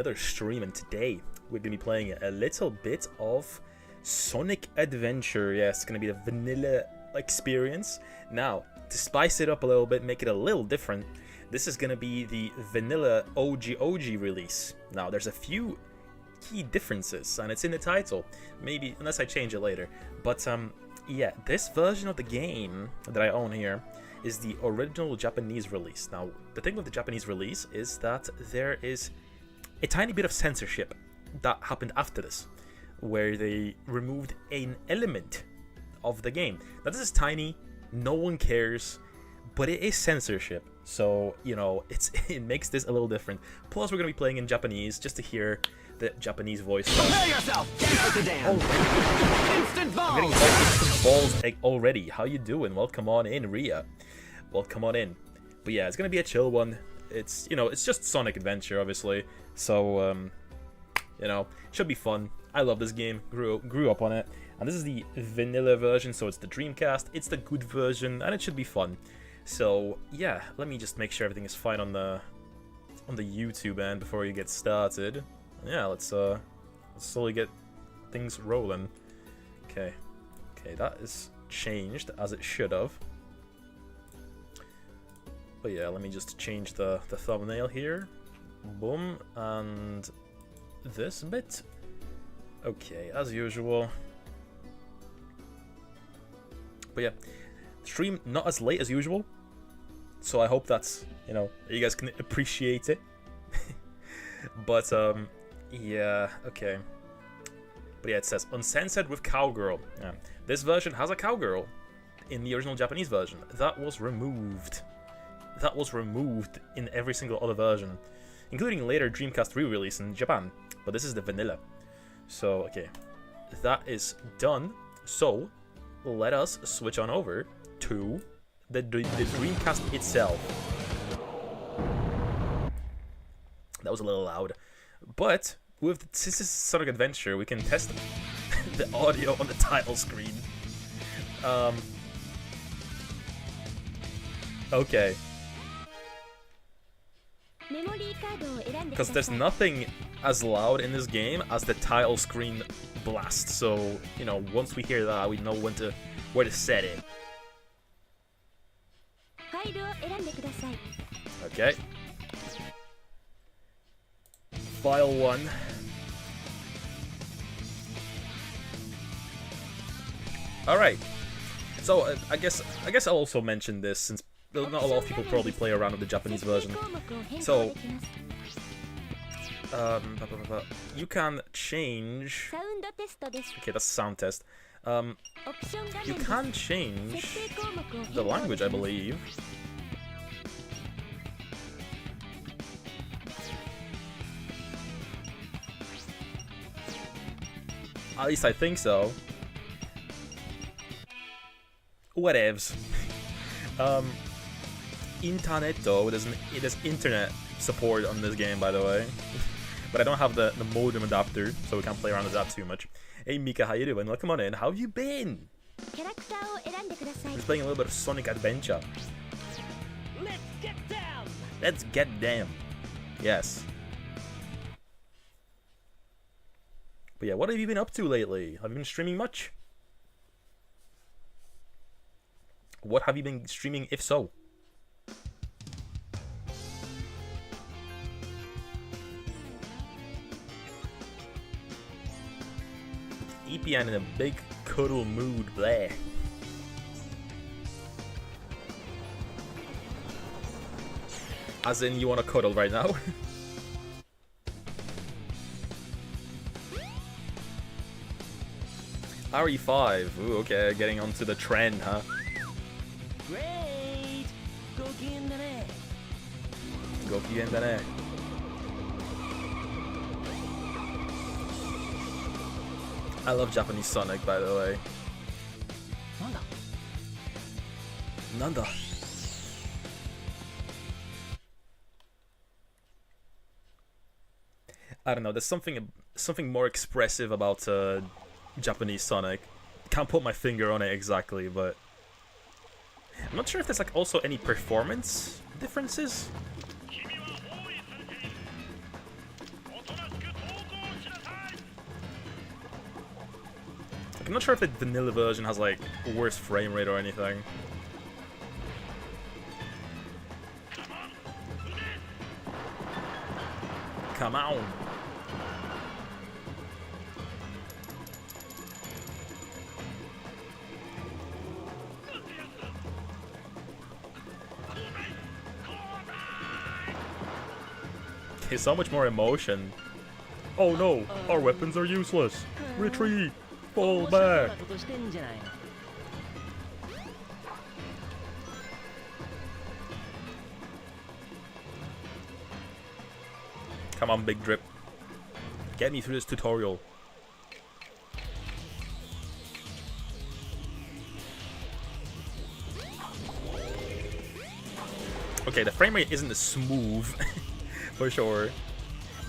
another stream, and today we're going to be playing a little bit of Sonic Adventure. Yeah, it's going to be the vanilla experience. Now, to spice it up a little bit, make it a little different, this is going to be the vanilla OG release. Now, there's a few key differences, and it's in the title, maybe, unless I change it later. But, yeah, this version of the game that I own here is the original Japanese release. Now, the thing with the Japanese release is that there is a tiny bit of censorship that happened after this, where they removed an element of the game. Now, this is tiny, no one cares, but it is censorship. So, you know, it makes this a little different. Plus, we're going to be playing in Japanese, just to hear the Japanese voice. Prepare yourself! Instant balls! I'm getting instant balls already. How you doing? Welcome on in, Ria. Welcome on in. But yeah, it's going to be a chill one. It's, you know, it's just Sonic Adventure, obviously. So, you know, should be fun. I love this game. Grew up on it. And this is the vanilla version, so it's the Dreamcast. It's the good version, and it should be fun. So, yeah, let me just make sure everything is fine on the YouTube end before you get started. Yeah, let's slowly get things rolling. Okay, that is changed as it should have. But yeah, let me just change the thumbnail here. Boom, and this bit. Okay, as usual. But yeah, stream not as late as usual, so I hope that's, you know, you guys can appreciate it. But yeah, okay. But yeah, it says Uncensored with Cowgirl. Yeah. This version has a cowgirl in the original Japanese version. That was removed. That was removed in every single other version, including later Dreamcast re-release in Japan. But this is the vanilla. So, okay. That is done. So, let us switch on over to the Dreamcast itself. That was a little loud. But, since this is Sonic Adventure, we can test the audio on the title screen. Okay. Because there's nothing as loud in this game as the title screen blast. So, you know, once we hear that, we know where to set it. Okay. File 1. Alright. So, I guess I'll also mention this, since not a lot of people probably play around with the Japanese version. So, you can change... Okay, that's sound test. You can change the language, I believe. At least I think so. Whatevs. Interneto, it is internet support on this game, by the way. But I don't have the modem adapter, so we can't play around with that too much. Hey Mika, how you doing? Welcome on in. How have you been? Just playing a little bit of Sonic Adventure. Let's get down! Let's get down. Yes. But yeah, what have you been up to lately? Have you been streaming much? What have you been streaming, if so? EPN in a big cuddle mood, bleh. As in, you want to cuddle right now? RE5, ooh, okay, getting onto the trend, huh? Great! Goki and Dane. I love Japanese Sonic, by the way. Nanda. I don't know, there's something more expressive about Japanese Sonic. Can't put my finger on it exactly, but I'm not sure if there's like also any performance differences. I'm not sure if the vanilla version has like worse frame rate or anything. Come on. There's so much more emotion. Oh no, our weapons are useless. Retreat. Fall back. Come on, Big Drip. Get me through this tutorial. Okay, the frame rate isn't as smooth, for sure.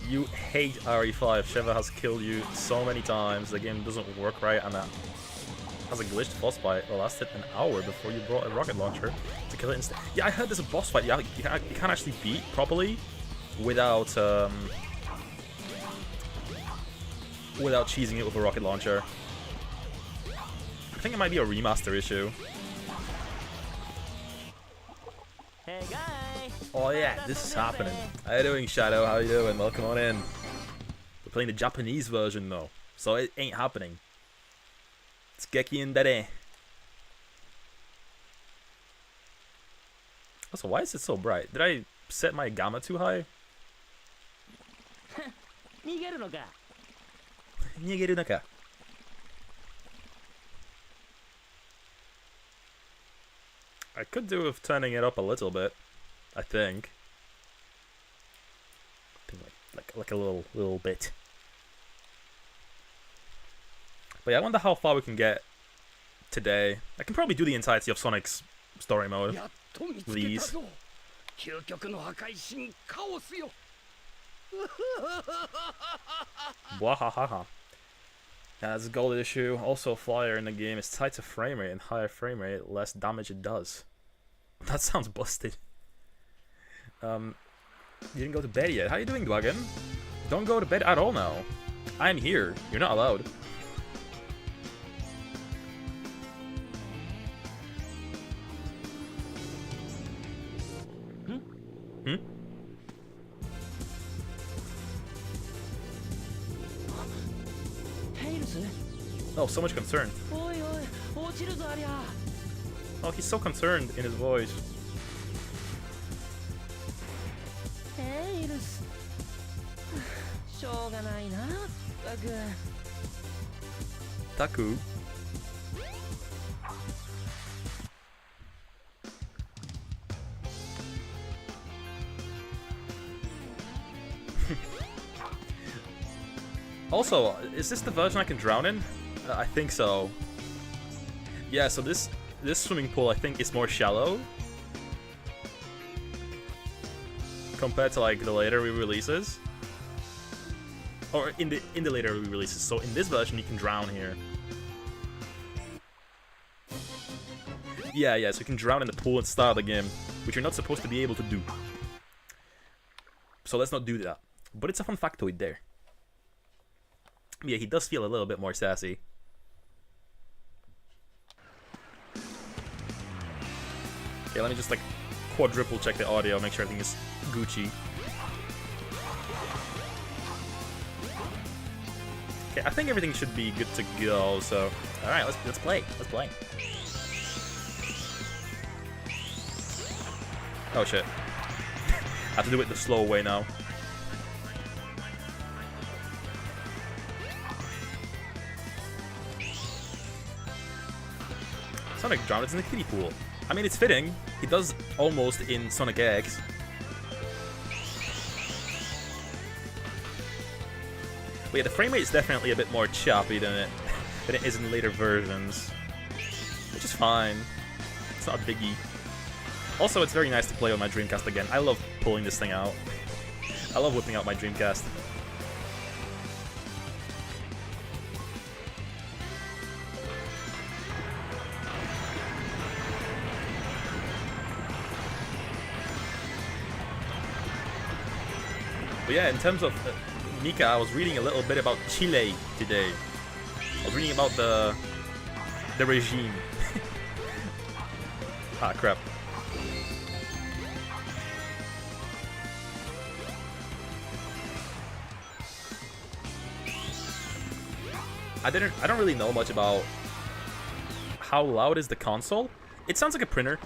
You hate RE5. Sheva has killed you so many times. The game doesn't work right, and that has a glitched boss fight that lasted an hour before you brought a rocket launcher to kill it instead. Yeah, I heard there's a boss fight you can't actually beat properly without without cheesing it with a rocket launcher. I think it might be a remaster issue. Hey guy. Oh yeah, this is happening. How you doing, Shadow? How you doing? Welcome on in. We're playing the Japanese version though, so it ain't happening. It's Geki and Dere. Also, why is it so bright? Did I set my gamma too high? 逃げるのか。逃げるのか。I could do with turning it up a little bit, I think. Like a little bit. But yeah, I wonder how far we can get today. I can probably do the entirety of Sonic's story mode with ease. Wahahaha. As a gold issue, also flyer in the game is tied to frame rate, and higher frame rate, less damage it does. That sounds busted. You didn't go to bed yet. How you doing, Dwagon? Don't go to bed at all now. I'm here. You're not allowed. Hmm? Oh, so much concern. Oh, he's so concerned in his voice. Taku. Also, is this the version I can drown in? I think so. Yeah, so this swimming pool I think is more shallow compared to like the later re-releases. Or in the later re-releases. So in this version you can drown here. Yeah, so you can drown in the pool at the start of the game, which you're not supposed to be able to do. So let's not do that. But it's a fun factoid there. Yeah, he does feel a little bit more sassy. Okay, let me just like quadruple check the audio, make sure everything is Gucci. Okay, I think everything should be good to go, so alright, let's play. Let's play. Oh shit. I have to do it the slow way now. Sonic drowned in the kiddie pool. I mean, it's fitting. He does almost in Sonic X. But yeah, the frame rate is definitely a bit more choppy than it is in later versions, which is fine. It's not a biggie. Also, it's very nice to play on my Dreamcast again. I love pulling this thing out. I love whipping out my Dreamcast. But yeah, in terms of Mika, I was reading a little bit about Chile today. I was reading about the regime. Ah, crap. I don't really know much about how loud is the console. It sounds like a printer,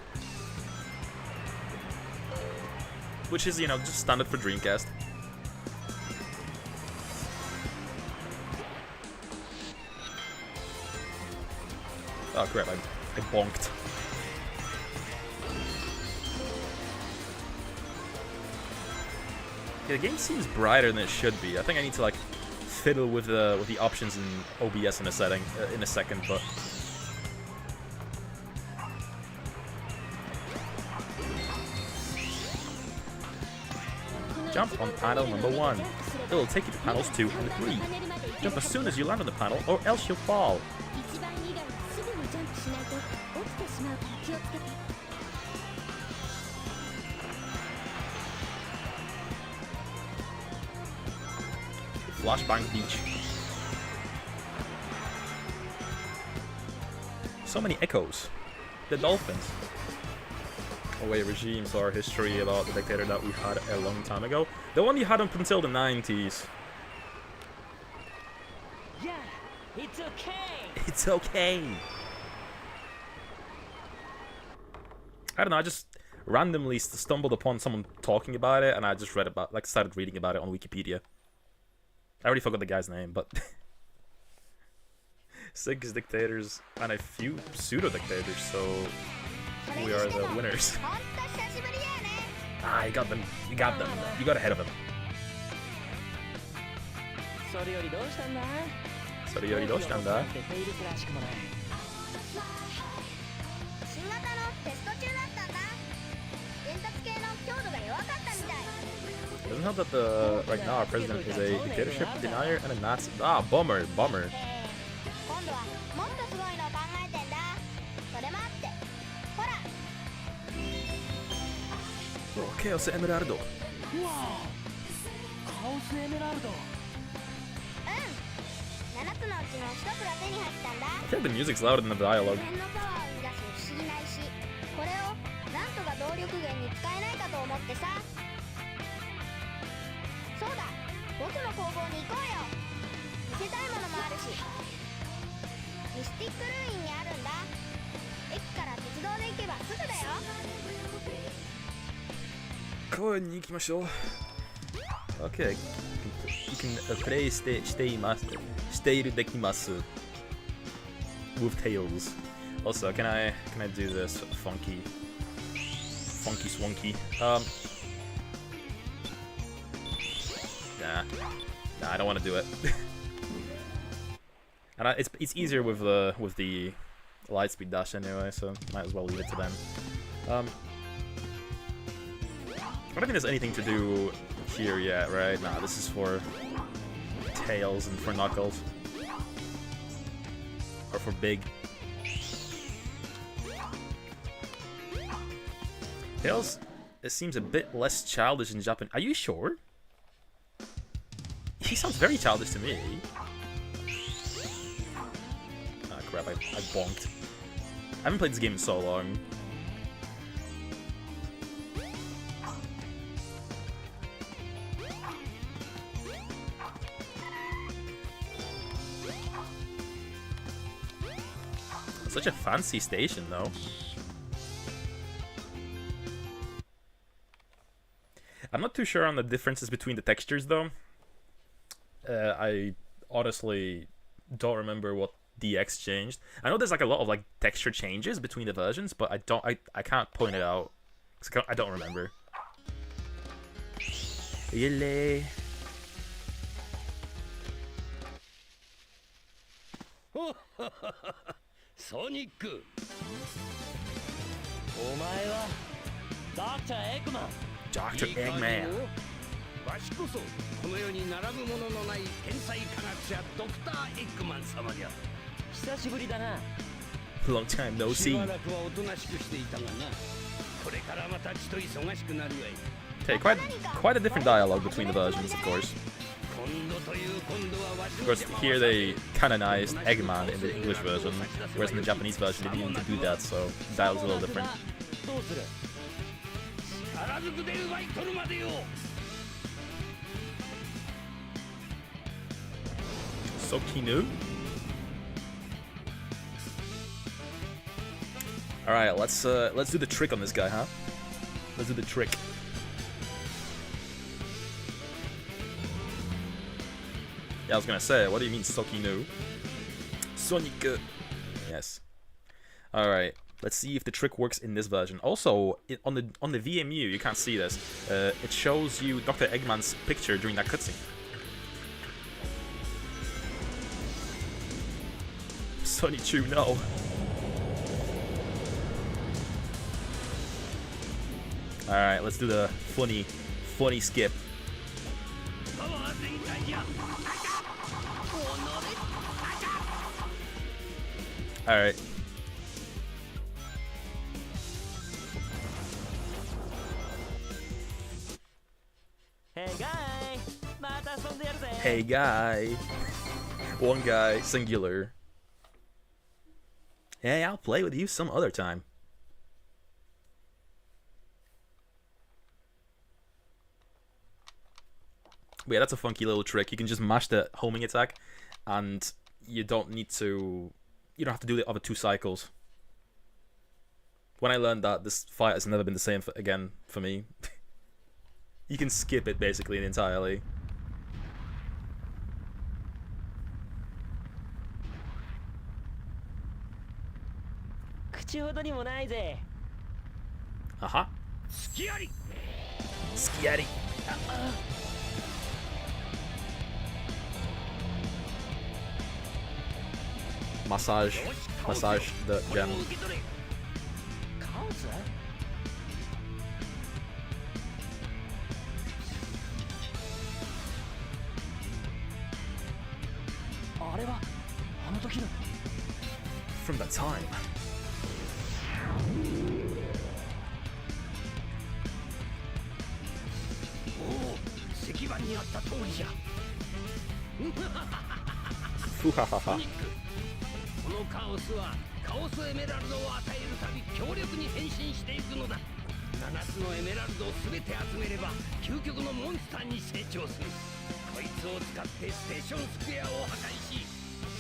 which is, you know, just standard for Dreamcast. Oh crap, I bonked. Yeah, the game seems brighter than it should be. I think I need to like fiddle with the options in OBS in a second, but jump on panel number 1. It will take you to panels 2 and 3. Jump as soon as you land on the panel, or else you'll fall. Flashbang Beach. So many echoes. The dolphins. Oh wait, regimes are history about the dictator that we had a long time ago. The one you had up until the 90s. Yeah, it's okay. It's okay. I don't know, I just randomly stumbled upon someone talking about it, and I just started reading about it on Wikipedia. I already forgot the guy's name, but 6 dictators and a few pseudo-dictators, so we are the winners. Ah, you got them. You got them. You got ahead of them. Sorry, どうしたんだ? Doesn't help that right now our president is a dictatorship denier and a Nazi. Ah, bummer. Oh, Chaos Emeraldo. Wow, Chaos Emeraldo. I think the music's louder than the dialogue. Okay, you can play dekimasu with tails. Also, can I do this funky swanky? Nah, I don't want to do it. And it's easier with the lightspeed dash anyway, so might as well leave it to them. I don't think there's anything to do here yet, right? Nah, this is for Tails and for Knuckles. Or for Big. Tails, it seems a bit less childish in Japan. Are you sure? He sounds very childish to me. Ah, crap, I bonked. I haven't played this game in so long. Such a fancy station, though. I'm not too sure on the differences between the textures, though. I honestly don't remember what DX changed. I know there's like a lot of like texture changes between the versions, but I can't point it out because I don't remember. Yele. Sonic. お前は Dr. Eggman. Dr. Eggman. わしこそこの世に並ぶもののない天才科学者ドクター・エッグマン様じゃ。久しぶりだな。Long time no し see. ばらくはおとなしくしていたがな。これからまたちと忙しくなるわい。Okay, quite a different dialogue between the versions, of course. こ Of course, here they canonized Eggman in the English version, whereas in the Japanese version they didn't even do that, so dialogue's a little different. Sokinu? Alright, let's do the trick on this guy, huh? Let's do the trick. Yeah, I was gonna say, what do you mean Sokinu? Sonic. Yes. Alright, let's see if the trick works in this version. Also, on the VMU, you can't see this. It shows you Dr. Eggman's picture during that cutscene. Sonichu, no. Alright, let's do the funny skip. Alright. Hey guy! Hey guy! One guy, singular. Hey, I'll play with you some other time. But yeah, that's a funky little trick. You can just mash the homing attack, and you don't need to... You don't have to do the other 2 cycles. When I learned that, this fight has never been the same again for me. You can skip it basically entirely. Aha. Skiari. Massage the gem. From that time. Fuhahaha. このカオスはカオスエメラルドを与えるたび強力に変身していくのだ。7つのエメラルドを全て集めれば究極のモンスターに成長する。こいつを使ってステーションスクエアを破壊し、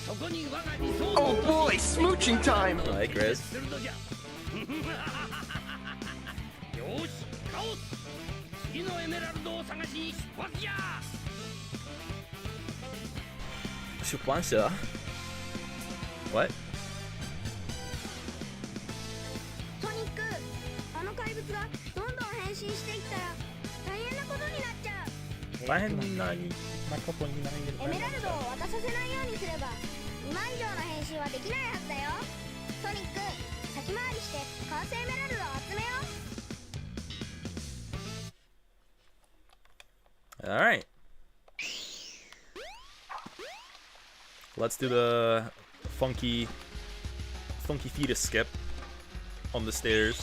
そこに我が理想の Oh boy, smooching time! Hi, Chris. するのじゃ。よし、カオス。次のエメラルドを探しに出発じゃ。出版社? What? ソニック、あの怪物がどんどん変身していったら大変なことになっちゃう。大変なことになる。エメラルドを渡させないようにすれば2万以上の変身はできないはずだよ。ソニック、先回りしてカースエメラルドを集めよう。 Alright. Let's do the funky fetus skip on the stairs.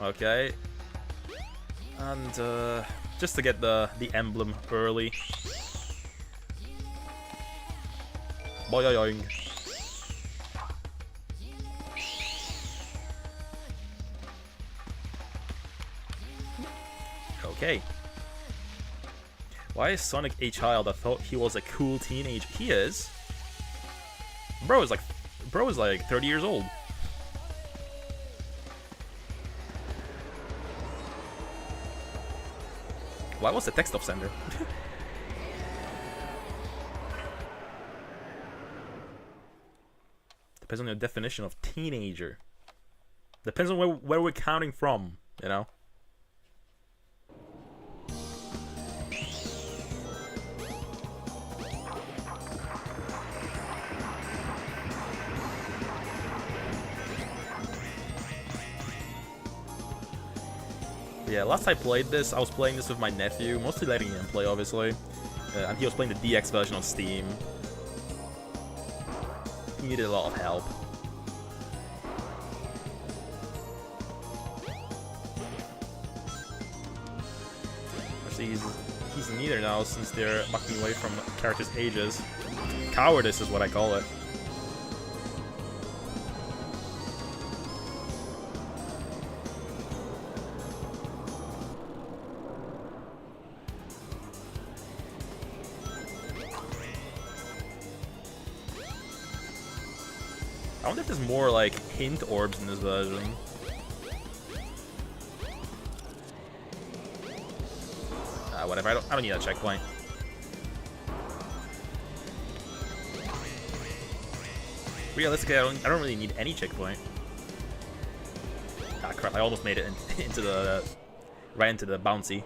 Okay. And just to get the emblem early. Boyoyoing. Okay. Why is Sonic a child? I thought he was a cool teenager. He is. Bro is like 30 years old. Why was the text off center? Depends on your definition of teenager. Depends on where we're counting from, you know? Yeah, last I played this, I was playing this with my nephew, mostly letting him play, obviously. And he was playing the DX version on Steam. He needed a lot of help. Actually, Actually, he's neither now since they're mucking away from characters' ages. Cowardice is what I call it. I wonder if there's more like hint orbs in this version. Whatever. I don't need that checkpoint. Realistically, I don't really need any checkpoint. Ah crap! I almost made it into the right into the bouncy.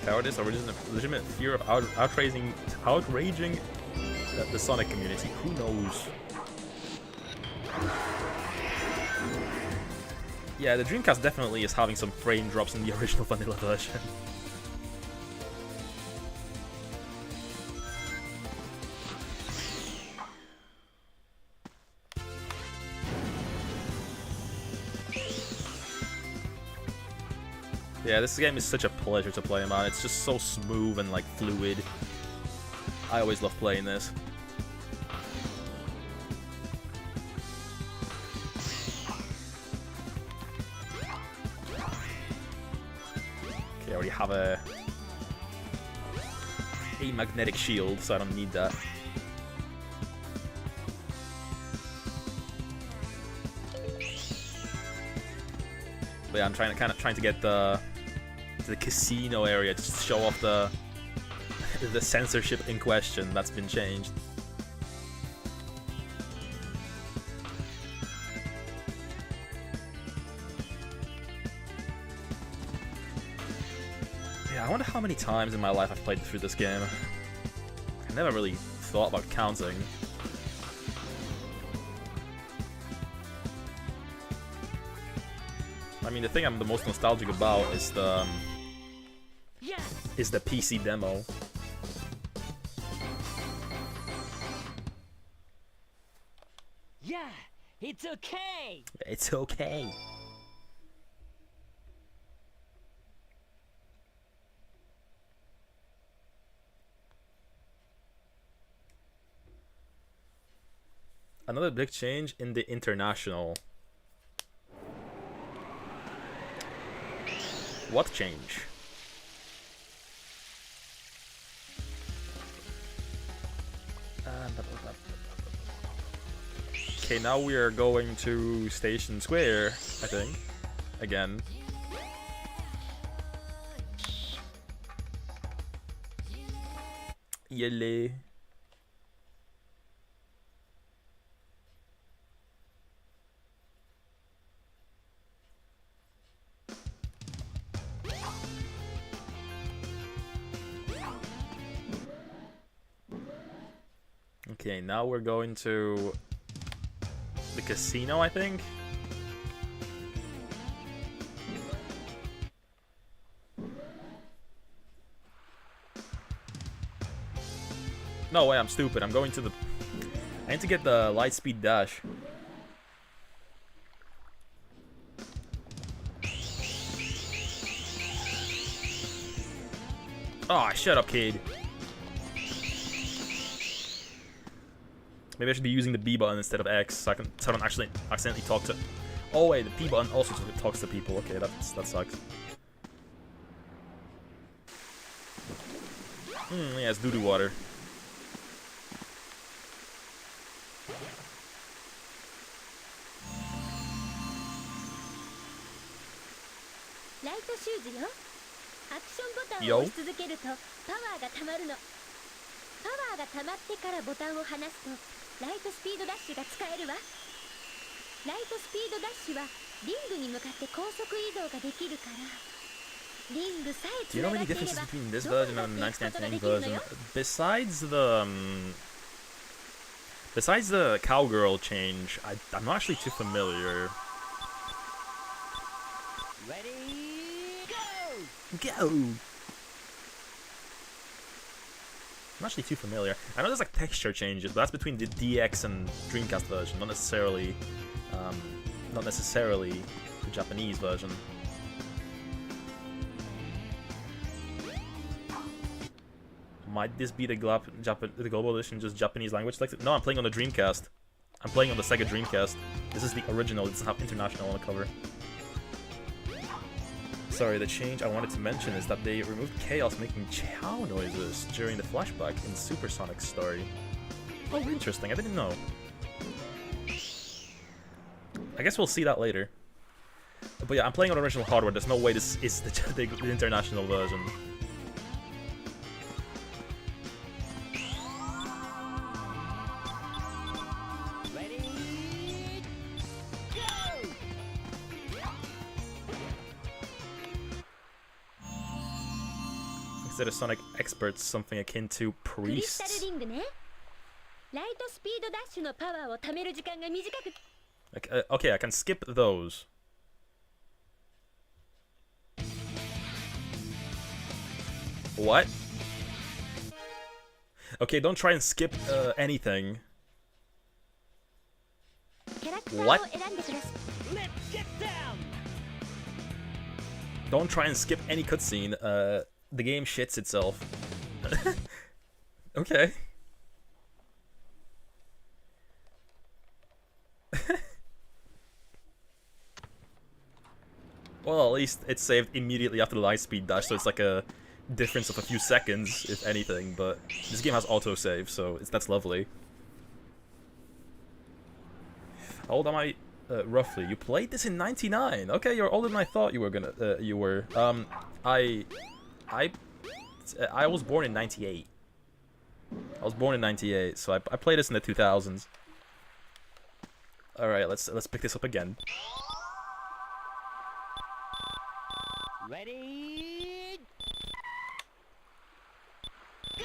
Cowardice or legitimate fear of outraging the Sonic community. Who knows? Yeah, the Dreamcast definitely is having some frame drops in the original vanilla version. Yeah, this game is such a pleasure to play, man. It's just so smooth and like fluid. I always love playing this. Okay, I already have a magnetic shield, so I don't need that. But yeah, I'm trying to get to the casino area to show off the censorship in question that's been changed. Yeah, I wonder how many times in my life I've played through this game. I never really thought about counting. I mean, the thing I'm the most nostalgic about is the PC demo. Yeah, it's okay. It's okay. Another big change in the international. What change? Okay, now we are going to Station Square, I think. Again. Yele. Okay, now we're going to the casino, I think. No way, I'm stupid. I'm going to the... I need to get the Lightspeed Dash. Oh, shut up, kid. Maybe I should be using the B button instead of X, so I don't actually accidentally talk to... Oh wait, the P button also talks to people. Okay, that sucks. Yeah, it's doo-doo water. Yo. Do you know any differences between this version and the 1999 version? Besides the Cowgirl change, I'm not actually too familiar. Ready, go! Go! I'm actually too familiar. I know there's like texture changes, but that's between the DX and Dreamcast version, not necessarily the Japanese version. Might this be the global edition, just Japanese language selected? No, I'm playing on the Dreamcast. I'm playing on the Sega Dreamcast. This is the original, it doesn't have international on the cover. Sorry, the change I wanted to mention is that they removed Chaos making chow noises during the flashback in Supersonic's story. Oh, interesting, I didn't know. I guess we'll see that later. But yeah, I'm playing on original hardware, there's no way this is the international version. Instead of Sonic experts, something akin to priests. Okay, I can skip those. What? Okay, don't try and skip anything. What? Let's get down. Don't try and skip any cutscene. The game shits itself. Okay. Well, at least it's saved immediately after the Lightspeed dash, so it's like a difference of a few seconds, if anything, but this game has autosave, so that's lovely. How old am I, roughly? You played this in '99. Okay, you're older than I thought you were gonna. You were. I was born in '98. I was born in '98, so I played this in the 2000s. All right, let's pick this up again. Ready? Go!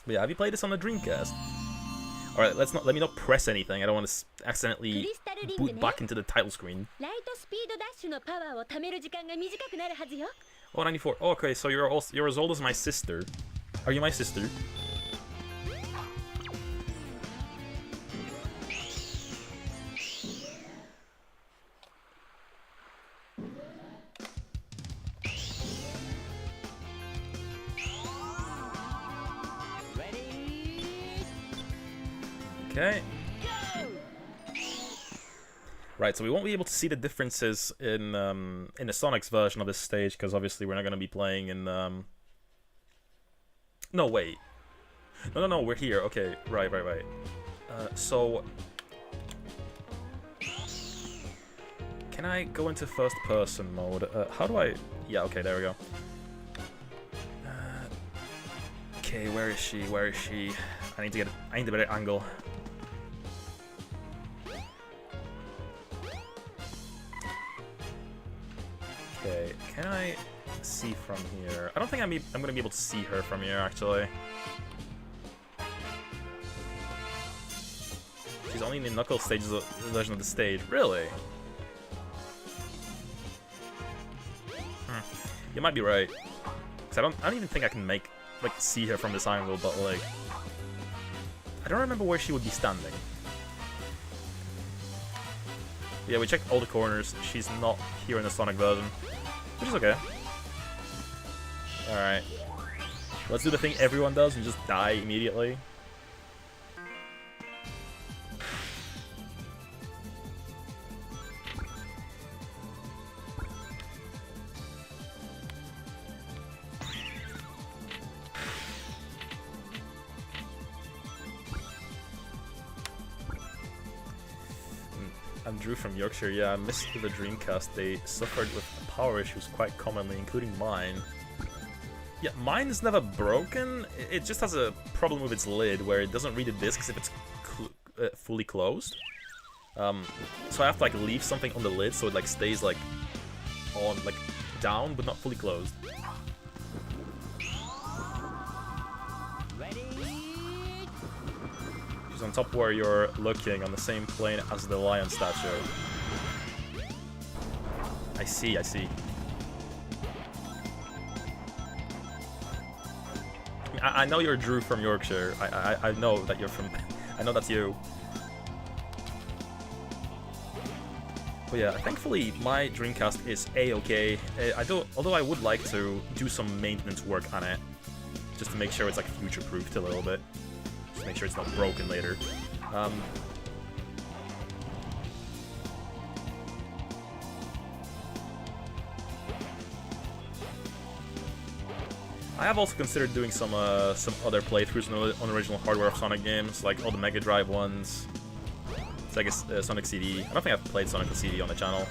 But yeah, have you played this on the Dreamcast? All right, let me not press anything. I don't want to accidentally boot back into the title screen. Oh, 94. Oh, okay, so you're as old as my sister. Are you my sister? Okay. Right, so we won't be able to see the differences in the Sonic's version of this stage, because obviously we're not going to be playing in... No, wait. No, we're here. Okay, right. So... Can I go into first person mode? How do I... Yeah, okay, there we go. Okay, where is she? I need to a better angle. Okay, can I see from here? I don't think I'm gonna be able to see her from here, actually. She's only in the Knuckles stages version of the stage. Really? You might be right. Cause I don't even think I can see her from this angle, but like, I don't remember where she would be standing. Yeah, we checked all the corners. She's not here in the Sonic version, which is okay. Alright. Let's do the thing everyone does and just die immediately. I'm Drew from Yorkshire. Yeah, I missed the Dreamcast. They suffered with power issues quite commonly, including mine. Yeah, mine's never broken. It just has a problem with its lid, where it doesn't read the discs if it's fully closed. So I have to like leave something on the lid so it like stays like on down but not fully closed. She's on top where you're looking, on the same plane as the lion statue. I see. I know you're Drew from Yorkshire. I know that you're from... I know that's you. But yeah, thankfully my Dreamcast is a-okay. Although I would like to do some maintenance work on it, just to make sure it's like future-proofed a little bit, just to make sure it's not broken later. I have also considered doing some other playthroughs on original hardware of Sonic games, like all the Mega Drive ones. Sega Sonic CD. I don't think I've played Sonic the CD on the channel.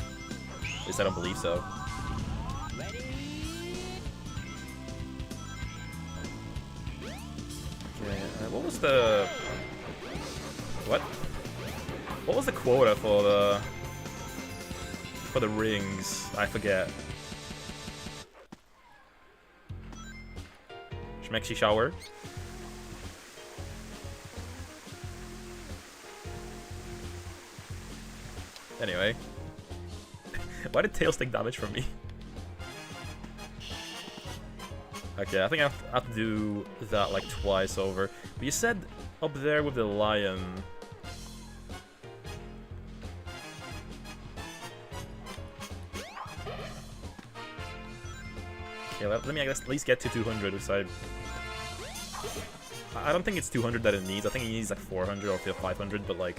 At least I don't believe so. Okay, what was the... What? What was the quota for the rings? I forget. Schmexy shower. Anyway. Why did Tails take damage from me? Okay, I think I have to do that like twice over. But you said up there with the lion. Okay, let me at least get to 200, which I don't think it's 200 that it needs. I think it needs like 400 or 500, but like...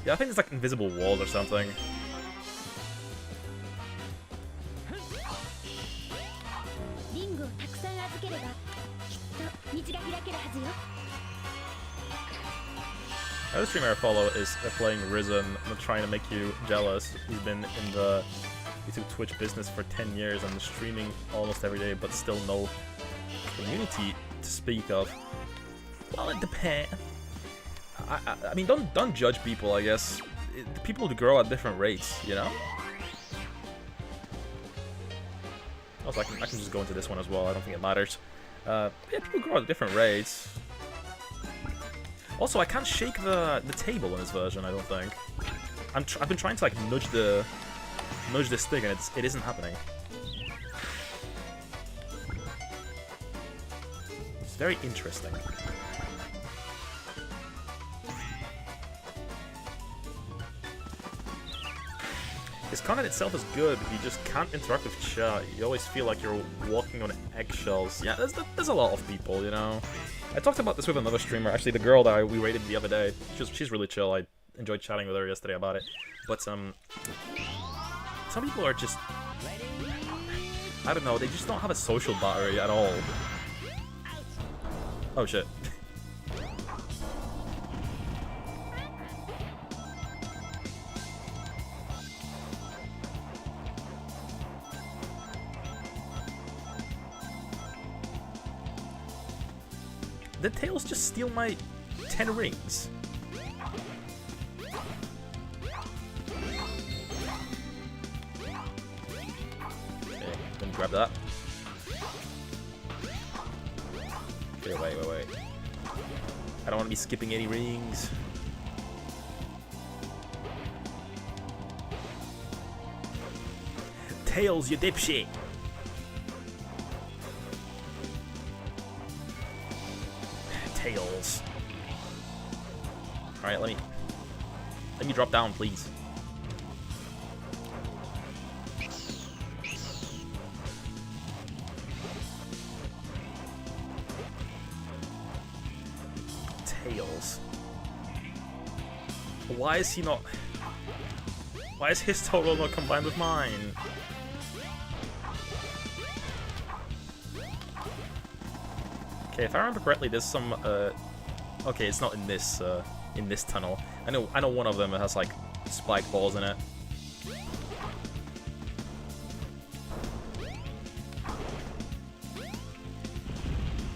Yeah, I think it's like invisible walls or something. Another streamer I follow is playing Risen. I'm trying to make you jealous. He's been in the YouTube Twitch business for 10 years and streaming almost every day, but still no community to speak of. Well, it depends. I mean, don't judge people, I guess. People grow at different rates, you know? Also, I can just go into this one as well. I don't think it matters. Yeah, people grow at different rates. Also, I can't shake the table in this version, I don't think. I've been trying to like nudge this thing, and it isn't happening. It's very interesting. This content itself is good, but you just can't interact with chat. You always feel like you're walking on eggshells. Yeah, there's a lot of people, you know. I talked about this with another streamer, actually the girl that we rated the other day. She's really chill. I enjoyed chatting with her yesterday about it. But some people are just... I don't know, they just don't have a social battery at all. Oh shit. Did Tails just steal my 10 rings? Okay, let me grab that. Okay, wait. I don't want to be skipping any rings. Tails, you dipshit! Tails. Alright, let me drop down, please. Tails. Why is he not... Why is his total not combined with mine? Okay, if I remember correctly, there's some, okay, it's not in this tunnel. I know one of them has, like, spike balls in it.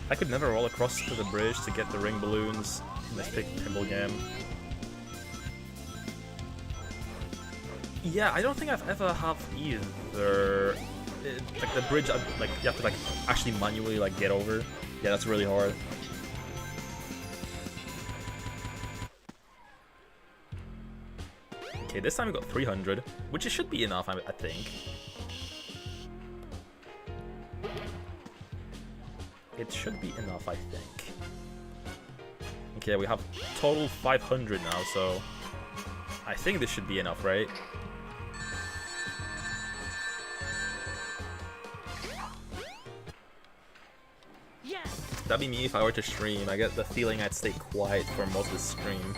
I could never roll across to the bridge to get the ring balloons in this big pinball game. Yeah, I don't think I've ever have either. Like the bridge, like you have to like actually manually like get over. Yeah, that's really hard. Okay, this time we got 300, which it should be enough, I think. It should be enough, I think. Okay, we have total 500 now, so I think this should be enough, right? That'd be me if I were to stream. I get the feeling I'd stay quiet for most of the stream.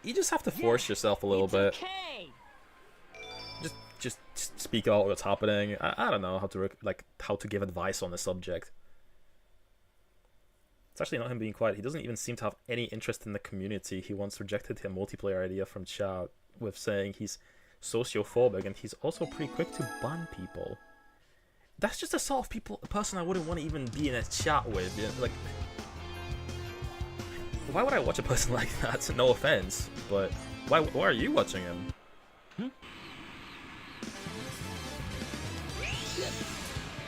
You just have to force yourself a little bit. Just speak out what's happening. I don't know how to give advice on the subject. It's actually not him being quiet. He doesn't even seem to have any interest in the community. He once rejected a multiplayer idea from chat with saying he's sociophobic, and he's also pretty quick to ban people. That's just the sort of person I wouldn't want to even be in a chat with. You know, like, why would I watch a person like that? No offense, but why are you watching him?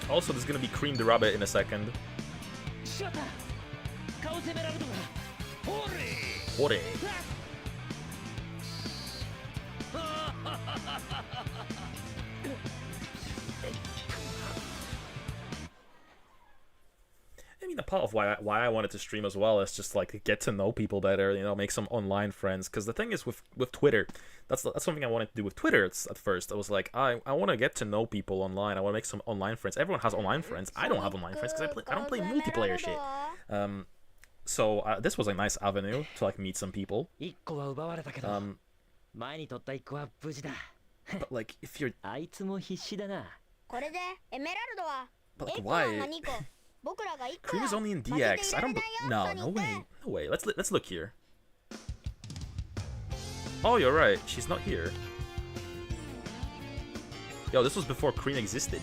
Also, there's gonna be Cream the Rabbit in a second. Hore. I mean, a part of why I wanted to stream as well is just like get to know people better, you know, make some online friends. Because the thing is with Twitter, that's something I wanted to do with Twitter. At first, I was like, I want to get to know people online. I want to make some online friends. Everyone has online friends. I don't have online friends because I don't play multiplayer shit. So this was a nice avenue to like meet some people. But like if you're, but like why? Cream is only in DX. I don't. No way. Let's look here. Oh, you're right. She's not here. Yo, this was before Cream existed.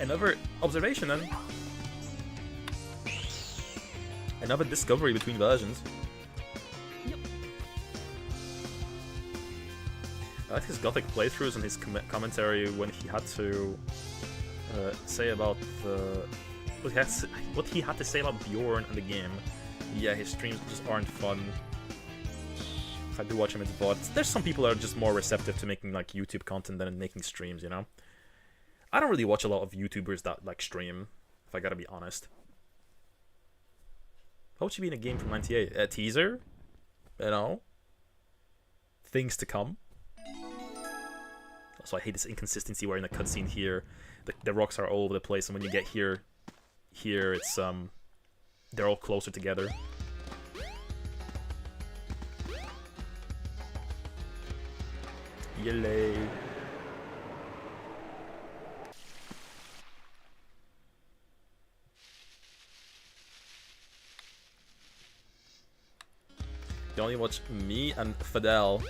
Another observation then. Another discovery between versions. I like his gothic playthroughs and his commentary when he had to say about what he had to say about Bjorn and the game. Yeah, his streams just aren't fun. If I do watch him, it's VOD. There's some people that are just more receptive to making like YouTube content than making streams, you know? I don't really watch a lot of YouTubers that like stream, if I gotta be honest. What would she be in a game from 98? A teaser? You know? Things to come. Also, I hate this inconsistency where in the cutscene here, the rocks are all over the place, and when you get here it's they're all closer together. Yay. You only watch me and Fidel.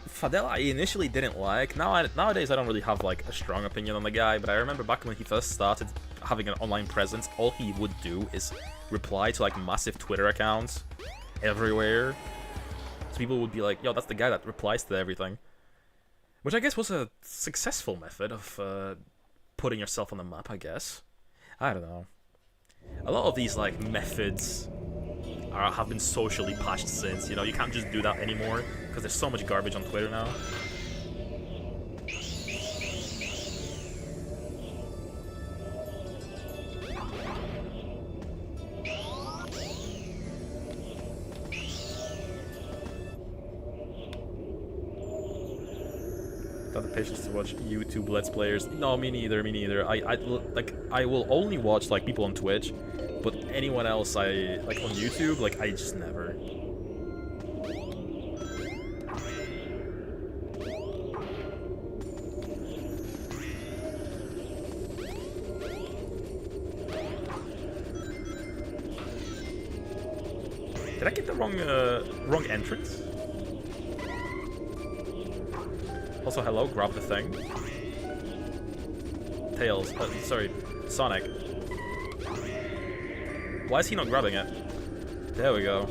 Fidel I initially didn't like. Nowadays I don't really have like a strong opinion on the guy, but I remember back when he first started having an online presence, all he would do is reply to like massive Twitter accounts everywhere. So people would be like, yo, that's the guy that replies to everything. Which I guess was a successful method of putting yourself on the map, I guess. I don't know. A lot of these like methods have been socially patched since, you know, you can't just do that anymore because there's so much garbage on Twitter now. Don't have the patience to watch YouTube Let's Players. No, me neither. I will only watch like people on Twitch, but anyone else I like on YouTube, like I just never. Did I get the wrong entrance? Also, hello, grab the thing. Tails, sorry, Sonic. Why is he not grabbing it? There we go.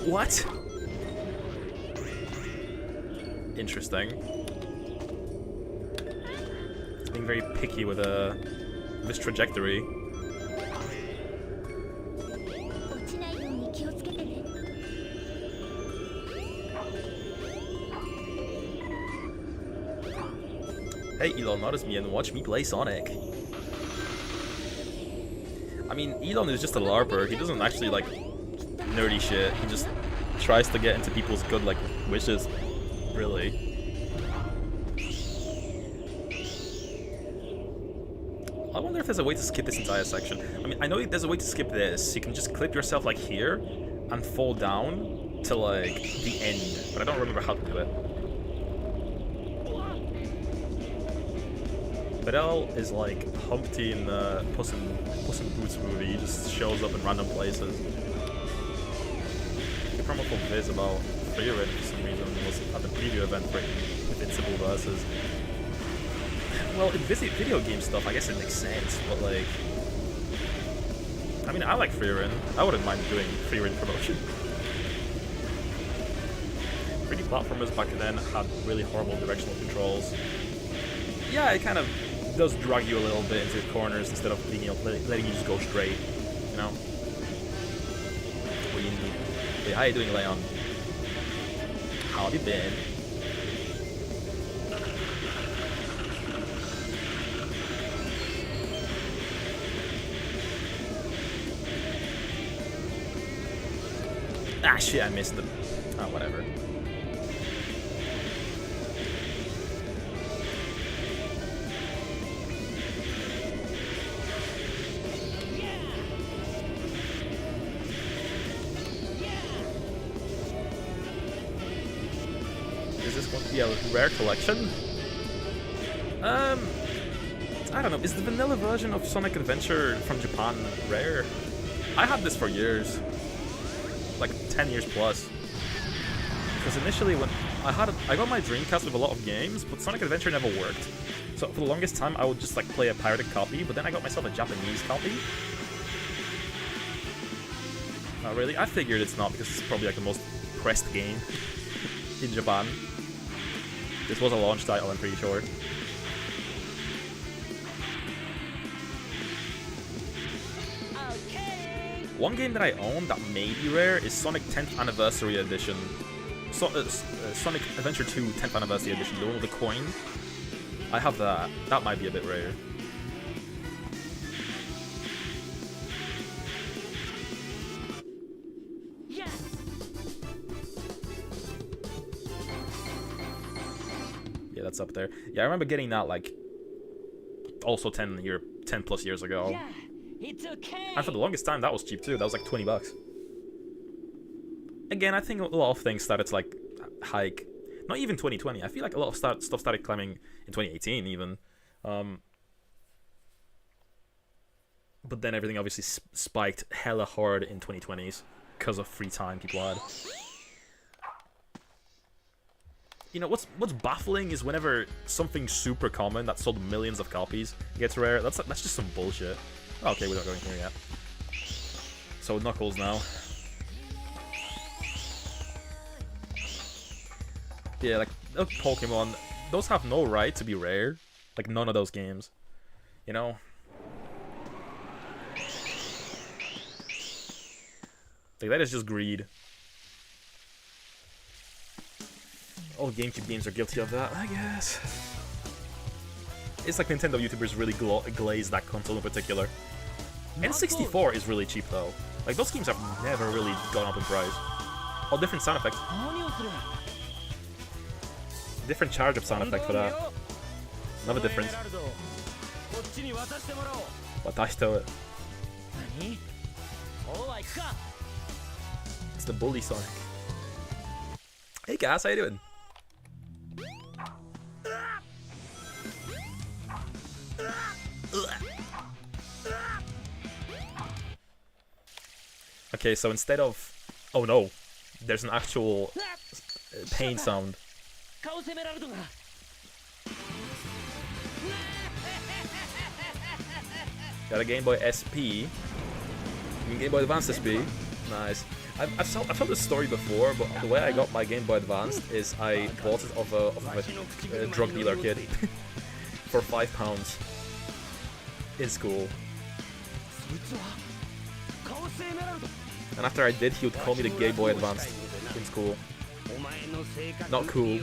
What? Interesting. It's being very picky with this trajectory. Hey Elon, notice me and watch me play Sonic. I mean, Elon is just a LARPer. He doesn't actually like nerdy shit. He just tries to get into people's good like wishes, really. I wonder if there's a way to skip this entire section. I mean, I know there's a way to skip this. You can just clip yourself like here and fall down to like the end, but I don't remember how to do it. Fidel is like Humpty in the Puss in Boots movie. He just shows up in random places. The promotional viz about Freerin for some reason was at the preview event for Invincible versus. Well, in video game stuff, I guess it makes sense, but like, I mean, I like Freerin. I wouldn't mind doing Freerin promotion. 3D platformers back then had really horrible directional controls. Yeah, it kind of does drag you a little bit into corners instead of being, letting you just go straight, you know? What do you need? Hey, how you doing, Leon? How have you been? Ah, shit, I missed them. Oh, whatever. Is this going to be a rare collection? I don't know. Is the vanilla version of Sonic Adventure from Japan rare? I had this for years. Like 10 years plus. Because initially when I got my Dreamcast with a lot of games, but Sonic Adventure never worked. So for the longest time I would just like play a pirated copy, but then I got myself a Japanese copy. Not really. I figured it's not because it's probably like the most pressed game in Japan. This was a launch title, I'm pretty sure. One game that I own that may be rare is Sonic 10th Anniversary Edition. Sonic Adventure 2 10th Anniversary Edition, the one with the coin. I have that. That might be a bit rare. Yeah, that's up there. Yeah, I remember getting that like also 10 plus years ago. It's okay. And for the longest time, that was cheap too. That was like $20. Again, I think a lot of things started to like hike. Not even 2020. I feel like a lot of stuff started climbing in 2018 even. But then everything obviously spiked hella hard in 2020s because of free time people had. You know, what's baffling is whenever something super common that sold millions of copies gets rare. That's just some bullshit. Okay, we're not going here yet. So Knuckles now. Yeah, like Pokemon, those have no right to be rare. Like none of those games. You know? Like that is just greed. All GameCube games are guilty of that, I guess. It's like Nintendo YouTubers really glaze that console in particular. N64 is really cheap though. Like those games have never really gone up in price. Oh, different sound effect. Different charge up sound effect for that. Another difference. Watashito. It's the bully Sonic. Hey guys, how you doing? Okay, so instead of... Oh no, there's an actual pain sound. Got a Game Boy SP. Game Boy Advance SP. Nice. I've told this story before, but the way I got my Game Boy Advance is I bought it off a drug dealer kid for £5 in school. And after I did, he would call me the Game Boy Advance in school. Not cool.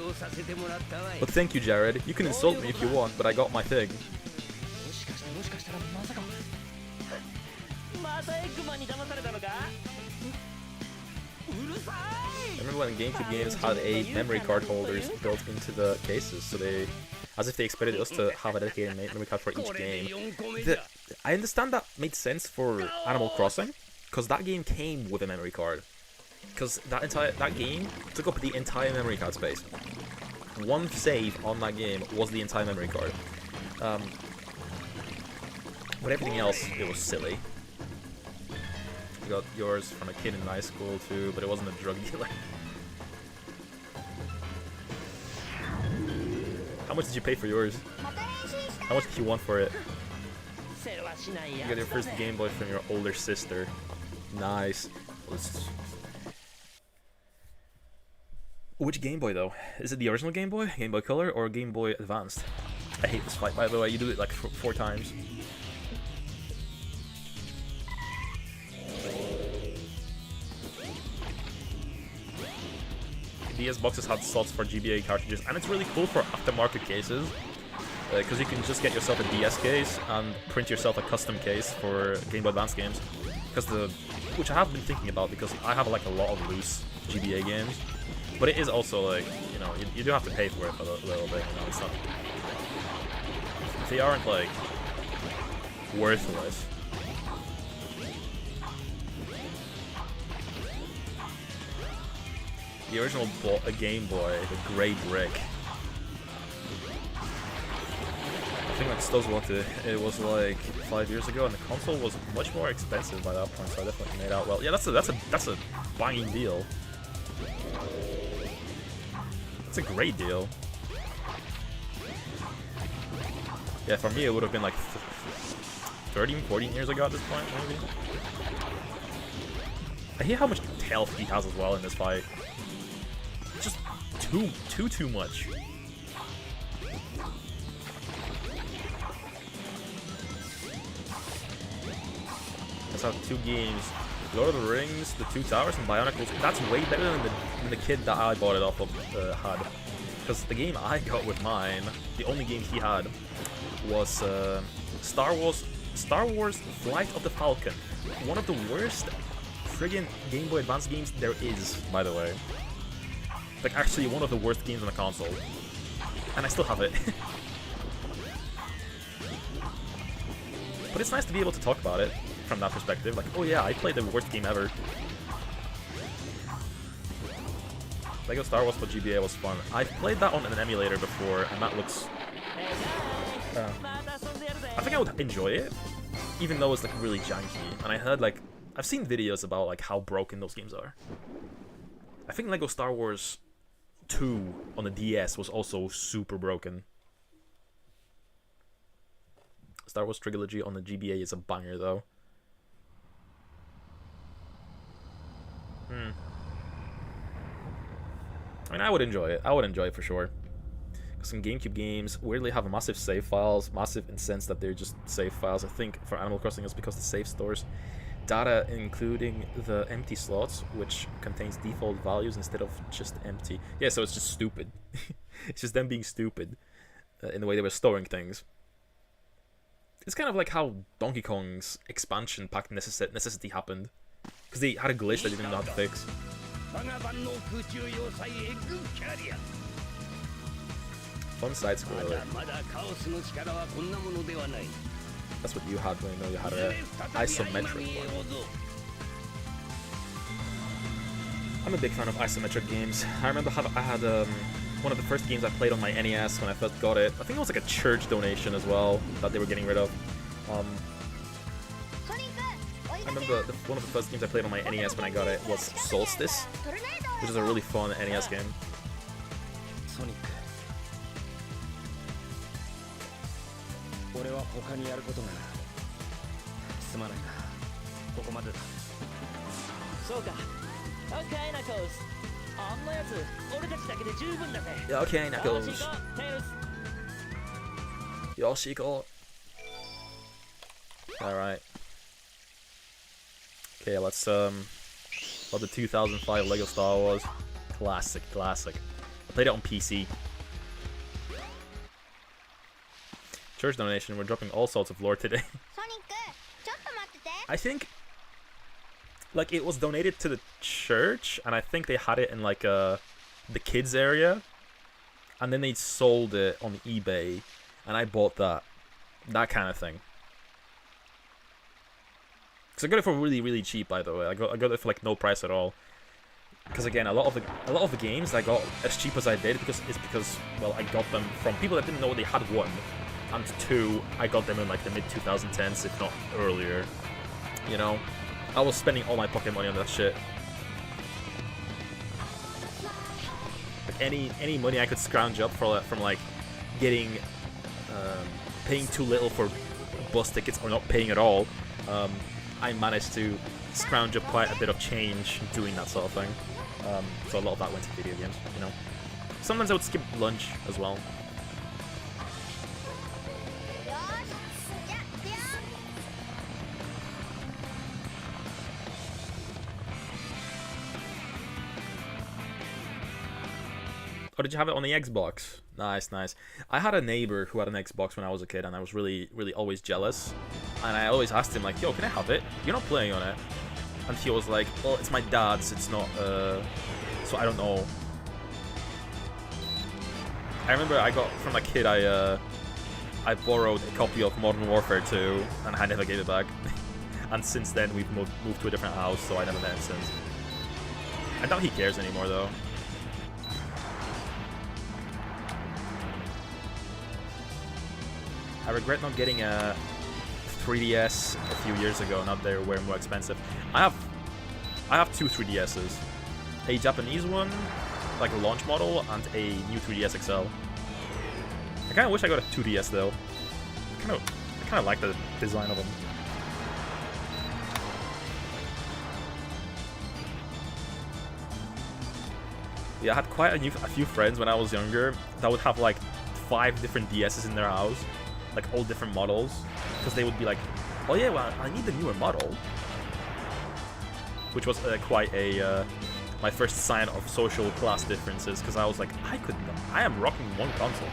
But thank you, Jared. You can insult me if you want, but I got my thing. またエッグマンに騙されたのか？うるさい。 I remember when GameCube games had a memory card holders built into the cases, so they, as if they expected us to have a dedicated memory card for each game. I understand that made sense for Animal Crossing, because that game came with a memory card. Because that game took up the entire memory card space. One save on that game was the entire memory card. But everything else, it was silly. You got yours from a kid in high school too, but it wasn't a drug dealer. How much did you pay for yours? How much did you want for it? You got your first Game Boy from your older sister. Nice. Which Game Boy though? Is it the original Game Boy, Game Boy Color, or Game Boy Advanced? I hate this fight, by the way. You do it like 4 times. DS boxes had slots for GBA cartridges, and it's really cool for aftermarket cases, because you can just get yourself a DS case and print yourself a custom case for Game Boy Advance games. Which I have been thinking about, because I have like a lot of loose GBA games, but it is also like, you know, you do have to pay for it a little bit. You know, it's not. They aren't like worthless. The original Game Boy, the grey brick. I think like Stubbs wanted it was like 5 years ago, and the console was much more expensive by that point, so I definitely made out well. Yeah, that's a banging deal. That's a great deal. Yeah, for me it would have been like 13, 14 years ago at this point, maybe. I hate how much health he has as well in this fight. Just too much. Let's have 2 games. Lord of the Rings, The Two Towers, and Bionicles. That's way better than the kid that I bought it off of had. Because the game I got with mine, the only game he had, was Star Wars Flight of the Falcon. One of the worst friggin' Game Boy Advance games there is, by the way. Like, actually one of the worst games on the console. And I still have it. But it's nice to be able to talk about it from that perspective. Like, oh yeah, I played the worst game ever. Lego Star Wars for GBA was fun. I've played that on an emulator before, and that looks... I think I would enjoy it, even though it's like really janky. And I heard like... I've seen videos about like how broken those games are. I think Lego Star Wars 2 on the DS was also super broken. Star Wars Trilogy on the GBA is a banger though. I mean, I would enjoy it. I would enjoy it for sure. Some GameCube games weirdly have massive save files, massive in the sense that they're just save files. I think for Animal Crossing it's because the save stores data including the empty slots, which contains default values instead of just empty. Yeah, so it's just stupid. It's just them being stupid in the way they were storing things. It's kind of like how Donkey Kong's expansion pack necessity happened, because they had a glitch that they didn't know how to fix. Fun side scroller. That's what you had when you know you had an isometric one. I'm a big fan of isometric games. I remember I had one of the first games I played on my NES when I first got it. I think it was like a church donation as well that they were getting rid of. I remember one of the first games I played on my NES when I got it was Solstice, which is a really fun NES game. Sonic. 俺は他にやることがすまないな。ここまでだ。そうか。Okay, Knuckles. あんなやつ、俺たちだけで十分だぜ。Yeah, okay, Knuckles. Yoshiko. Alright. Okay, let's about the 2005 Lego Star Wars. Classic, classic. I played it on PC. Church donation, we're dropping all sorts of lore today. ソニックちょっと待ってて I think, like, it was donated to the church, and I think they had it in, like, the kids area, and then they sold it on eBay, and I bought that kind of thing. Because I got it for really, really cheap, by the way. I got it for, like, no price at all. Because again, a lot of the games I got as cheap as I did because well, I got them from people that didn't know they had one. And 2, I got them in like the mid-2010s, if not earlier. You know? I was spending all my pocket money on that shit. Like any money I could scrounge up from like getting paying too little for bus tickets or not paying at all, I managed to scrounge up quite a bit of change doing that sort of thing. So a lot of that went to video games, you know. Sometimes I would skip lunch as well. よーしじゃあ行くよ Oh, did you have it on the Xbox? Nice, nice. I had a neighbor who had an Xbox when I was a kid, and I was really, really always jealous. And I always asked him, like, yo, can I have it? You're not playing on it. And he was like, well, it's my dad's, it's not, so I don't know. I remember I got, from a kid, I borrowed a copy of Modern Warfare 2, and I never gave it back. And since then, we've moved to a different house, so I never met him since. I doubt he cares anymore, though. I regret not getting a 3DS a few years ago. Now they were more expensive. I have 2 3DSs, a Japanese one, like a launch model, and a new 3DS XL. I kind of wish I got a 2DS though. I kind of like the design of them. Yeah, I had quite a few friends when I was younger that would have like 5 different DSs in their house. Like all different models, because they would be like, oh yeah, well, I need the newer model, which was quite a my first sign of social class differences, because I was like, I am rocking one console.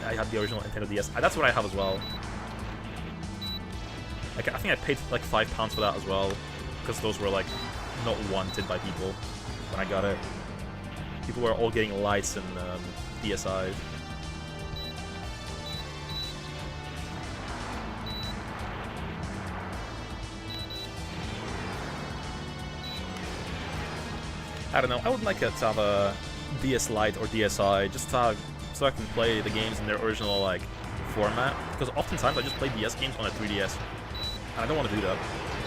I had the original Nintendo DS. That's what I have as well. Like I think I paid like £5 for that as well, because those were like not wanted by people when I got it. People were all getting lights and DSi. I don't know, I would like to have a DS Lite or DSi just so I can play the games in their original like format, because oftentimes I just play DS games on a 3DS and I don't want to do that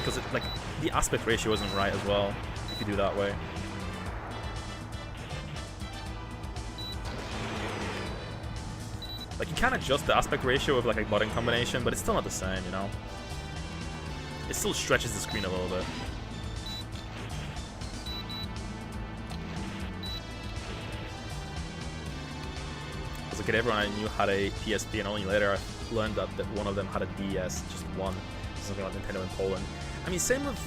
because like the aspect ratio isn't right as well if you do that way. Like, you can adjust the aspect ratio with like a button combination, but it's still not the same, you know? It still stretches the screen a little bit. As a kid, everyone I knew had a PSP, and only later I learned that one of them had a DS, just one. Something like Nintendo in Poland. I mean, same with...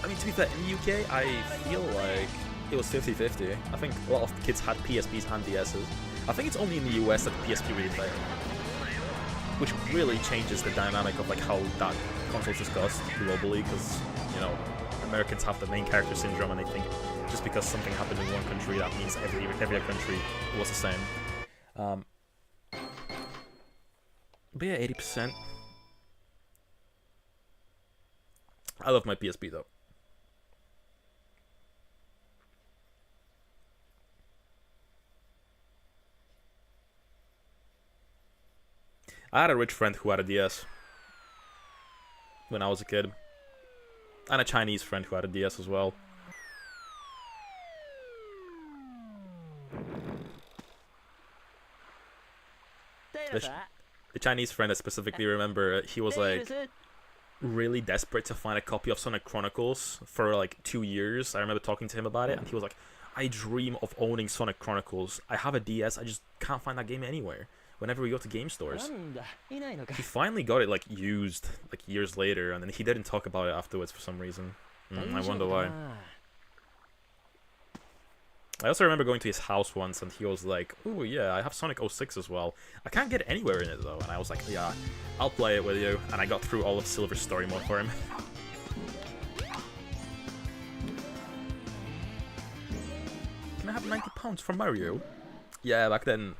I mean, to be fair, in the UK, I feel like it was 50-50. I think a lot of kids had PSPs and DSs. I think it's only in the US that the PSP really failed, which really changes the dynamic of like how that console is discussed globally, because, you know, Americans have the main character syndrome and they think just because something happened in one country that means every other country was the same. But yeah, 80%. I love my PSP though. I had a rich friend who had a DS when I was a kid, and a Chinese friend who had a DS as well. The Chinese friend I specifically remember, he was like really desperate to find a copy of Sonic Chronicles for like 2 years. I remember talking to him about it, and he was like, I dream of owning Sonic Chronicles. I have a DS, I just can't find that game anywhere. Whenever we go to game stores. He finally got it like used like years later, and then he didn't talk about it afterwards for some reason. I wonder why. I also remember going to his house once, and he was like, "Oh yeah, I have Sonic 06 as well. I can't get anywhere in it though." And I was like, "Yeah, I'll play it with you." And I got through all of Silver's story mode for him. Can I have £90 for Mario? Yeah, back then,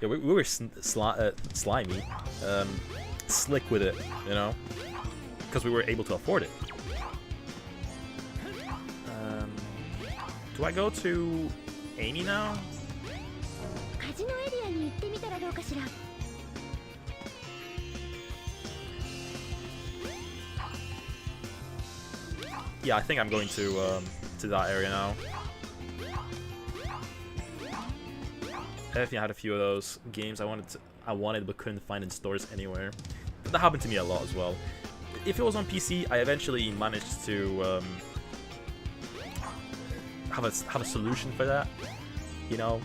yeah, we were slimy, slick with it, you know, because we were able to afford it. Do I go to Amy now? カジノエリアに行ってみたらどうかしら。 Yeah, I think I'm going to that area now. I definitely had a few of those games I wanted but couldn't find in stores anywhere. But that happened to me a lot as well. If it was on PC, I eventually managed to have a solution for that. You know,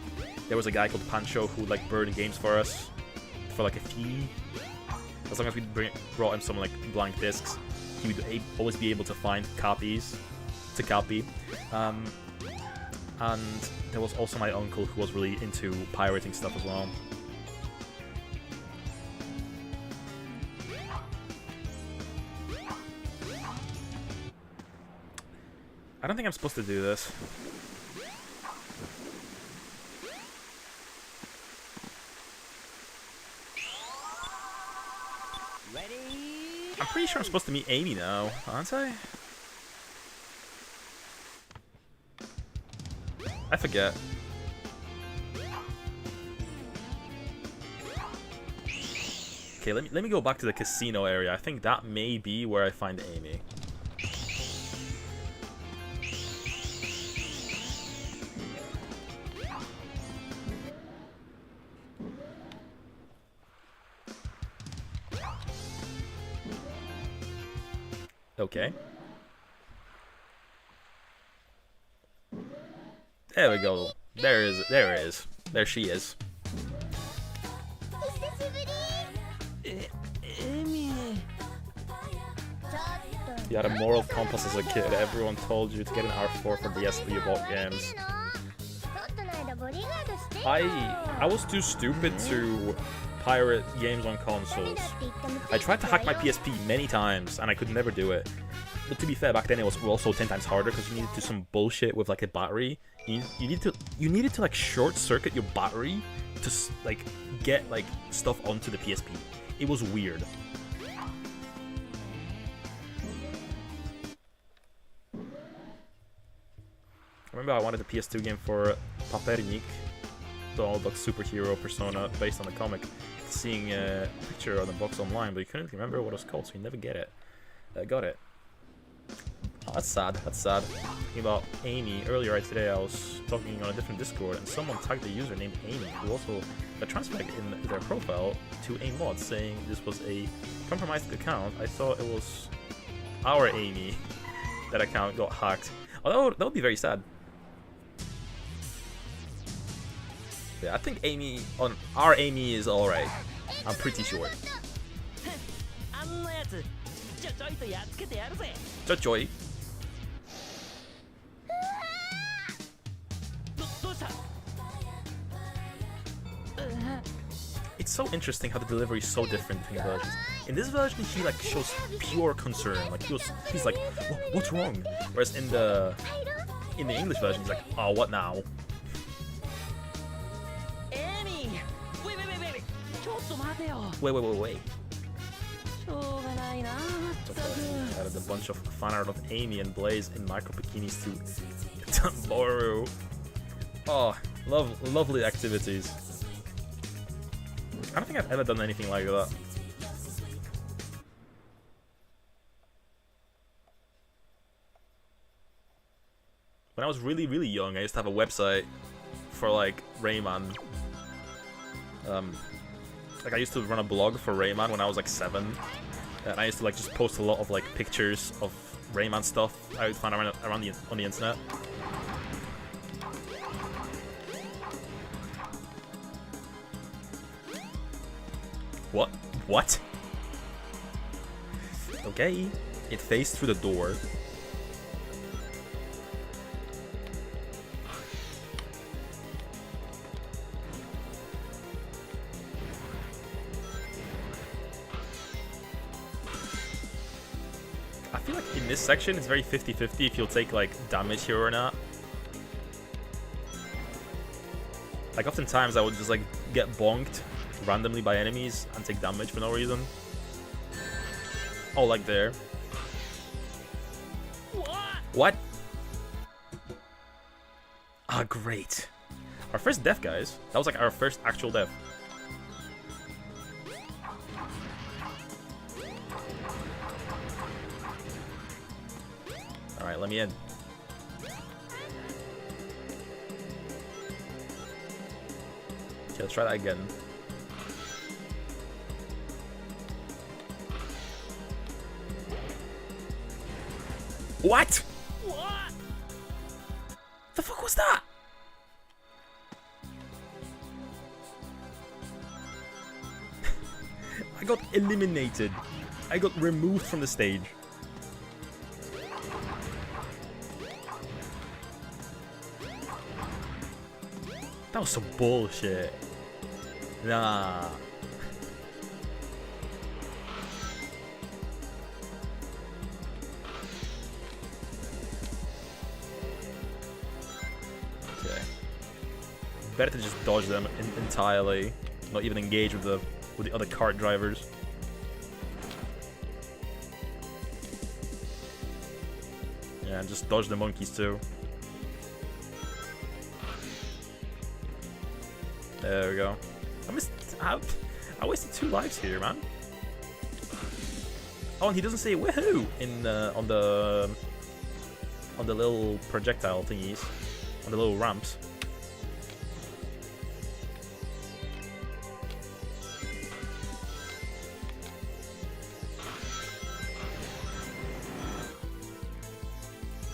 there was a guy called Pancho who like burned games for us for like a fee. As long as we brought him some like blank discs, he would always be able to find copies to copy. And there was also my uncle who was really into pirating stuff as well. I don't think I'm supposed to do this. I'm pretty sure I'm supposed to meet Amy now, aren't I? I forget. Okay, let me go back to the casino area. I think that may be where I find Amy. Okay. There we go. There it is. There she is. You had a moral compass as a kid. Everyone told you to get an R4 for DS when you bought games. I was too stupid to pirate games on consoles. I tried to hack my PSP many times and I could never do it. But to be fair, back then it was also 10 times harder because you needed to do some bullshit with like a battery. You needed to like short circuit your battery to like get like stuff onto the PSP. It was weird. I remember I wanted a PS2 game for Papernik, the old like, superhero persona based on the comic. Seeing a picture on the box online, but you couldn't remember what it was called, so you never get it. Got it. Oh, that's sad. That's sad. Talking about Amy, earlier today I was talking on a different Discord, and someone tagged a user named Amy, who also got transferred in their profile to a mod saying this was a compromised account. I thought it was our Amy. That account got hacked. Oh, that would be very sad. Yeah, I think our Amy is alright. I'm pretty sure. Joy. It's so interesting how the delivery is so different between versions. In this version, he like shows pure concern. Like he's like, what's wrong? Whereas in the English version, he's like, oh, what now? Wait. Added a bunch of fan art of Amy and Blaze in micro bikinis to Boru. Oh, lovely activities. I don't think I've ever done anything like that. When I was really, really young, I used to have a website for like Rayman. Like I used to run a blog for Rayman when I was like 7, and I used to like just post a lot of like pictures of Rayman stuff I would find around on the internet. What? Okay. It faced through the door. feel like in this section it's very 50-50 if you'll take like damage here or not. Like oftentimes I would just like get bonked randomly by enemies and take damage for no reason. Oh, like there. What? Ah, great. Our first death, guys. That was like our first actual death. Alright, let me in. Okay, let's try that again. What? What? The fuck was that? I got eliminated. I got removed from the stage. That was some bullshit. Nah. Okay. Better to just dodge them entirely, not even engage with the other cart drivers. Yeah, and just dodge the monkeys too. There we go. I wasted 2 lives here, man. Oh, and he doesn't say woohoo in on the little projectile thingies, on the little ramps.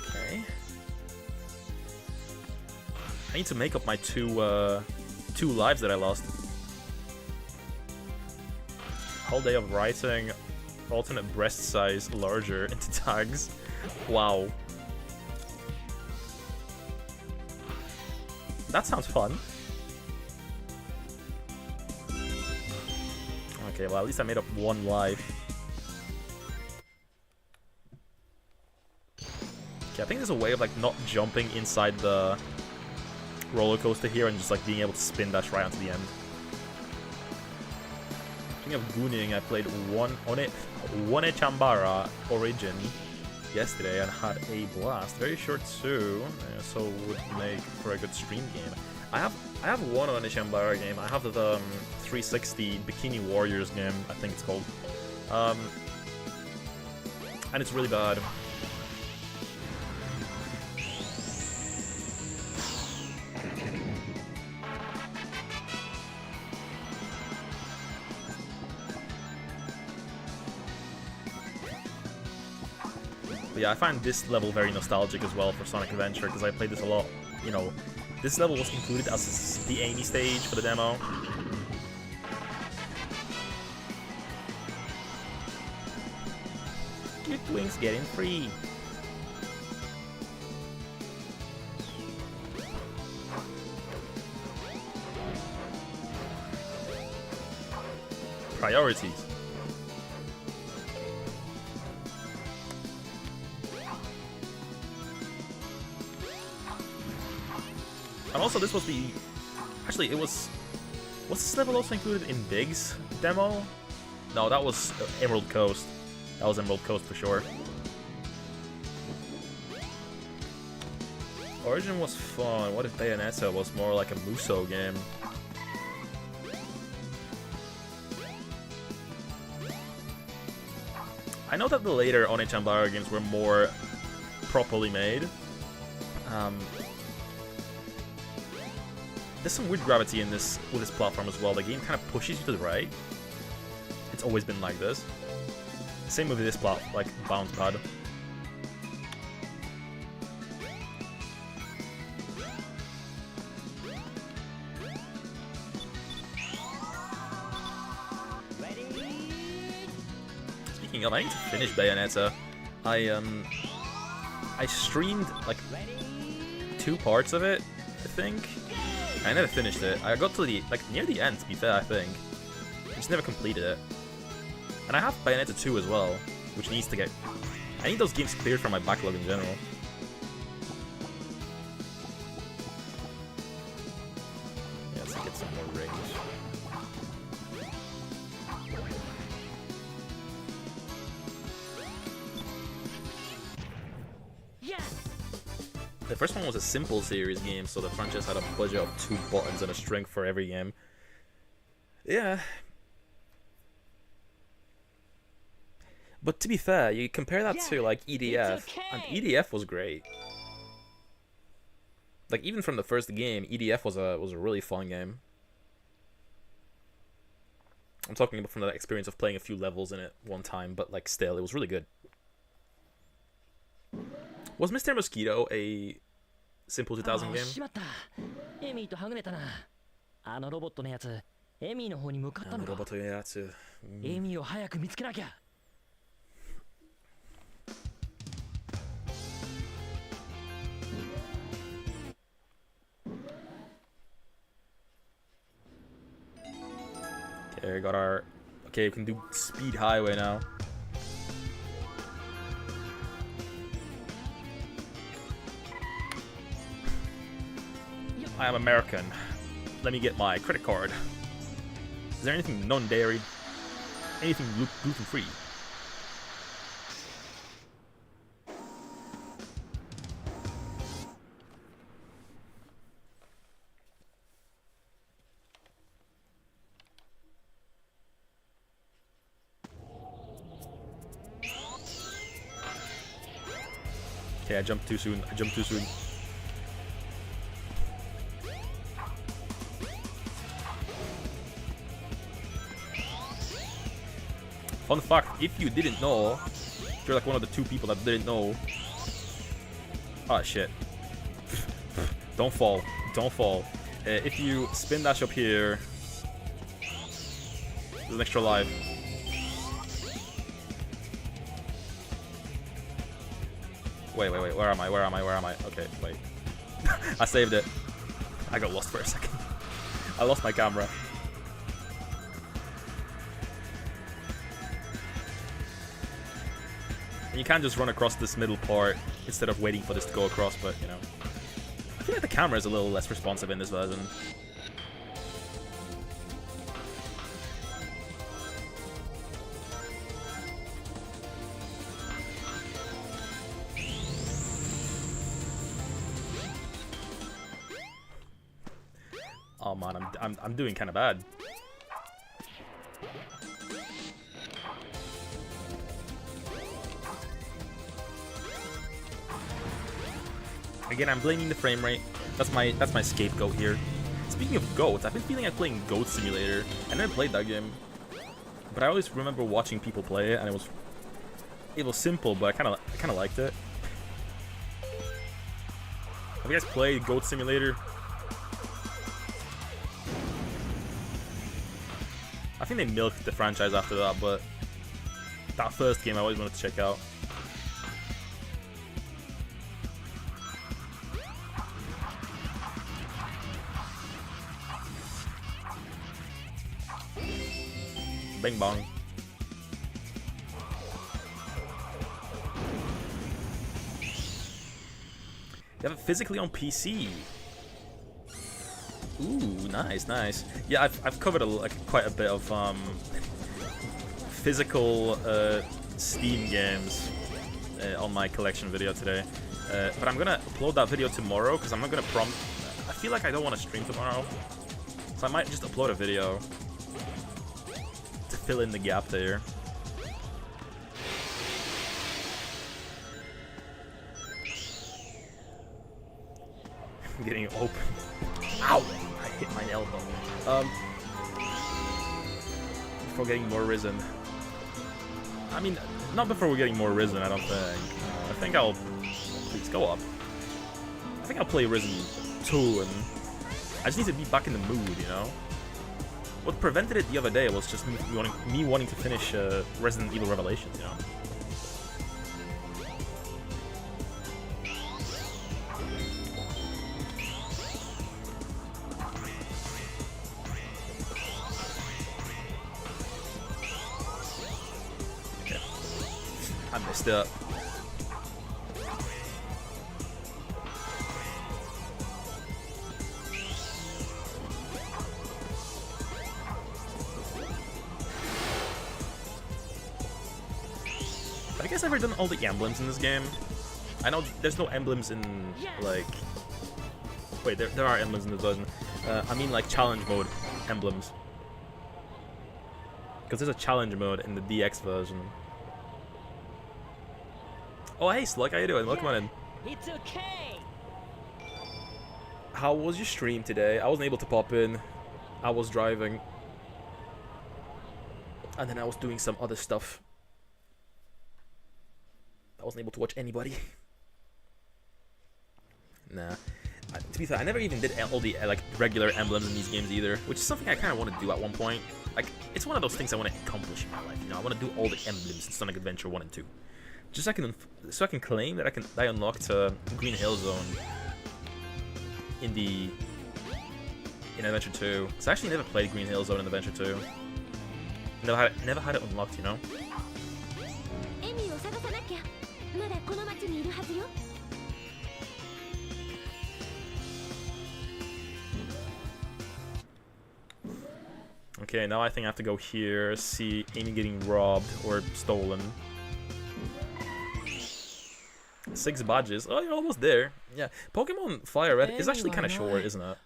Okay. I need to make up my two lives that I lost. Whole day of writing alternate breast size larger into tags. Wow. That sounds fun. Okay, well at least I made up 1 life. Okay, I think there's a way of like not jumping inside the roller coaster here and just like being able to spin dash right onto the end. Speaking of gooning, I played One Chambara Origin yesterday and had a blast. Very short too, so would make for a good stream game. I have one on a Chambara game. I have the 360 Bikini Warriors game, I think it's called, and it's really bad. But yeah, I find this level very nostalgic as well for Sonic Adventure because I played this a lot. You know, this level was included as the Amy stage for the demo. Your Twink's getting free. Priorities. And also, this was the... Actually, it was... Was this level also included in Big's demo? No, that was Emerald Coast. That was Emerald Coast for sure. Origin was fun. What if Bayonetta was more like a Muso game? I know that the later Onechambara games were more properly made. There's some weird gravity in this with this platform as well. The game kind of pushes you to the right. It's always been like this. Same with this like bounce pad. Speaking of, I need to finish Bayonetta. I streamed like 2 parts of it, I think. I never finished it. I got to the near the end, to be fair, I think. I just never completed it. And I have Bayonetta 2 as well, which needs to get I need those games cleared from my backlog in general. Yeah, let's get some more rings. The first one was a simple series game, so the franchise had a budget of 2 buttons and a string for every game. Yeah. But to be fair, you compare that to like EDF, and EDF was great. Like even from the first game, EDF was a really fun game. I'm talking about from the experience of playing a few levels in it one time, but like still, it was really good. Was Mr. Mosquito a simple 2000 game? エミーとはぐれたな。あのロボットのやつ、エミーの方に向かったのか。エミーを早く見つけなきゃ。Okay, we got our... Okay, we can do Speed Highway now. I am American. Let me get my credit card. Is there anything non-dairy? Anything gluten-free? Okay, I jumped too soon. Fun fact, if you didn't know, if you're like one of the 2 people that didn't know. Oh shit. Don't fall. If you spin dash up here, there's an extra life. Wait, where am I? Okay, wait. I saved it. I got lost for a second. I lost my camera. You can't just run across this middle part instead of waiting for this to go across, but you know. I feel like the camera is a little less responsive in this version. Oh man, I'm doing kind of bad. Again, I'm blaming the frame rate. That's my scapegoat here. Speaking of goats, I've been feeling like playing Goat Simulator. I never played that game, but I always remember watching people play it, and it was simple, but I kind of liked it. Have you guys played Goat Simulator? I think they milked the franchise after that, but that first game I always wanted to check out. Bing bong. You have it physically on PC. Ooh, nice. Yeah, I've covered quite a bit of physical Steam games on my collection video today. But I'm gonna upload that video tomorrow because I'm not gonna I feel like I don't want to stream tomorrow, so I might just upload a video to fill in the gap there. I'm getting open. Ow! I hit my elbow. Before getting more risen. I mean, not before we're getting more risen, I don't think. I think I'll... Please, go up. I think I'll play Risen 2, and I just need to be back in the mood, you know? What prevented it the other day was just me wanting to finish Resident Evil Revelations, you know? Okay. I messed up. you guys ever done all the emblems in this game? I know there's no emblems in, like... Wait, there are emblems in the version. I mean, like, challenge mode emblems. Because there's a challenge mode in the DX version. Oh, hey, Slug, how you doing? Welcome on in. It's okay. How was your stream today? I wasn't able to pop in. I was driving. And then I was doing some other stuff. I wasn't able to watch anybody. Nah. To be fair, I never even did all the like regular emblems in these games either, which is something I kind of want to do at one point. Like, it's one of those things I want to accomplish in my life. You know, I want to do all the emblems in Sonic Adventure 1 and 2, just so I can claim that I unlocked Green Hill Zone in Adventure 2. So I actually never played Green Hill Zone in Adventure 2. Never had it unlocked, you know. Okay, now I think I have to go here, see Amy getting robbed or stolen. 6 badges. Oh, you're almost there. Yeah, Pokemon Fire Red is actually kind of short, isn't it?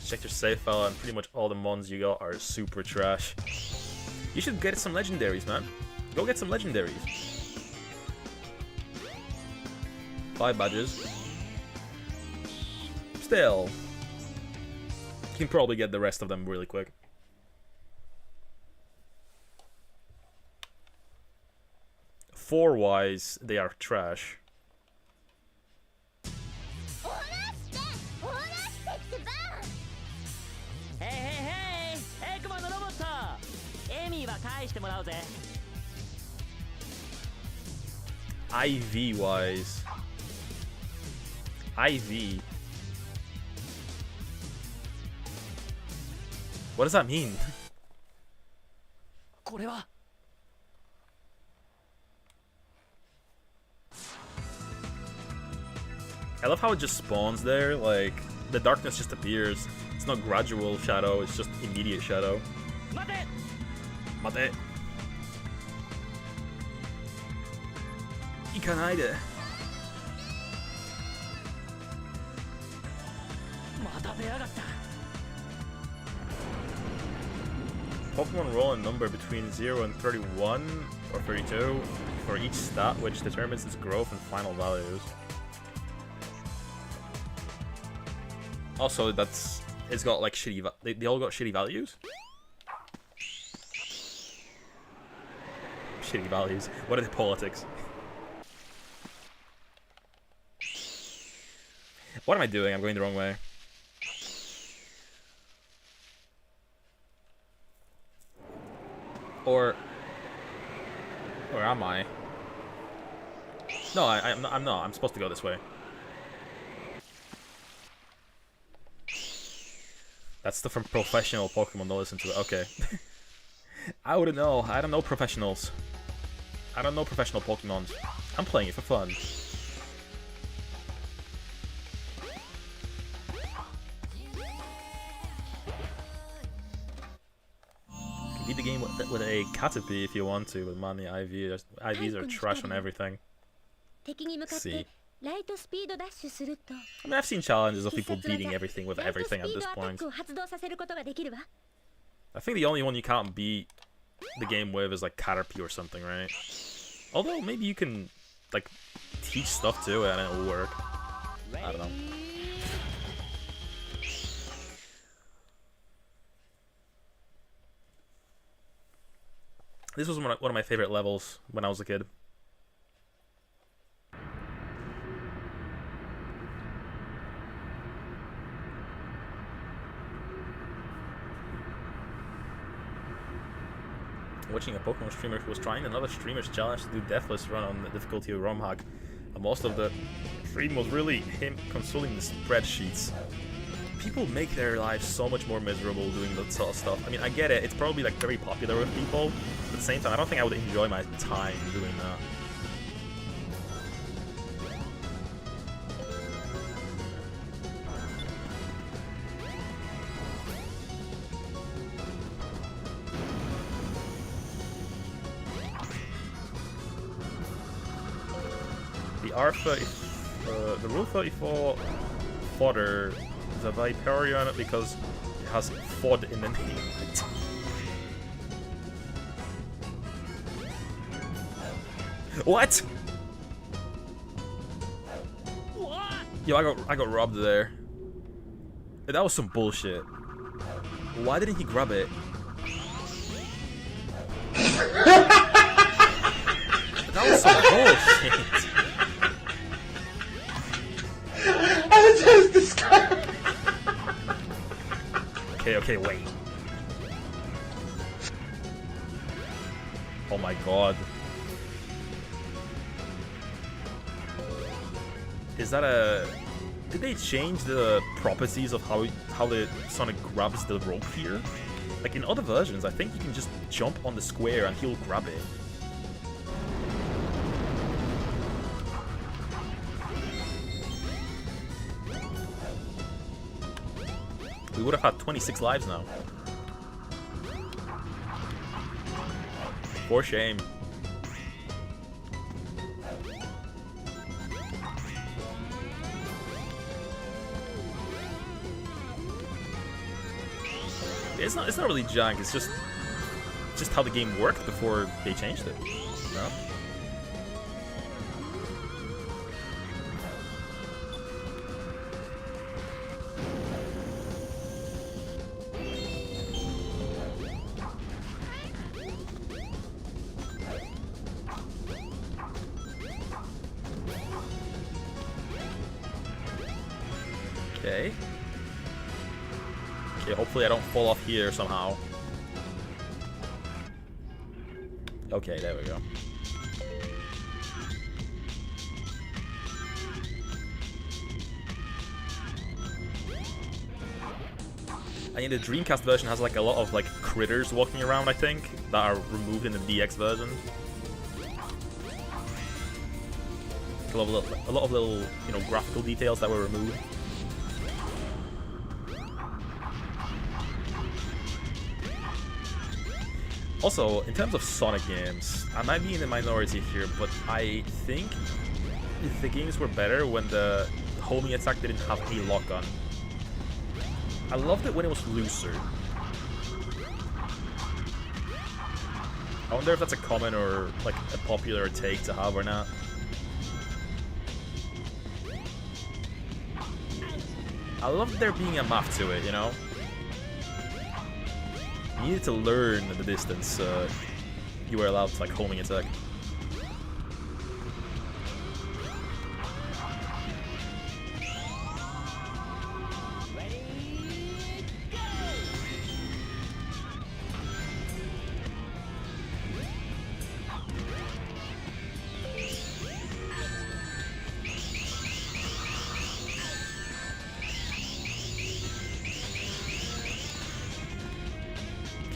Check your save file, and pretty much all the mons you got are super trash. You should get some legendaries, man. Go get some legendaries. 5 badges. Still, you can probably get the rest of them really quick. Wise, they are trash. IV wise. IV. What does that mean? I love how it just spawns there, like the darkness just appears. It's not gradual shadow, it's just immediate shadow. Mate. 行かないで。また出やがった。Pokemon roll a number between 0 and 31 or 32 for each stat, which determines its growth and final values. Also, it's got like shitty. They all got shitty values. Shitty values. What are the politics? What am I doing? I'm going the wrong way. Or am I? No, I'm not. I'm supposed to go this way. That's the from professional Pokemon. Don't listen to it. Okay. I wouldn't know. I don't know professionals. I don't know professional Pokemon. I'm playing it for fun. Beat the game with a Caterpie if you want to, with money, IV. IVs are trash on everything. See. I mean, I've seen challenges of people beating everything with everything at this point. I think the only one you can't beat the game with is like Caterpie or something, right? Although maybe you can like teach stuff to it and it'll work. I don't know. This was one of my favorite levels when I was a kid. Watching a Pokemon streamer who was trying another streamer's challenge to do Deathless run on the difficulty of ROM hack. And most of the stream was really him consulting the spreadsheets. People make their lives so much more miserable doing that sort of stuff. I mean, I get it, it's probably like very popular with people, but at the same time, I don't think I would enjoy my time doing that. the Rule 34 fodder is a Viperion because it has FOD in the name. What? Yo, I got robbed there. That was some bullshit. Why didn't he grab it? That was some bullshit. That's just disgusting. Okay, wait. Oh my god. Is that a... Did they change the properties of how the Sonic grabs the rope here? Like in other versions, I think you can just jump on the square and he'll grab it. We would have had 26 lives now. For shame. It's not really jank, it's just how the game worked before they changed it. No? Okay. Okay, hopefully I don't fall off here somehow. Okay, there we go. I think the Dreamcast version has like a lot of like critters walking around, I think, that are removed in the DX version. A lot of little, you know, graphical details that were removed. Also, in terms of Sonic games, I might be in the minority here, but I think the games were better when the homing attack didn't have a lock-on. I loved it when it was looser. I wonder if that's a common or like a popular take to have or not. I loved there being a map to it, you know? You needed to learn the distance you were allowed to like homing attack.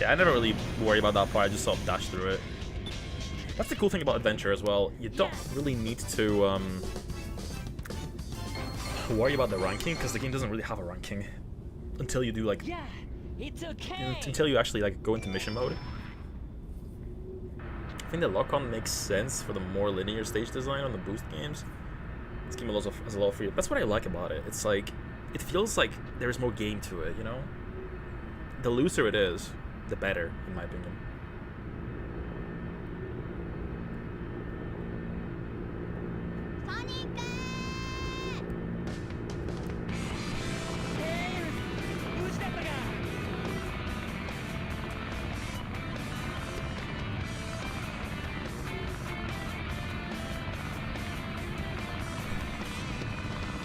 I never really worry about that part, I just sort of dash through it. That's the cool thing about Adventure as well. You don't really need to worry about the ranking, because the game doesn't really have a ranking. Until you do like... Yeah, it's okay. Until you actually like go into mission mode. I think the lock-on makes sense for the more linear stage design on the boost games. This game has a lot of freedom. That's what I like about it. It's like... It feels like there's more game to it, you know? The looser it is, the better, in my opinion.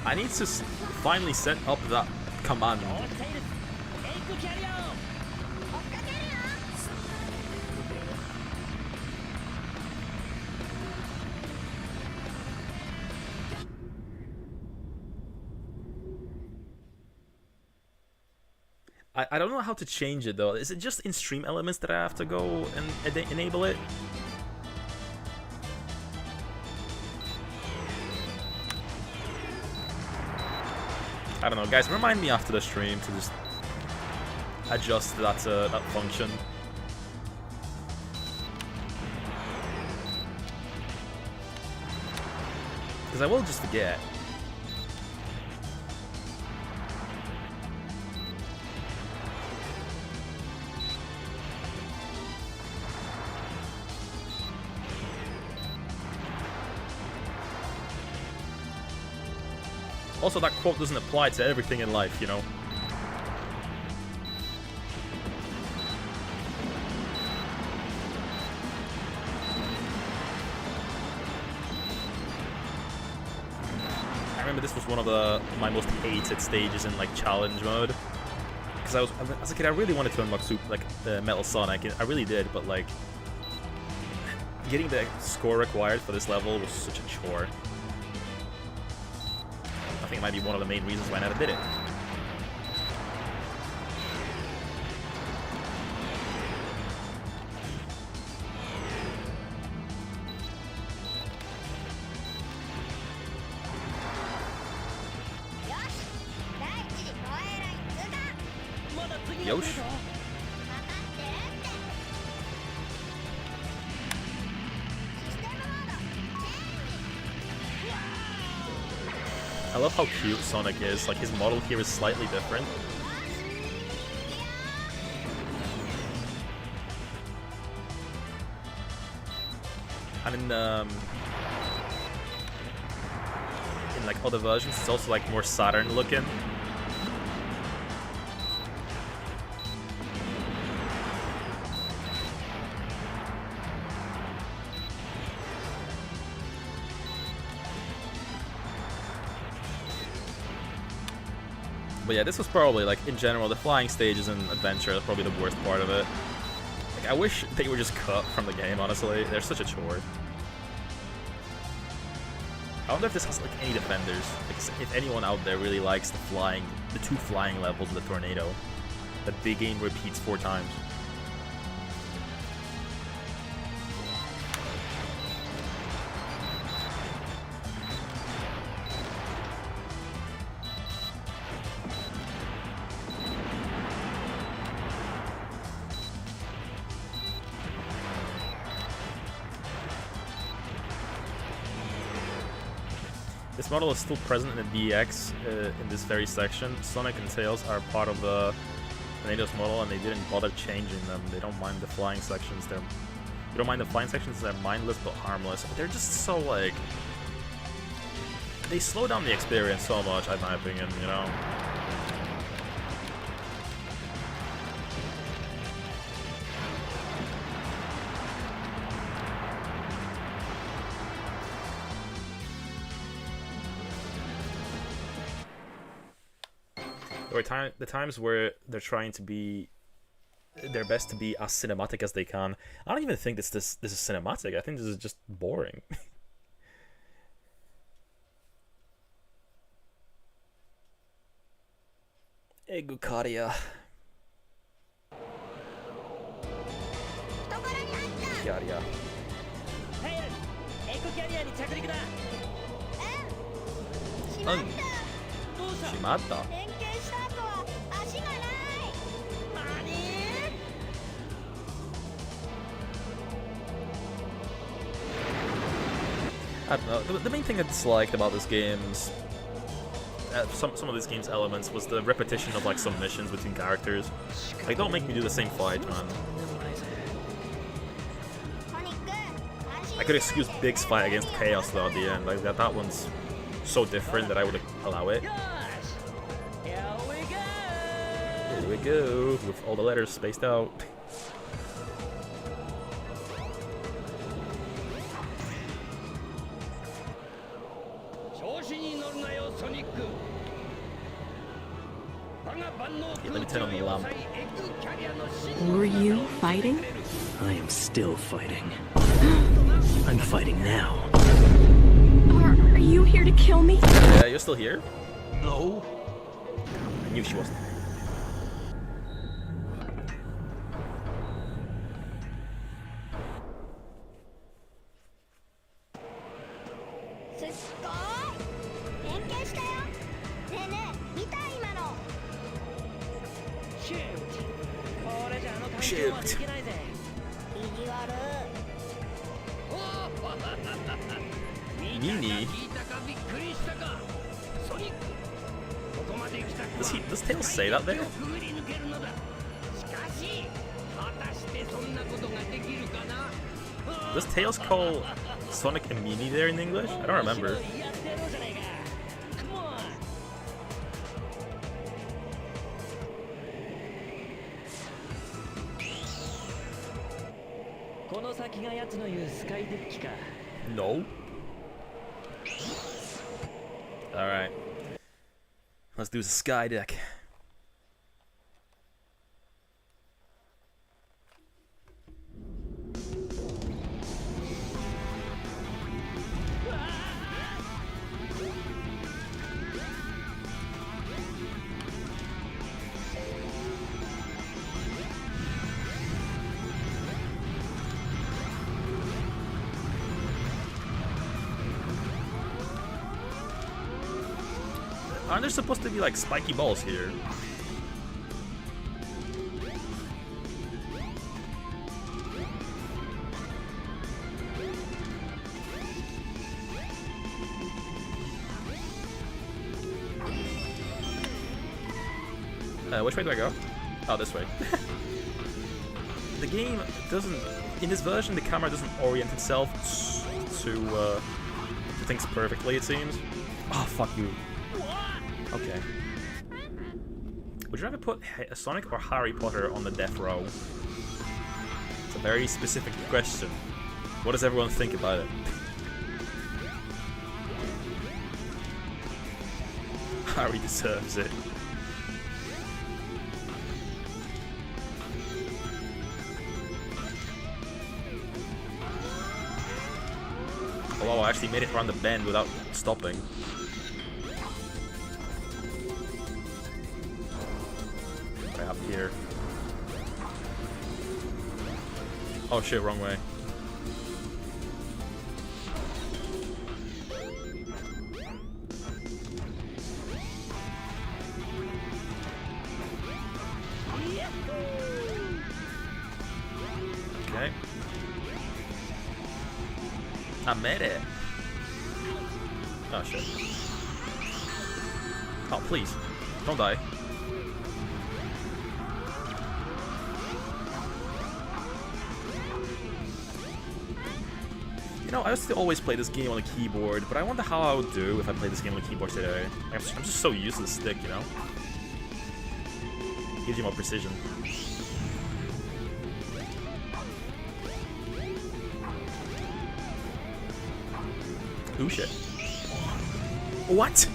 I need to finally set up that command. I don't know how to change it though. Is it just in stream elements that I have to go and enable it? I don't know, guys. Remind me after the stream to just adjust that that function. because I will just forget. Also, that quote doesn't apply to everything in life, you know. I remember this was one of my most hated stages in like challenge mode, because as a kid I really wanted to unlock Metal Sonic, and I really did, but like getting the score required for this level was such a chore. I think it might be one of the main reasons why I never did it. Yosh. I love how cute Sonic is. Like, his model here is slightly different. And in like other versions, it's also like more Saturn looking. But yeah, this was probably, like, in general, the flying stages in Adventure are probably the worst part of it. Like, I wish they were just cut from the game, honestly. They're such a chore. I wonder if this has, like, any defenders. Like, if anyone out there really likes the two flying levels of the tornado that the game repeats 4 times. This model is still present in the DX in this very section. Sonic and Tails are part of the Tornado's model, and they didn't bother changing them. They don't mind the flying sections. They don't mind the flying sections. They're mindless but harmless. But they're just so like they slow down the experience so much, in my opinion. You know. Or the times where they're trying to be their best to be as cinematic as they can. I don't even think this is cinematic. I think this is just boring. Hey, Gucaria. Gucaria. Shimata. I don't know. The main thing I disliked about this game's some of this game's elements was the repetition of like some missions between characters. Like, don't make me do the same fight, man. I could excuse Big's fight against Chaos though at the end. Like that one's so different that I would allow it. Here we go, with all the letters spaced out. Okay, let me turn on the lamp. Were you fighting? I am still fighting. I'm fighting now. Are you here to kill me? Yeah, you're still here? No. I knew she wasn't. Shoot. Nini? びっくりしたかソニックここまで来た Does Tails say that there? くぐり抜けるのだしかし果たしてそんなことができるかな Does Tails call Sonic a meanie there in English? I don't remember. やってやろうじゃないか Come on この先が奴の言うスカイデッキか No. Alright. Let's do the sky deck. Aren't there supposed to be like spiky balls here? Which way do I go? Oh, this way. The game doesn't... In this version, the camera doesn't orient itself to things perfectly, it seems. Oh, fuck you. Okay. Would you rather put Sonic or Harry Potter on the death row? It's a very specific question. What does everyone think about it? Harry deserves it. Oh, wow, I actually made it around the bend without stopping. Up here. Oh shit, wrong way. Okay. I made it. Oh shit. Oh please, don't die. You know, I used to always play this game on the keyboard, but I wonder how I would do if I played this game on the keyboard today. I'm just so used to the stick, you know? Gives you more precision. Ooh, shit. What?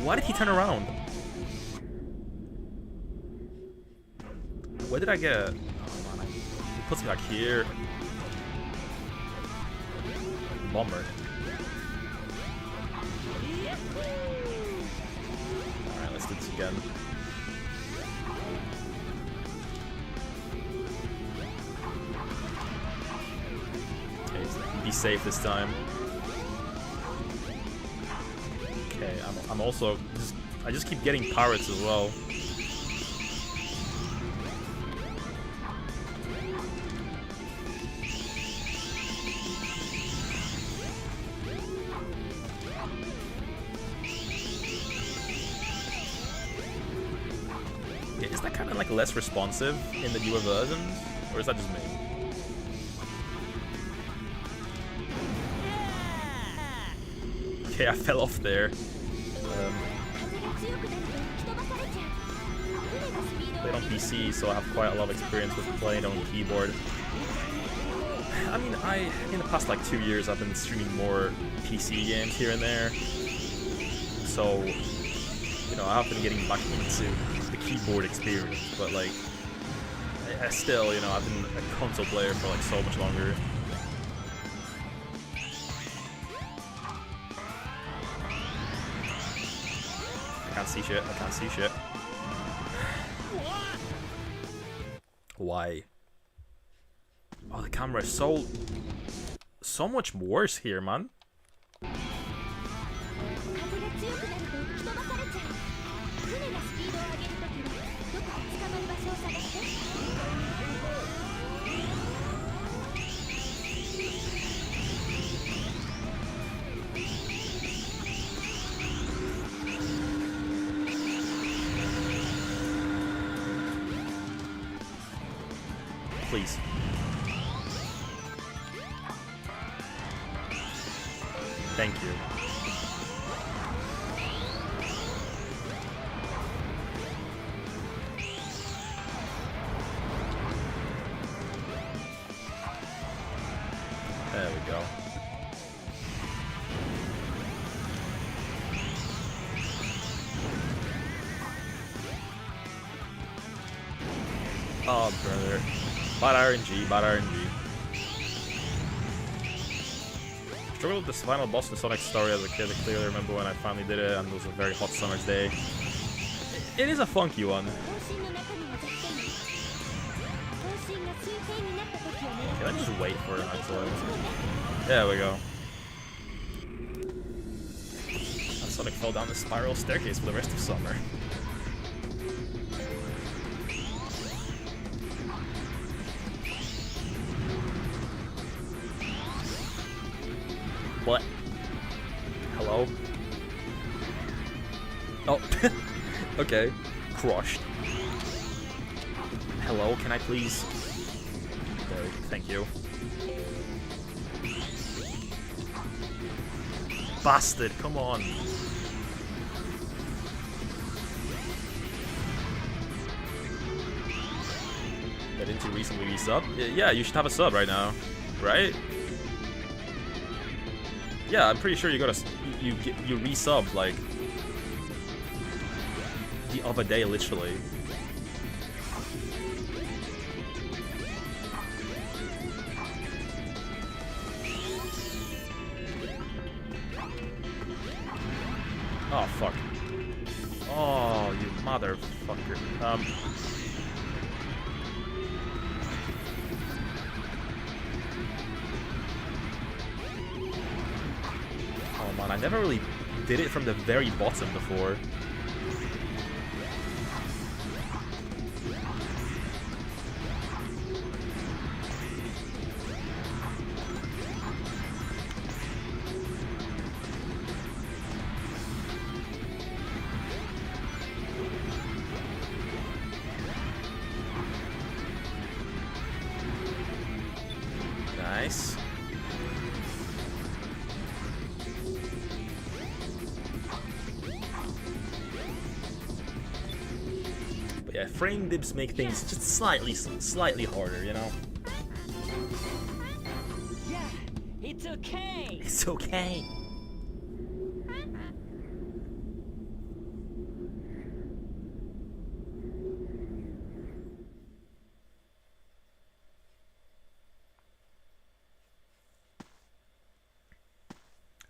Why did he turn around? Where did I get? Oh, man. He puts me back here. Bummer. Alright, let's do this again. Okay, be safe this time. Okay, I'm also I just keep getting pirates as well. Is that kind of like less responsive in the newer versions, or is that just me? Okay, I fell off there. Played on PC, so I have quite a lot of experience with playing on keyboard. I mean, in the past like 2 years, I've been streaming more PC games here and there, so you know, I've been getting back into the keyboard experience, but like, I still, you know, I've been a console player for like so much longer. I can't see shit, I can't see shit. Why? Oh, the camera is so much worse here, man. please. Thank you. There we go. Oh, brother. Bad RNG, bad RNG. Struggled with this final boss in Sonic Story as a kid. I clearly remember when I finally did it, and it was a very hot summer's day. It is a funky one. Can I just wait for it actually? There we go. And Sonic fell down the spiral staircase for the rest of summer. What? Hello? Oh, okay. Crushed. Hello, can I please? There, thank you. Bastard, come on. Yeah, didn't you recently resub? Yeah, you should have a sub right now, right? Yeah, I'm pretty sure you got a you resubbed like the other day, literally. Oh fuck! Oh, you motherfucker! Oh man, I never really did it from the very bottom before. Nice. But yeah, frame dips make things just slightly harder, you know? Yeah, it's okay. It's okay.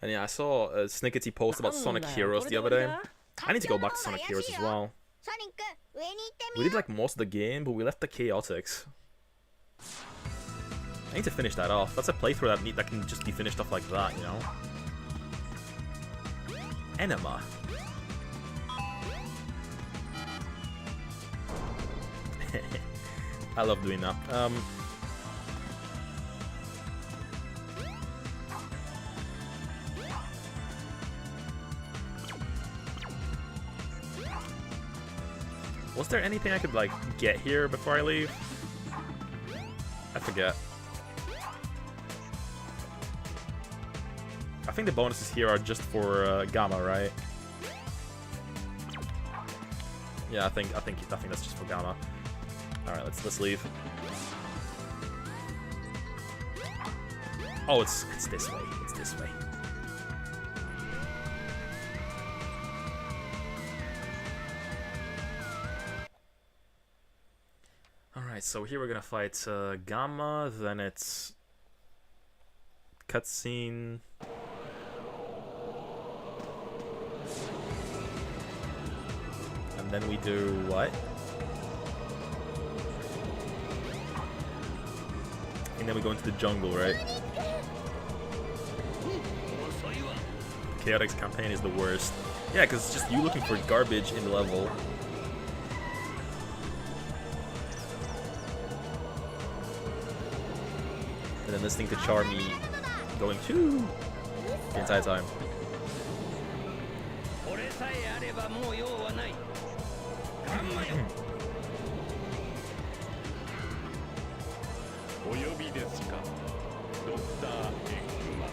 And yeah, I saw a Snickety post about Sonic Heroes the other day. I need to go back to Sonic Heroes as well. We did like most of the game, but we left the chaotics. I need to finish that off. That's a playthrough that can just be finished off like that, you know? Enema. I love doing that. Was there anything I could, like, get here before I leave? I forget. I think the bonuses here are just for Gamma, right? Yeah, I think that's just for Gamma. All right, let's leave. Oh, it's this way. It's this way. Alright, so here we're gonna fight Gamma, then it's cutscene. And then we do what? And then we go into the jungle, right? Chaotix campaign is the worst. Yeah, because it's just you looking for garbage in the level. And then listening to Charmy going to the entire time. お呼びですか、ドクター・エッグマン。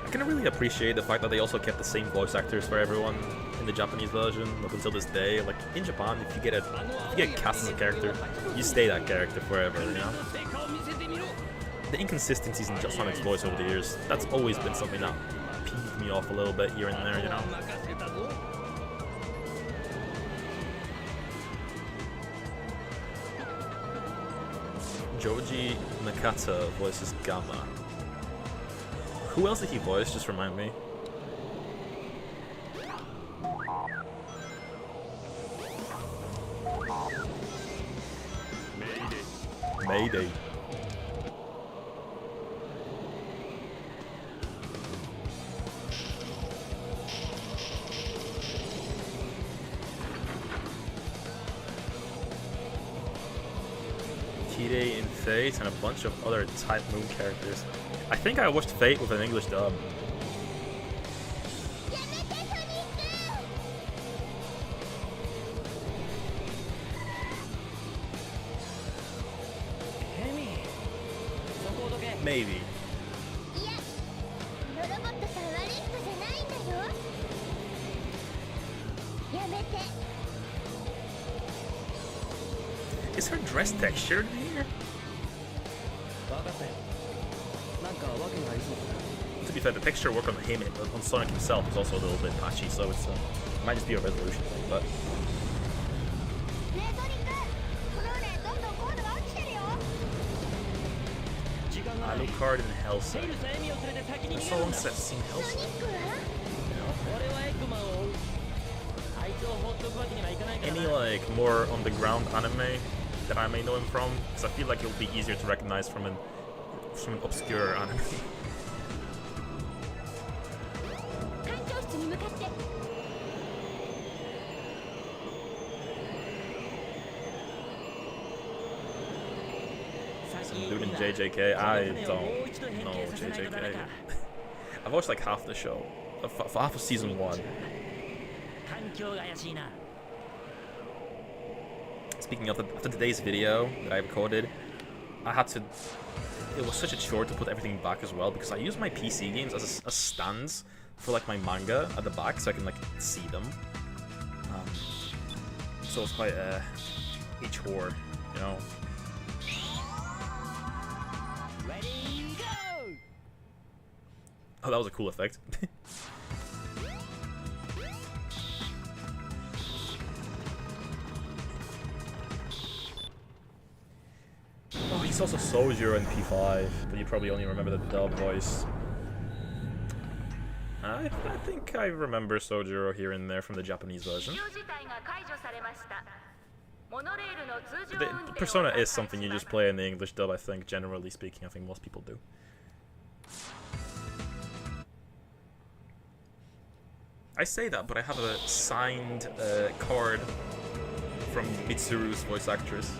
I can really appreciate the fact that they also kept the same voice actors for everyone in the Japanese version up until this day. Like in Japan, if you get cast as a character, you stay that character forever, you know? The inconsistencies in just Sonic's voice over the years, that's always been something that peeved me off a little bit here and there, you know? Joji Nakata voices Gamma. Who else did he voice? Just remind me. Mayday. Kide in Fate and a bunch of other Type Moon characters. I think I watched Fate with an English dub. Maybe. Is her dress textured here? To be fair, the texture work on him, on Sonic himself, is also a little bit patchy, so it's it might just be a resolution thing, but... Alucard and Hellsing. It's so long since I've seen Hellsing. Any like more on the ground anime that I may know him from? Because I feel like it'll be easier to recognize from an obscure anime. Some dude in JJK. I don't know JJK. I've watched like half the show, half of season 1. Speaking of, after today's video that I recorded, I had to... It was such a chore to put everything back as well, because I use my PC games as stands for like my manga at the back, so I can like see them. So it's quite a chore, you know. Ready, go! Oh, that was a cool effect. Oh, he's also Sojiro in P5, but you probably only remember the dub voice. I think I remember Sojiro here and there from the Japanese version. The Persona is something you just play in the English dub, I think, generally speaking. I think most people do. I say that, but I have a signed card from Mitsuru's voice actress.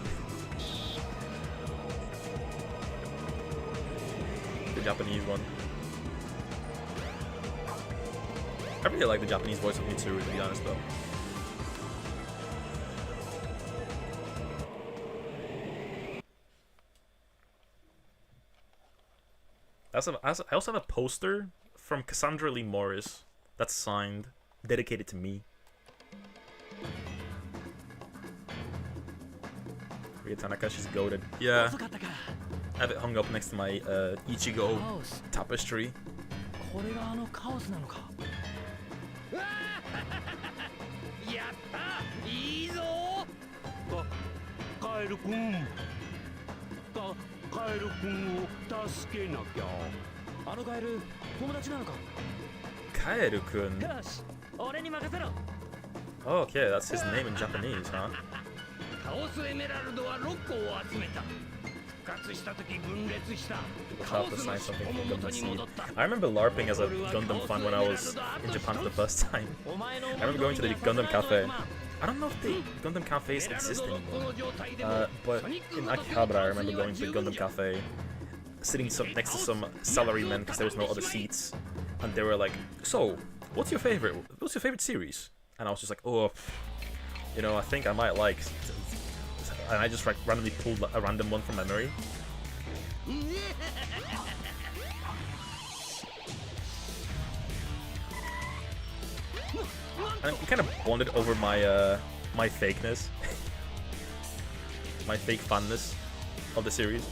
The Japanese one. I really like the Japanese voice of Mitsuru, to be honest, though. I also have a poster from Cassandra Lee Morris that's signed, dedicated to me. Ria Tanaka, she's goated. Yeah. I have it hung up next to my Ichigo tapestry. Kaeru-kun. Oh, okay, that's his name in Japanese, huh? I remember LARPing as a Gundam fan when I was in Japan for the first time. I remember going to the Gundam Cafe. I don't know if the Gundam cafes exist anymore, but in Akihabara I remember going to the Gundam Cafe, sitting next to some salarymen because there was no other seats, and they were like, "So, what's your favorite series?" and I was just like, oh, you know, I think I might like, and I just like randomly pulled a random one from memory. And we kind of bonded over my my fakeness, my fake fanness of the series.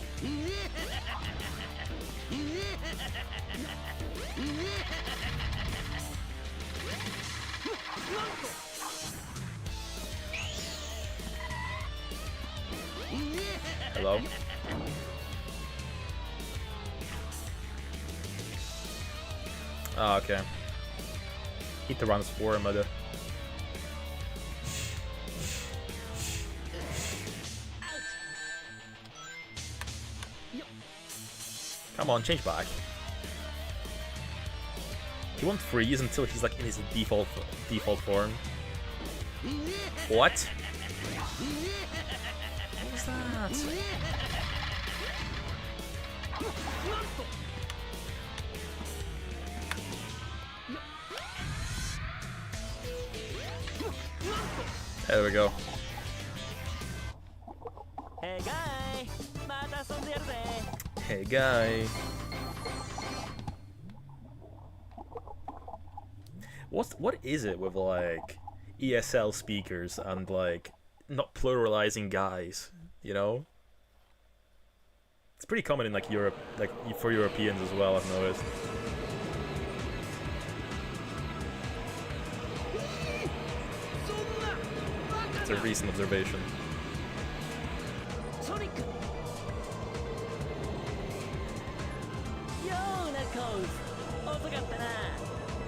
Hello. Ah, okay. Hit the runs for him, mother. Come on, change back. He won't freeze until he's like in his default form. What? What was that? There we go. Hey guy, Hey guy. What is it with like ESL speakers and like not pluralizing guys, you know? It's pretty common in like Europe, like for Europeans as well, I've noticed. It's a recent observation. Sonic! Yo, Knuckles! 遅かったな。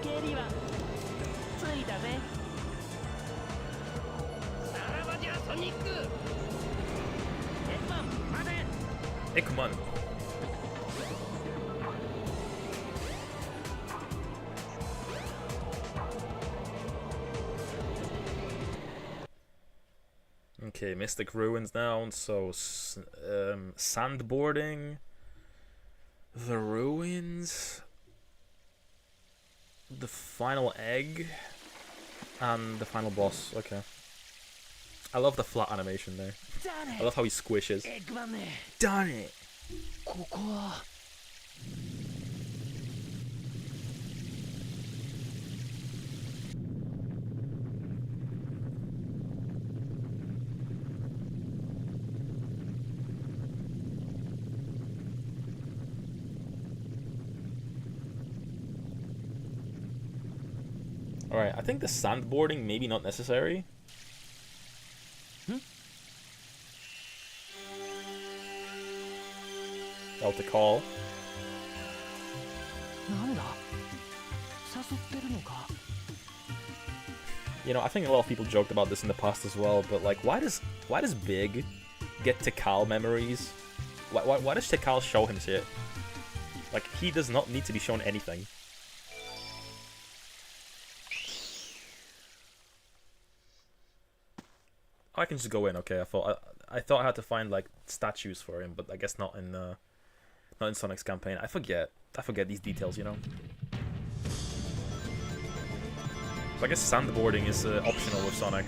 蹴りはついたぜ。さらばじゃソニック。エッマン、待て。Hey, come on. Okay, Mystic Ruins now, so sandboarding, the ruins, the final egg, and the final boss. Okay. I love the flat animation there. I love how he squishes. Darn it! Alright, I think the sandboarding maybe not necessary. Out the call. You know, I think a lot of people joked about this in the past as well, but like, why does Big get Tikal memories? Why does Tikal show him shit? Like, he does not need to be shown anything. I can just go in. Okay, I thought I had to find like statues for him, but I guess not in Sonic's campaign. I forget these details, you know. So I guess sandboarding is optional with Sonic.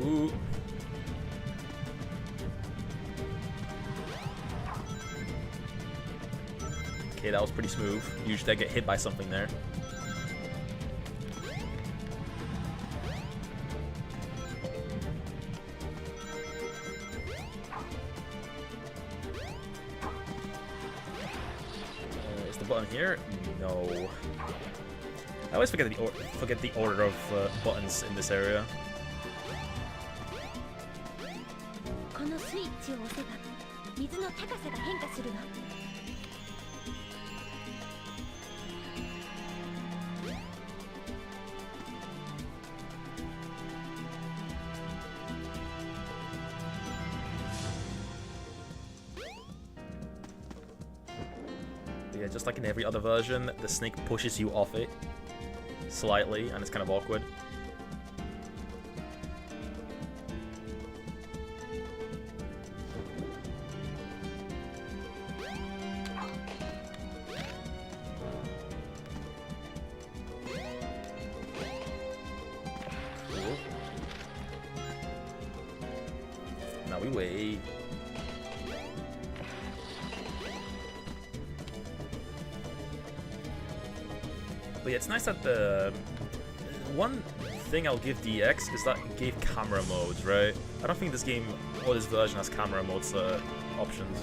Ooh. Okay, that was pretty smooth. Usually I get hit by something there. Is the button here? No. I always forget the order of buttons in this area. このスイッチを押せば水の高さが変化するわ。yeah, just like in every other version, the snake pushes you off it slightly, and it's kind of awkward. Cool. Now we wait. But yeah, it's nice that the one thing I'll give DX is that it gave camera modes, right? I don't think this game or this version has camera modes options.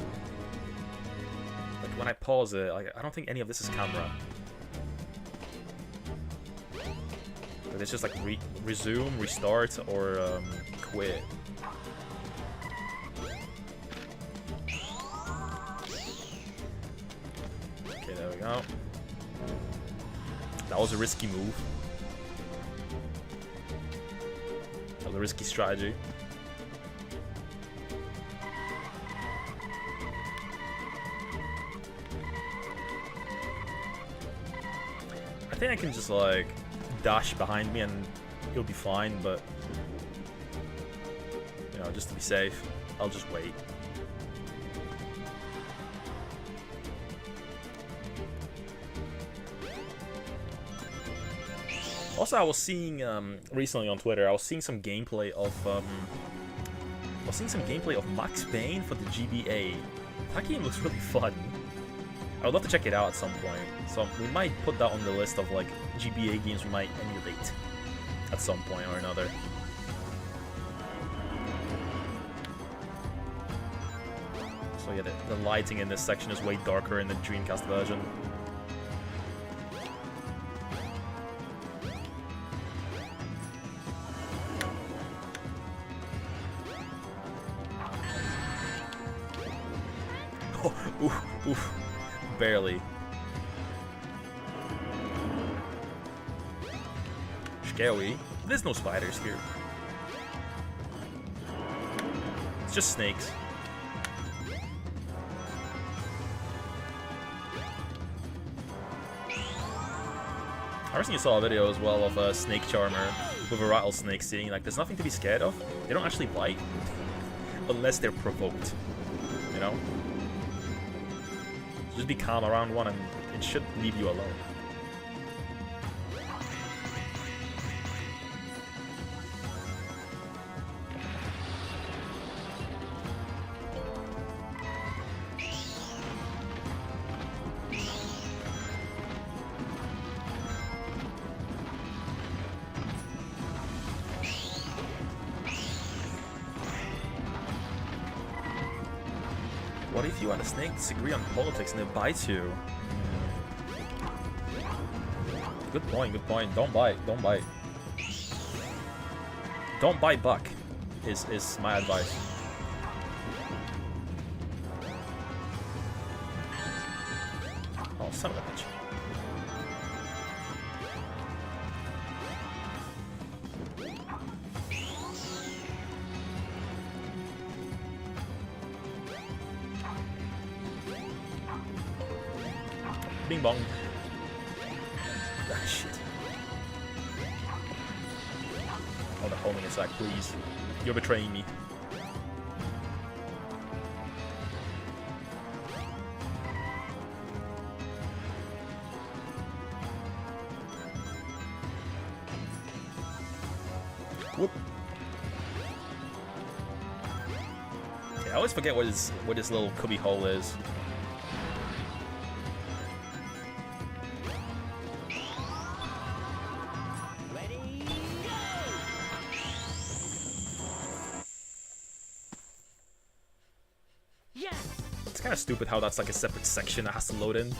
Like when I pause it, I don't think any of this is camera. But it's just like resume, restart, or quit. Okay, there we go. That was a risky move. That was a risky strategy. I think I can just like dash behind me and he'll be fine, but you know, just to be safe, I'll just wait. Also, I was seeing recently on Twitter, I was seeing some gameplay of Max Payne for the GBA. That game looks really fun. I would love to check it out at some point. So we might put that on the list of like GBA games we might emulate at some point or another. So yeah, the lighting in this section is way darker in the Dreamcast version. Oof, barely. Scary. There's no spiders here. It's just snakes. I recently saw a video as well of a snake charmer with a rattlesnake saying like there's nothing to be scared of. They don't actually bite unless they're provoked. You know? Just be calm around one and it should leave you alone. What if you and a snake disagree on politics and it bites you? Good point, good point. Don't bite, don't bite. Don't bite Buck, is my advice. Oh, son of a bitch. Bing bong. Ah, shit. Oh, the homing attack, please. You're betraying me. Whoop. Yeah, I always forget what his little cubby hole is. It's kind of stupid how that's like a separate section that has to load in.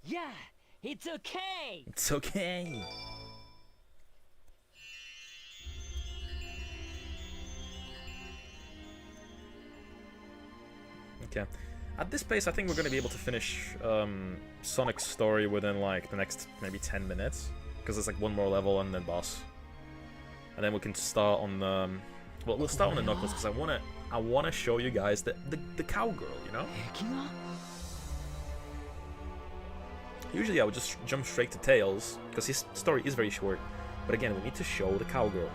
Yeah, it's okay. It's okay. Okay. At this pace, I think we're going to be able to finish Sonic's story within like the next maybe 10 minutes. Because there's like one more level and then boss. And then we can start on the... Well, we'll start on the Knuckles because I want to I want to show you guys the cowgirl, you know? Usually I would just jump straight to Tails, because his story is very short. But again, we need to show the cowgirl.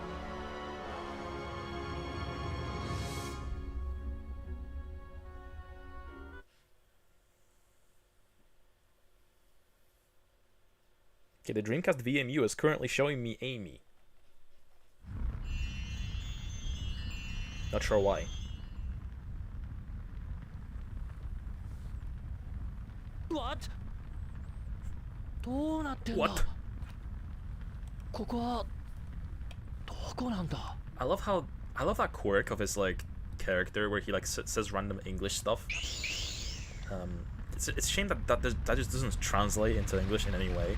Okay, the Dreamcast VMU is currently showing me Amy. Not sure why. What? What? I love that quirk of his like character where he like says random English stuff. It's a shame that just doesn't translate into English in any way.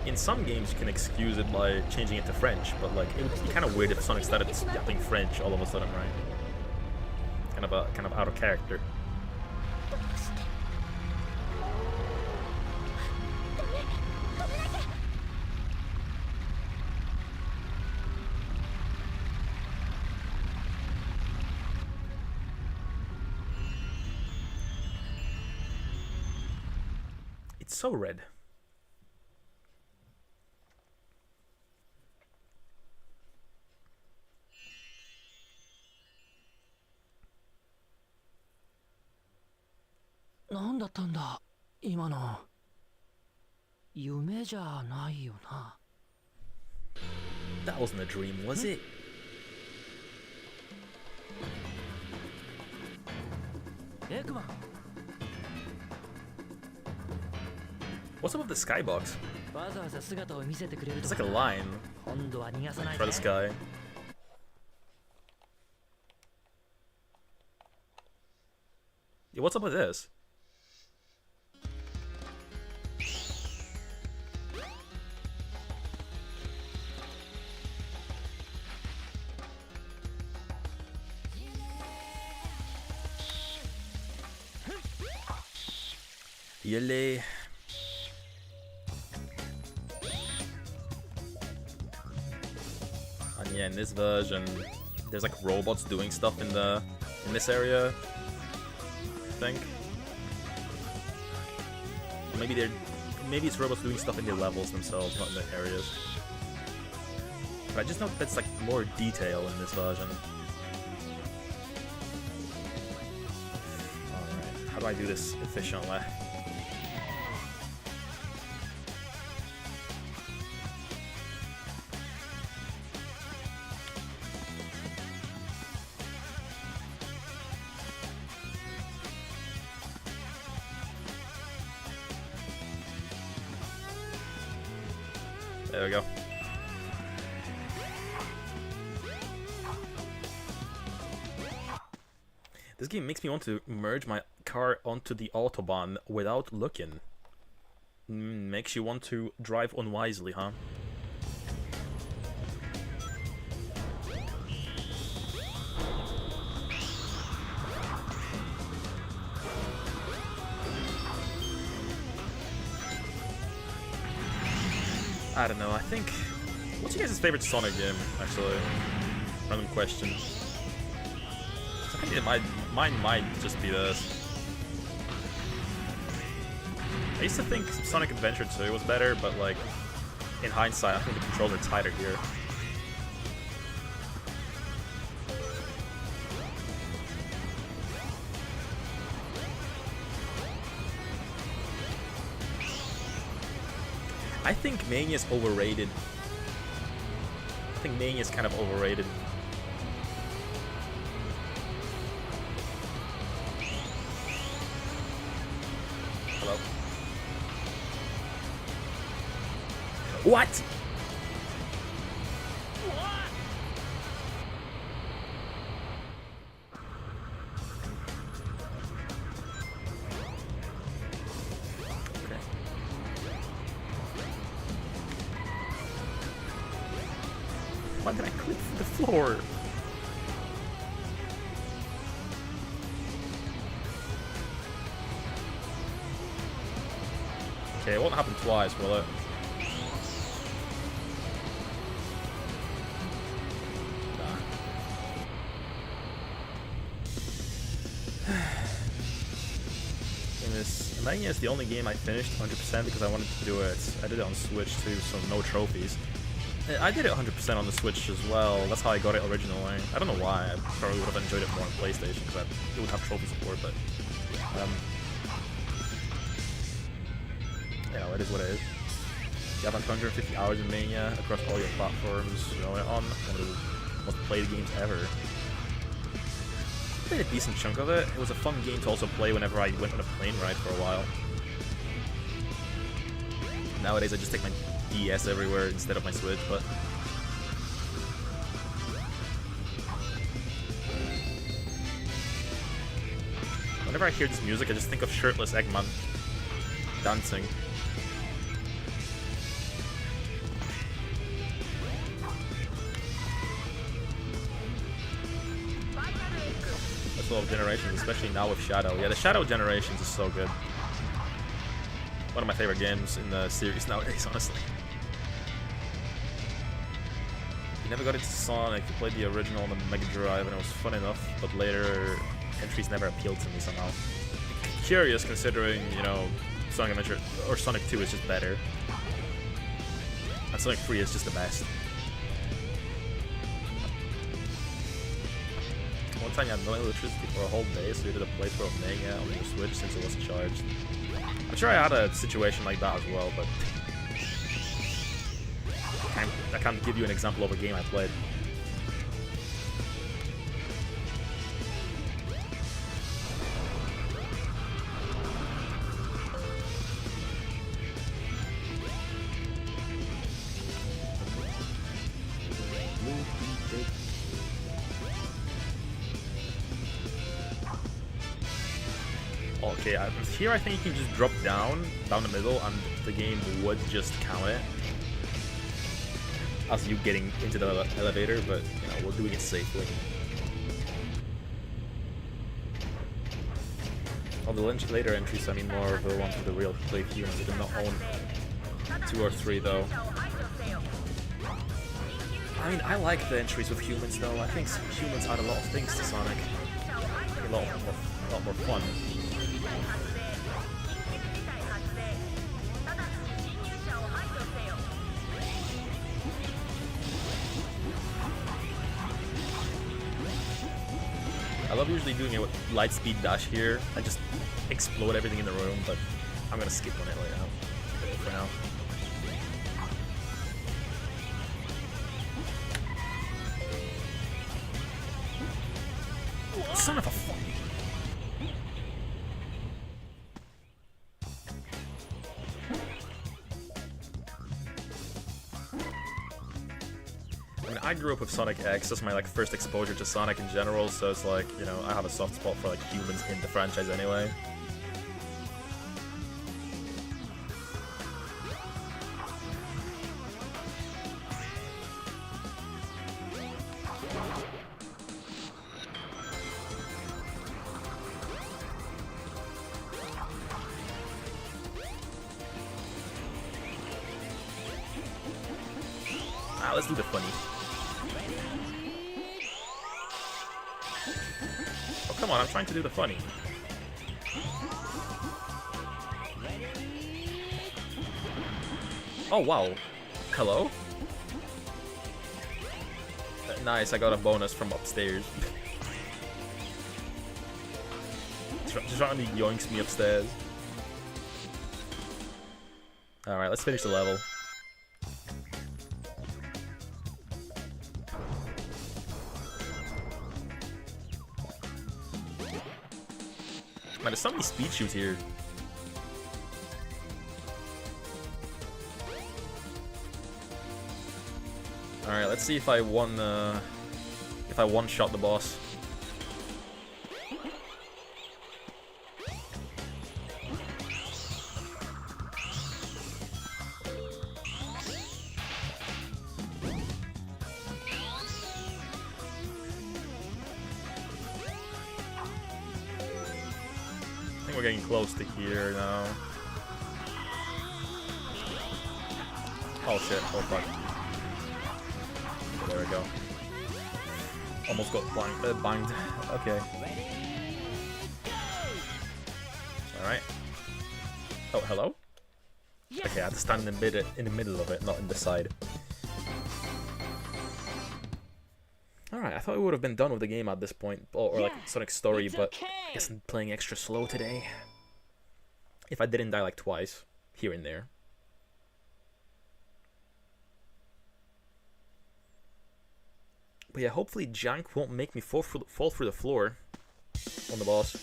In some games, you can excuse it by changing it to French, but like it would be kind of weird if Sonic started yapping French all of a sudden, right? Kind of out of character. It's so red. That wasn't a dream, was it? What's up with the skybox? It's like a line for the sky. Yeah, what's up with this? Yele. And yeah, in this version, there's like robots doing stuff in this area, I think. Maybe it's robots doing stuff in the levels themselves, not in the areas. But I just know that's like more detail in this version. Alright, how do I do this efficiently? There we go. This game makes me want to merge my car onto the Autobahn without looking. Makes you want to drive unwisely, huh? I don't know, I think... What's your guys' favorite Sonic game, actually? Random question. I think mine might just be this. I used to think Sonic Adventure 2 was better, but like, in hindsight, I think the controls are tighter here. I think Mania's overrated. I think Mania's kind of overrated. Hello? What? Why did I click the floor? Okay, it won't happen twice, will it? Mania is the only game I finished 100% because I wanted to do it. I did it on Switch too, so no trophies. I did it 100% on the Switch as well. That's how I got it originally. I don't know why. I probably would have enjoyed it more on PlayStation because it would have trophy support, but you know, it is what it is. You have 150 hours in Mania across all your platforms. You know, on one of the most played games ever. Played a decent chunk of it. It was a fun game to also play whenever I went on a plane ride for a while. Nowadays I just take my DS everywhere instead of my Switch, but whenever I hear this music I just think of shirtless Eggman dancing. Of Generations, especially now with Shadow. Yeah, the Shadow Generations is so good. One of my favorite games in the series nowadays, honestly. You never got into Sonic. You played the original on the Mega Drive and it was fun enough, but later entries never appealed to me somehow. Curious considering, you know, Sonic Adventure or Sonic 2 is just better. And Sonic 3 is just the best. One time you had no electricity for a whole day, so you did a playthrough of Mega on your Switch since it wasn't charged. I'm sure I had a situation like that as well, but I can't give you an example of a game I played. Okay, here I think you can just drop down the middle and the game would just count it as you getting into the elevator, but you know, we're doing it safely. All the later entries, I mean more of the ones with the real play humans. I do not own 2 or 3 though. I mean, I like the entries with humans though. I think humans add a lot of things to Sonic. A lot more fun. I love usually doing it with Lightspeed Dash here. I just explode everything in the room, but I'm gonna skip on it right now. For now. Son of a fuck. I grew up with Sonic X. That's my like first exposure to Sonic in general, so it's like, you know, I have a soft spot for like humans in the franchise anyway. Let's do the funny. Oh, come on, I'm trying to do the funny. Oh, wow. Hello? Nice, I got a bonus from upstairs. Just trying to yoinks me upstairs. Alright, let's finish the level. Man, there's so many speed shoots here. Alright, let's see if I one-shot the boss. we're getting close to here now. Oh shit, oh fuck. There we go. Almost got banged. Okay. Alright. Oh, hello? Okay, I have to stand in the middle of it, not in the side. Alright, I thought we would have been done with the game at this point, or like Sonic Story, but I guess I'm playing extra slow today. If I didn't die like twice, here and there. But yeah, hopefully Jank won't make me fall through the floor on the boss.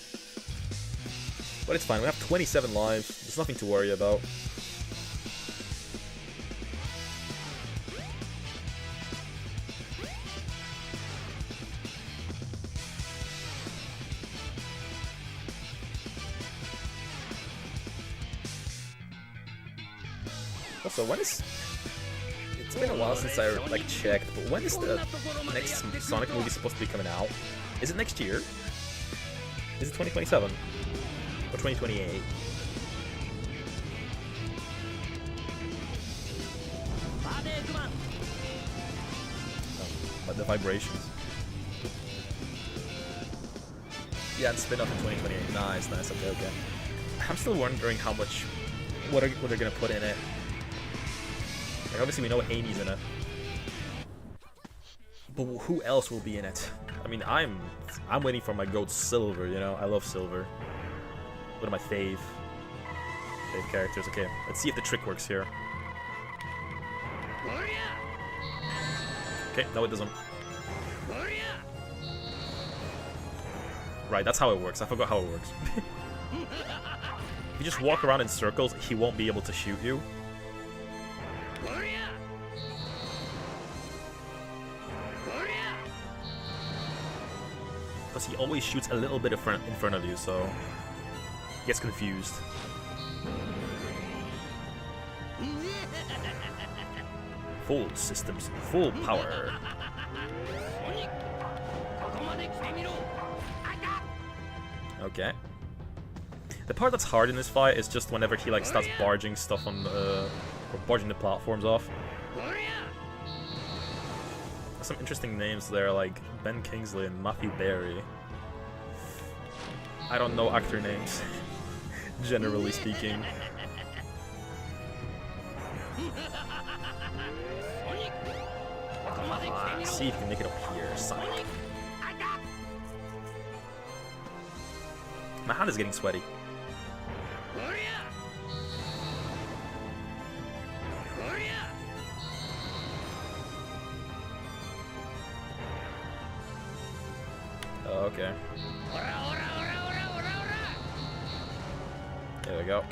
But it's fine, we have 27 lives, there's nothing to worry about. Also, when is... It's been a while since I like checked, but when is the next Sonic movie supposed to be coming out? Is it next year? Is it 2027? Or 2028? But the vibrations. Yeah, and spin off in 2028. Nice, nice, okay, okay. I'm still wondering how much... What they're gonna put in it. Like, obviously we know Amy's in it. But who else will be in it? I mean, I'm waiting for my goat Silver, you know? I love Silver. One of my fave characters. Okay, let's see if the trick works here. Okay, no it doesn't. Right, that's how it works. I forgot how it works. If you just walk around in circles, he won't be able to shoot you. Because he always shoots a little bit in front of you, so he gets confused. Full systems, full power. Okay. The part that's hard in this fight is just whenever he like starts barging stuff on or barging the platforms off. There's some interesting names there, like Ben Kingsley and Matthew Barry. I don't know actor names, generally speaking. See if you can make it up here, Sonic. My hand is getting sweaty. Oh, okay. There we go.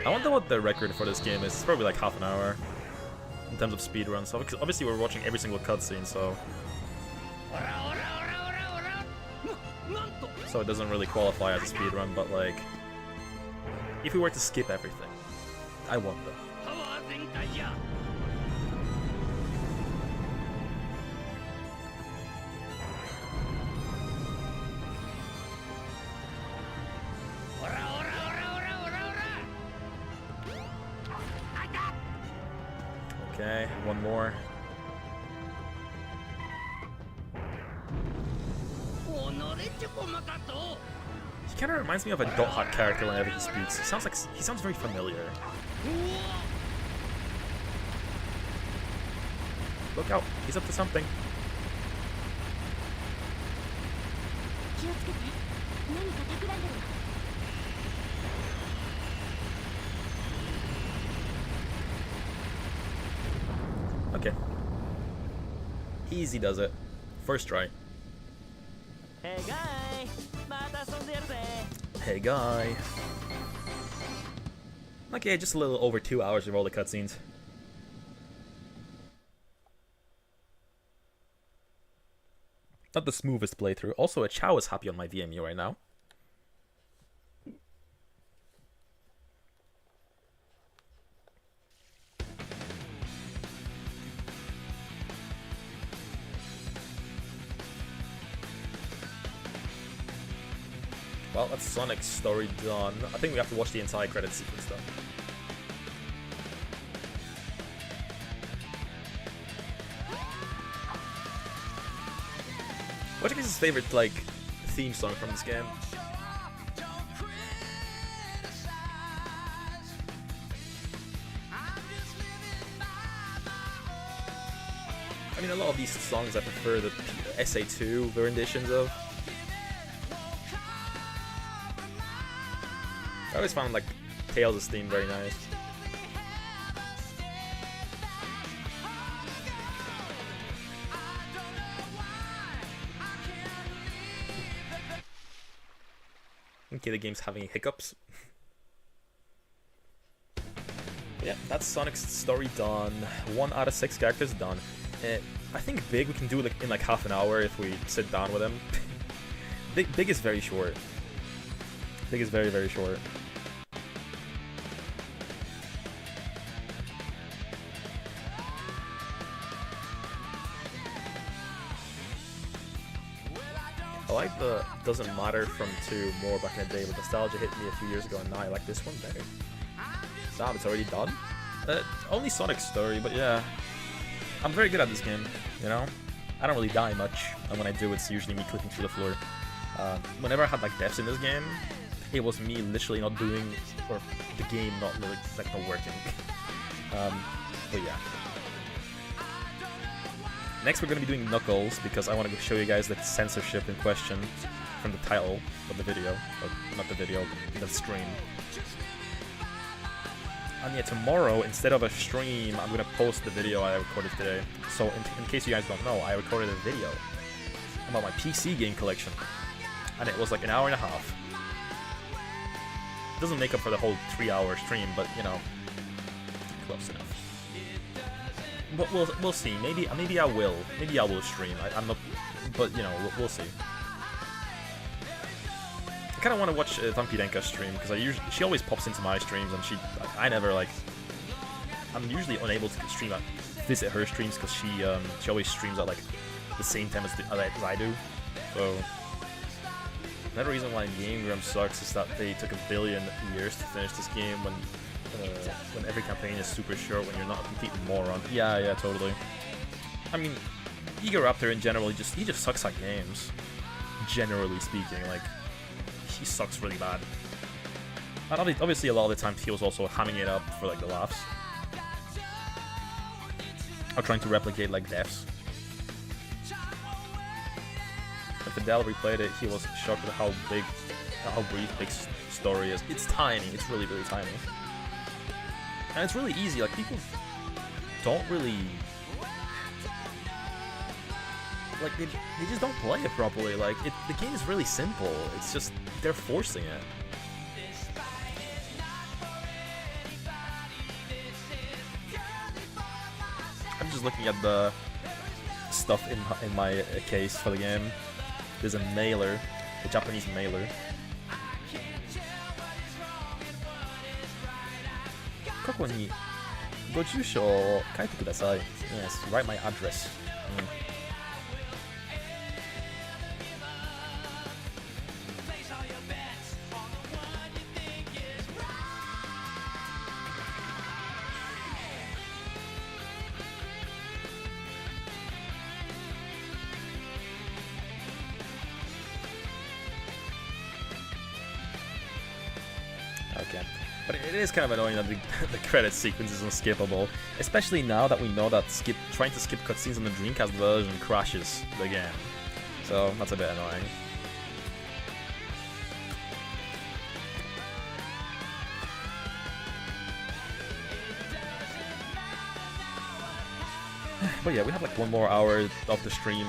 I wonder what the record for this game is. It's probably like half an hour in terms of speedruns. So obviously we're watching every single cutscene, so it doesn't really qualify as a speedrun, but like, if we were to skip everything, I wonder. Okay, one more. He kind of reminds me of a Dot Hot character whenever he speaks. He sounds very familiar. Look out, he's up to something. Okay. Easy does it. First try. Hey guy, Hey guy. Okay, just a little over 2 hours of all the cutscenes. Not the smoothest playthrough. Also, a Chow is happy on my VMU right now. Well, that's Sonic's story done. I think we have to watch the entire credit sequence though. What's your guys' favorite, like, theme song from this game? I mean, a lot of these songs I prefer the SA2 renditions of. I always found, like, Tails' theme very nice. Okay, the game's having hiccups. Yeah, that's Sonic's story done. 1 out of 6 characters done. I think Big we can do like in like half an hour if we sit down with him. Big is very short. Big is very, very short. I like the Doesn't Matter from 2 more back in the day, but nostalgia hit me a few years ago, and now I like this one better. Damn, it's already done? Only Sonic's story, but yeah. I'm very good at this game, you know? I don't really die much, and when I do, it's usually me clicking through the floor. Whenever I had like deaths in this game, it was me literally not doing, or the game not really, like, not working. But yeah. Next we're going to be doing Knuckles, because I want to show you guys the censorship in question from the title of the video. Or not the video, the stream. And yeah, tomorrow, instead of a stream, I'm going to post the video I recorded today. So in case you guys don't know, I recorded a video about my PC game collection. And it was like an hour and a half. It doesn't make up for the whole 3-hour stream, but you know, close enough. But we'll see. Maybe I will. Maybe I will stream. I'm not, but you know, we'll see. I kind of want to watch Tampidenka stream because she always pops into my streams, and I never like. I'm usually unable to visit her streams because she always streams at like the same time as I do. So another reason why Game Grumps sucks is that they took 1 billion years to finish this game when every campaign is super short, when you're not a complete moron. Yeah, totally. I mean, Egoraptor in general, he just sucks at games. Generally speaking, like, he sucks really bad. And obviously a lot of the times he was also hamming it up for like the laughs. Or trying to replicate like deaths. When Fidel replayed it, he was shocked at how brief Big's story is. It's tiny, it's really, really tiny. And it's really easy, like, people don't really... Like, they just don't play it properly. Like, the game is really simple. It's just, they're forcing it. I'm just looking at the stuff in my case for the game. There's a mailer, a Japanese mailer. 過去にご住所を書いてください。Yes, write my address. Okay. But it is kind of annoying that the credit sequence is unskippable, especially now that we know that trying to skip cutscenes on the Dreamcast version crashes the game. So that's a bit annoying. But yeah, we have like 1 more hour of the stream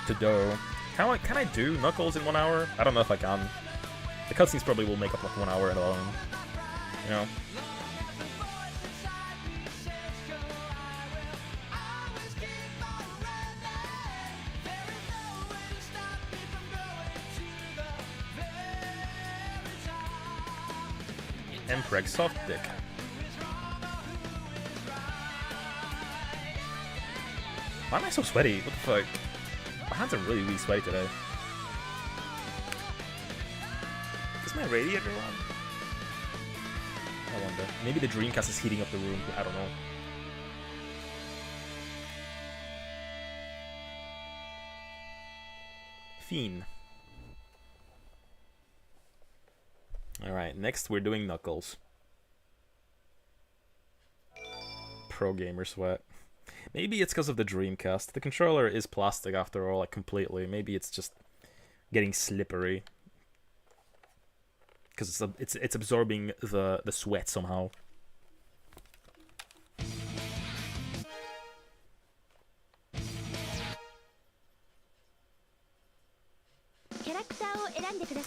to do. Can I do Knuckles in 1 hour? I don't know if I can. The cutscenes probably will make up like 1 hour alone. You know? Empreg soft dick. Why am I so sweaty? What the fuck? My hands are really, really sweaty today. Is my radiator on? I wonder. Maybe the Dreamcast is heating up the room. I don't know. Fiend. Alright, next we're doing Knuckles. Pro gamer sweat. Maybe it's because of the Dreamcast. The controller is plastic after all, like completely. Maybe it's just getting slippery. Because it's absorbing the sweat somehow.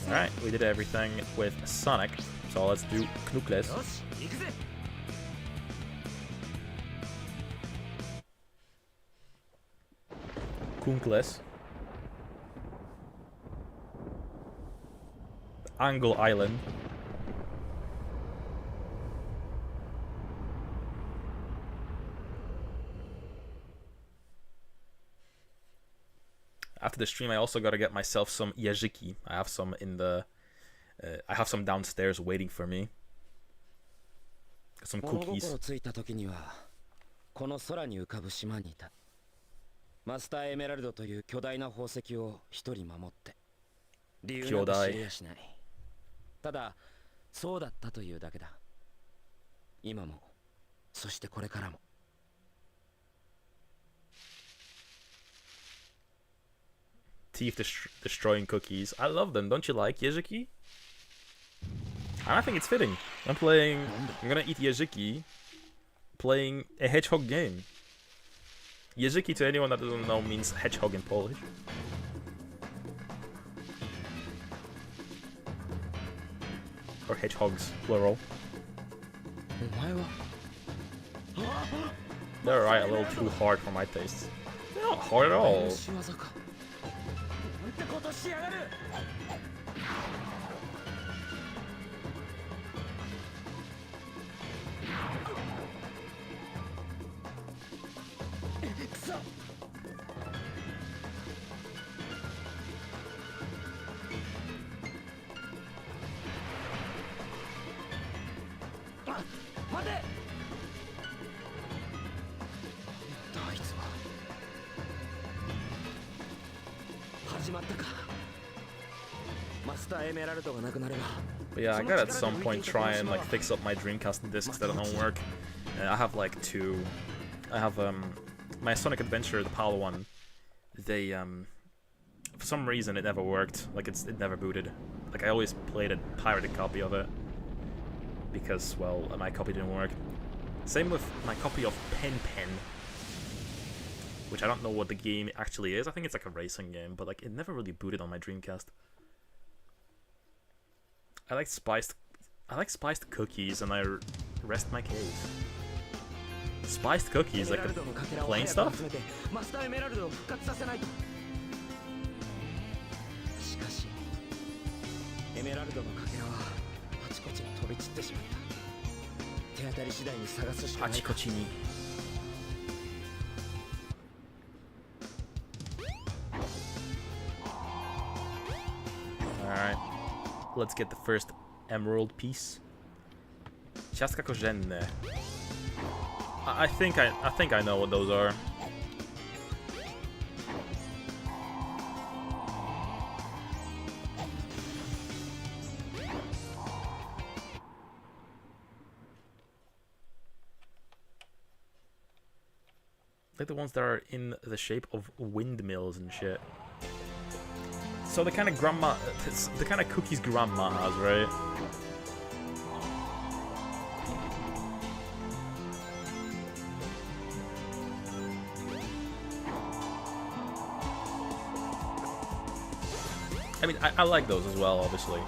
Alright, we did everything with Sonic, so let's do Knuckles. Knuckles. Angle Island. After the stream, I also gotta get myself some yajiki. I have some in the... I have some downstairs waiting for me. Some cookies. マスターエメラルドという巨大な宝石を一人守って理由なく知りやしない。ただそうだったというだけだ。今もそしてこれからも。Thief destroying cookies. I love them. Don't you like Yajiki? I think it's fitting. I'm gonna eat Yajiki playing a hedgehog game. Yajiki, to anyone that doesn't know, means hedgehog in Polish. Or hedgehogs, plural. They're right, a little too hard for my tastes. They're not hard at all. But yeah, I gotta at some point try and like fix up my Dreamcast discs that don't work. I have like two. I have my Sonic Adventure, the PAL one. They for some reason it never worked. Like it never booted. Like I always played a pirated copy of it because well my copy didn't work. Same with my copy of Pen Pen, which I don't know what the game actually is. I think it's like a racing game, but like it never really booted on my Dreamcast. I like spiced cookies, and I rest my case. Spiced cookies, like the plain stuff? Achi-kochi-ni. Alright. Let's get the first emerald piece. Ciastka korzenne. I think I know what those are. Like the ones that are in the shape of windmills and shit. So the kind of cookies grandma has, right? I mean, I like those as well, obviously.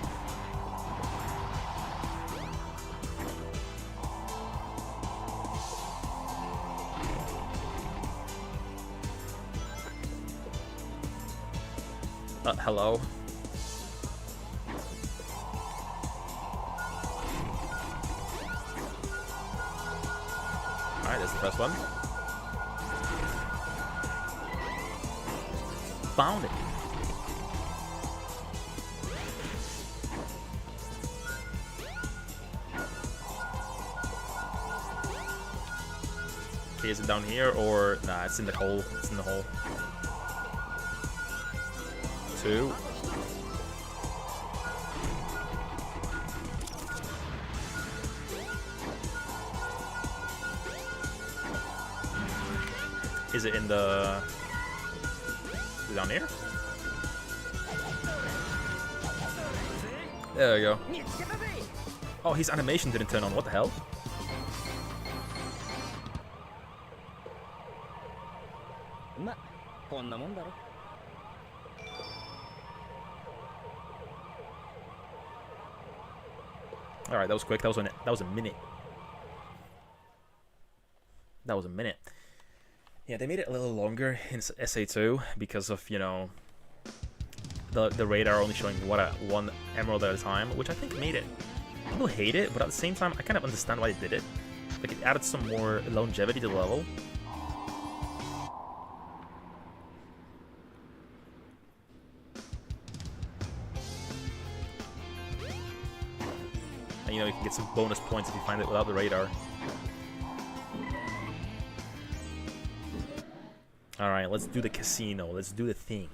Hello? Alright, there's the first one. Found it. Okay, is it down here or... Nah, it's in the hole. It's in the hole. 2. Is it in the... Is it down here? There we go. Oh, his animation didn't turn on. What the hell? All right, that was quick. That was a minute. That was a minute. Yeah, they made it a little longer in SA2 because of, you know, the radar only showing one emerald at a time, which I think made it. People hate it, but at the same time, I kind of understand why they did it. Like, it added some more longevity to the level. And, you know, you can get some bonus points if you find it without the radar. Alright, let's do the casino. Let's do the thing.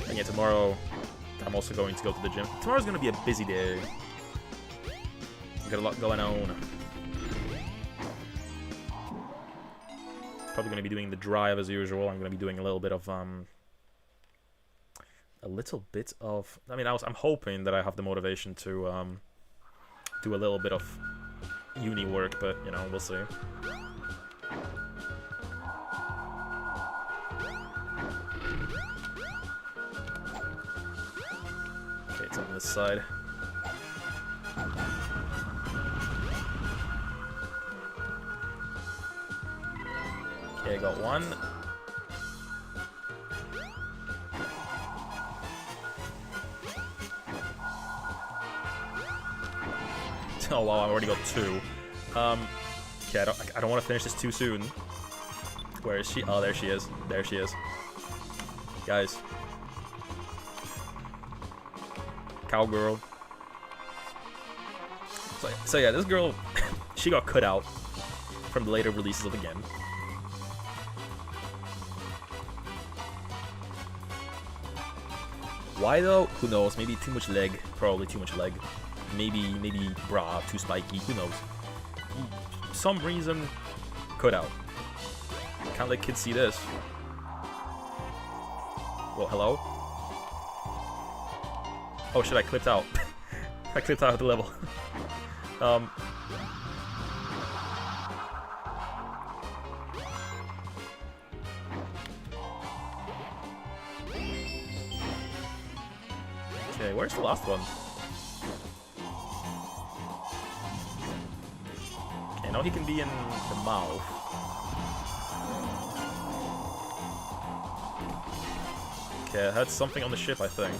And yeah, tomorrow I'm also going to go to the gym. Tomorrow's going to be a busy day. Got a lot going on. Probably going to be doing the drive as usual. I'm going to be doing a little bit of I mean, I'm hoping that I have the motivation to do a little bit of uni work, but you know, we'll see. Okay, it's on this side. Okay, I got one. Oh wow, I already got 2. Okay, I don't want to finish this too soon. Where is she? Oh, there she is. There she is. Guys. Cowgirl. So yeah, this girl, she got cut out from the later releases of the game. Why though? Who knows? Maybe too much leg. Probably too much leg. Maybe bra too spiky. Who knows? Some reason, cut out. Can't let kids see this. Well, hello? Oh shit! I clipped out. I clipped out of the level. Okay, where's the last one? Okay, now he can be in the mouth. Okay, I had something on the ship, I think,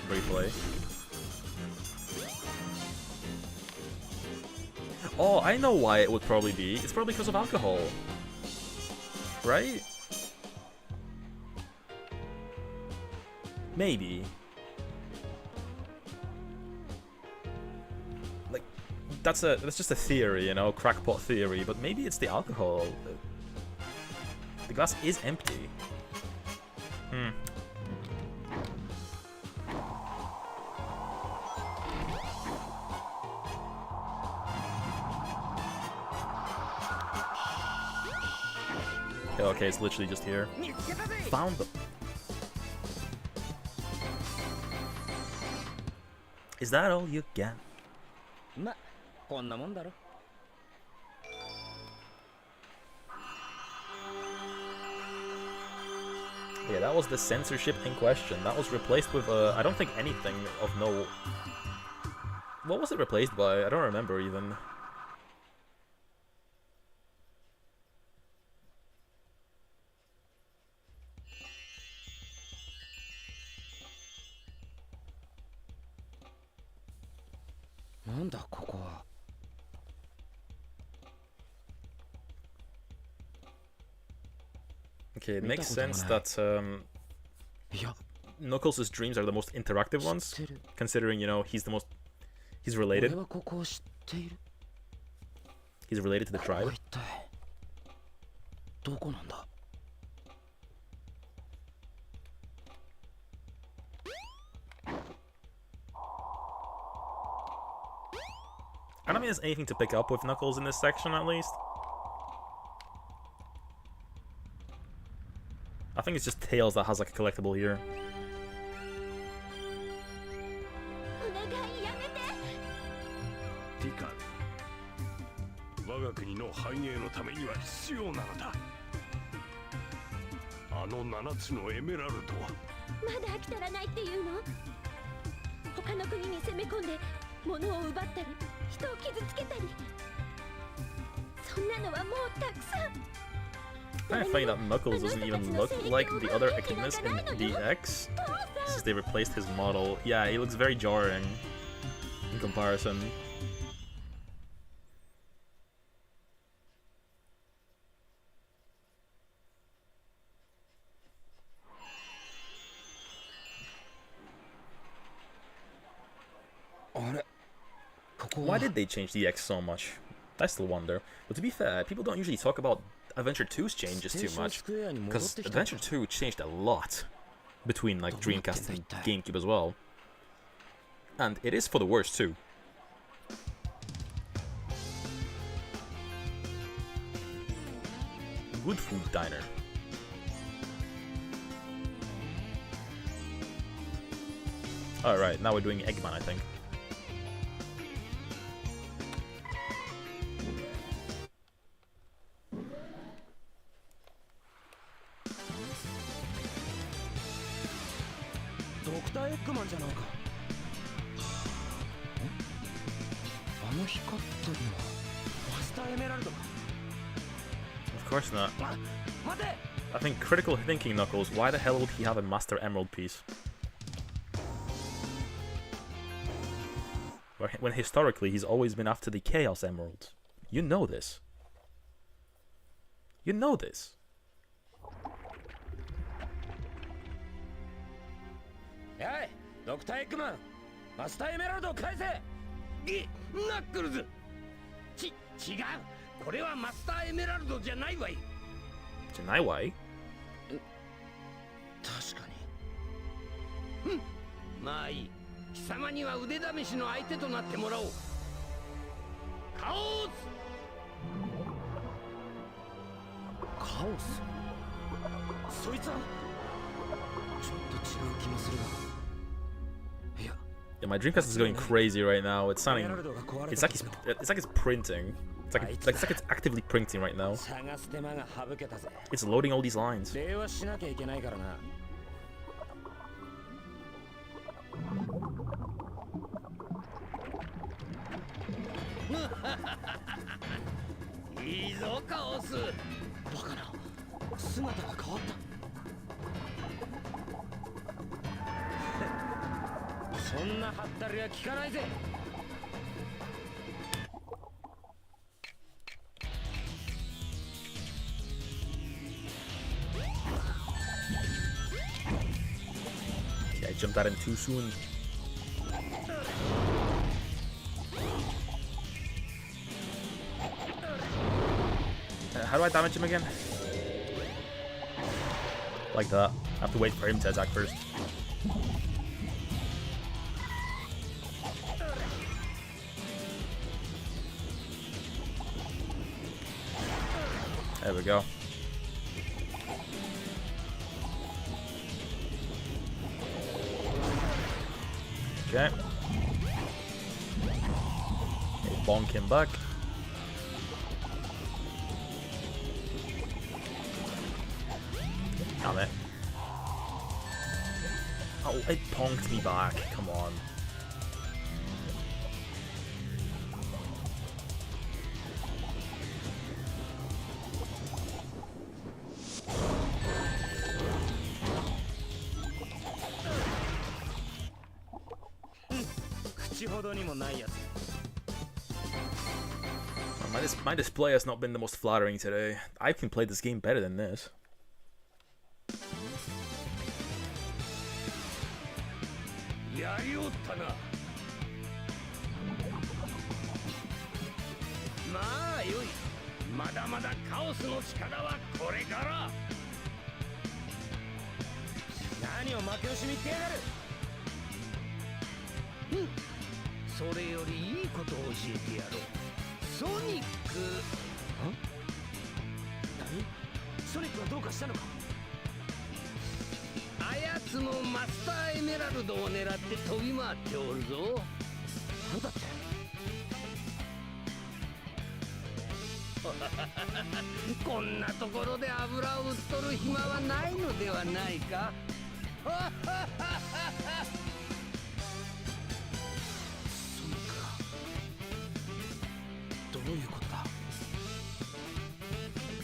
briefly. Oh, I know why it would probably be. It's probably because of alcohol. Right? Maybe. Like, that's just a theory, you know, crackpot theory, but maybe it's the alcohol. The glass is empty. Okay, it's literally just here. Found them. Is that all you got? Yeah, that was the censorship in question. That was replaced with, I don't think anything of no... What was it replaced by? I don't remember even. Okay, it makes sense that, Knuckles' dreams are the most interactive ones, considering, you know, he's related. He's related to the tribe. I don't mean there's anything to pick up with Knuckles in this section, at least. I think it's just Tails that has like a collectible here. ティカ我が国の繁栄のためには必要なのだあの7つのエメラルドはまだ飽き足らないっていうの他の国に攻め込んで物を奪ったり人を傷つけたりそんなのはもうたくさん Kind of funny that Knuckles doesn't even look like the other Echidnas in DX, since they replaced his model. Yeah, he looks very jarring in comparison. Why did they change DX so much? I still wonder. But to be fair, people don't usually talk about Adventure 2's changes too much, because Adventure 2 changed a lot between like Dreamcast and GameCube as well, and it is for the worse too. Good Food Diner. Alright, now we're doing Eggman, I think. Dr. Eggman じゃないか。あの光ってるのはマスターエメラルドか。Of course not. 待て。 I think critical thinking, Knuckles. Why the hell would he have a Master Emerald piece? When historically he's always been after the Chaos Emeralds. You know this. You know this. Hey, Dr. Eggman! マスターエメラルドを返せ！ナックルズ違うこれはマスターエメラルドじゃないわい Janaiwai? 確かにまあいい貴様には腕試しの相手となってもらおうカオスカオスそいつはちょっと違う気もするが Yeah, my Dreamcast is going crazy right now. It's sounding... It's like it's printing. It's like it's actively printing right now. It's loading all these lines. いいぞカオスバカな姿が変わった そんなハったりは効かないぜ Okay, I jumped that in too soon. How do I damage him again? Like that. I have to wait for him to attack first. There we go. Okay. Bonk him back. Damn it. Oh, it bonked me back. Come on. My display has not been the most flattering today. I can play this game better than this. やりおったな。まあよい。まだまだカオスの力はこれから。何を負け惜しみ言ってやがる。それよりいいことを教えてやろう。ソニック。何？ソニックはどうかしたのか？あやつもマスターエメラルドを狙って飛び回っておるぞ。なんだって？こんなところで油を売っとる暇はないのではないか。ソニックがどういうことだ？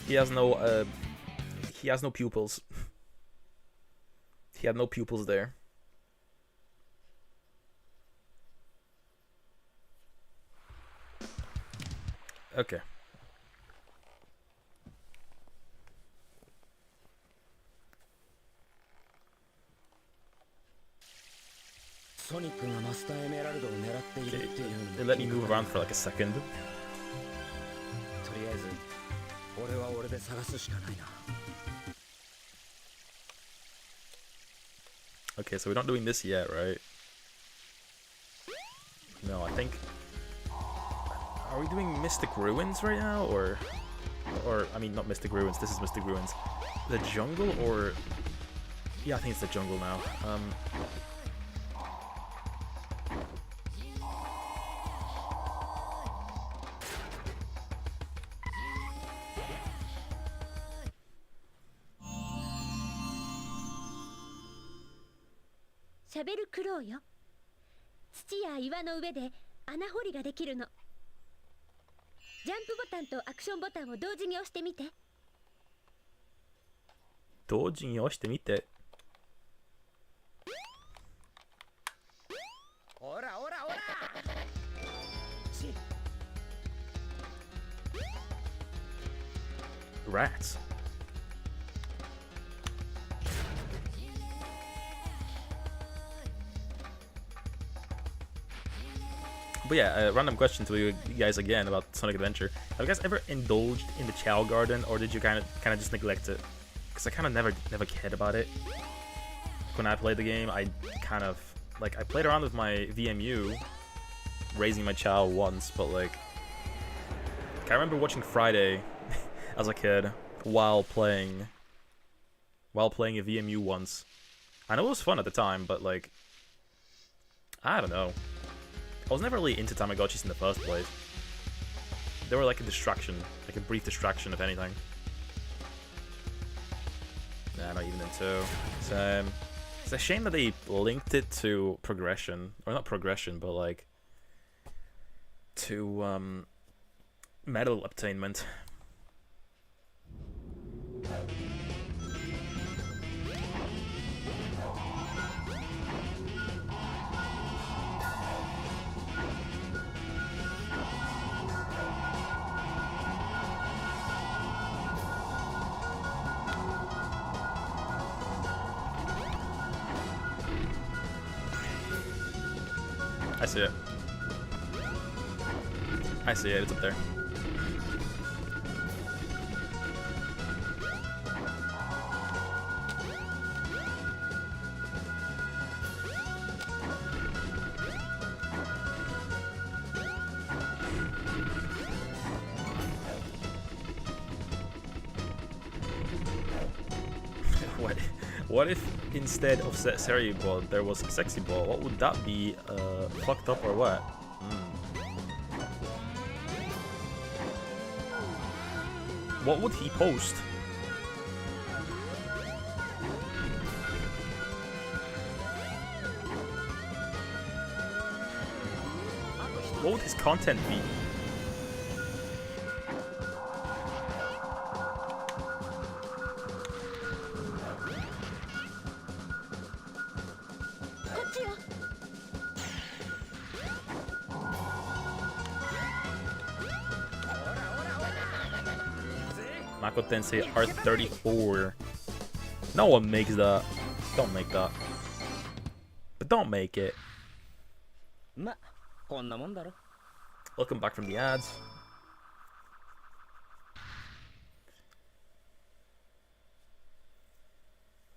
He has no pupils. He had no pupils there. Okay. ソニックがマスターエメラルドを狙っているっていうの They も let me move around for like a second. とりあえず俺は俺で探すしかないな。 Okay, so we're not doing this yet, right? No, I think... Are we doing Mystic Ruins right now, or... I mean, not Mystic Ruins, this is Mystic Ruins. The jungle, or... Yeah, I think it's the jungle now. シャベルクローよ。土や岩の上で穴掘りができるの。ジャンプボタンとアクションボタンを同時に押してみて。同時に押してみて。おらおらおら。Rats. But yeah, random question to you guys again about Sonic Adventure. Have you guys ever indulged in the Chow Garden, or did you kind of just neglect it? Because I kind of never cared about it. When I played the game, I kind of like I played around with my VMU, raising my Chow once, but like I remember watching Friday as a kid while playing a VMU once. I know it was fun at the time, but like I don't know. I was never really into Tamagotchis in the first place. They were like a distraction, like a brief distraction, if anything. Nah, not even into. It's a shame that they linked it to progression, or not progression, but like to medal obtainment. I see it. I see it, it's up there. What if instead of Seri Ball there was a Sexy Ball? What would that be? Fucked up or what? What would he post? What would his content be? Mako Tensei R34. No one makes that. Don't make that. But but don't make it. ま、こんなもんだろ。 Welcome back from the ads.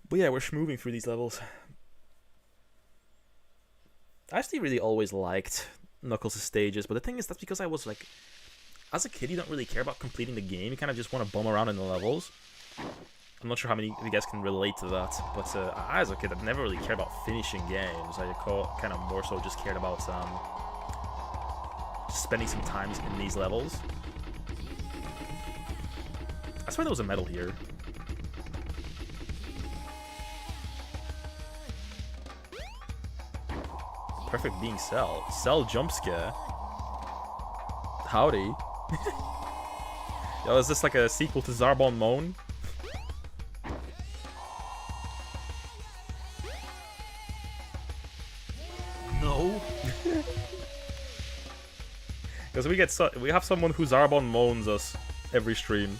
But yeah, we're moving through these levels. I actually really always liked Knuckles' stages, but the thing is, that's because I was like, as a kid, you don't really care about completing the game. You kind of just want to bum around in the levels. I'm not sure how many of you guys can relate to that, but I, as a kid, I never really cared about finishing games. I kind of more so just cared about just spending some time in these levels. I swear there was a medal here. Perfect being Cell. Cell jump scare. Howdy. Yo, is this like a sequel to Zarbon Moan? No. Because we have someone who Zarbon moans us every stream.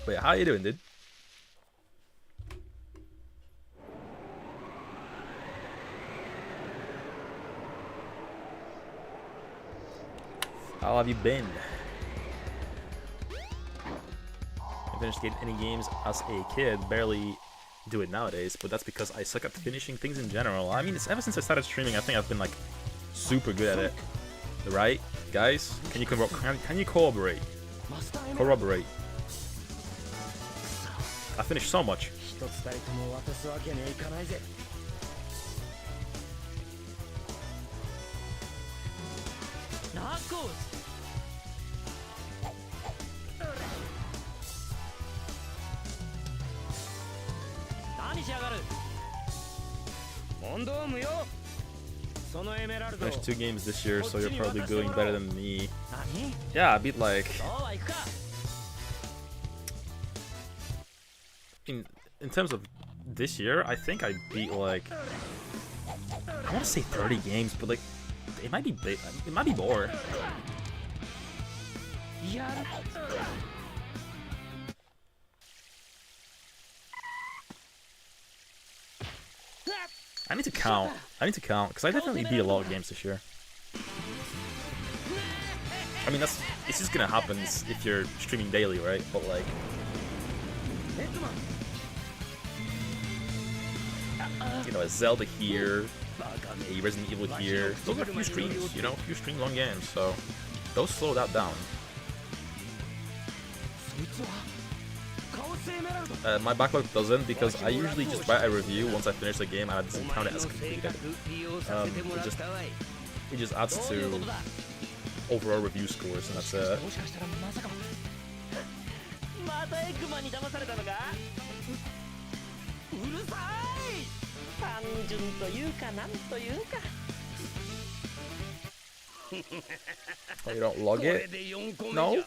Wait, how you doing, dude? How have you been? I finished any games as a kid, barely do it nowadays, but that's because I suck at finishing things in general. I mean, it's ever since I started streaming, I think I've been like super good at it. Right, guys? Can you corroborate? Corroborate. I finished so much. Finished 2 games this year, so you're probably doing better than me. Yeah, I beat like... In terms of this year, I think I beat like... I want to say 30 games, but like... It might be more. I need to count, because I definitely beat a lot of games this year. I mean, it's just gonna happen if you're streaming daily, right? But like... You know, a Zelda here, a Resident Evil here. Those are a few streams, you know, a few stream-long games, so don't slow that down. My backlog doesn't, because I usually just write a review once I finish the game and I doesn't count it as completed. It just adds to overall review scores, and that's it. Oh, you don't log it? No?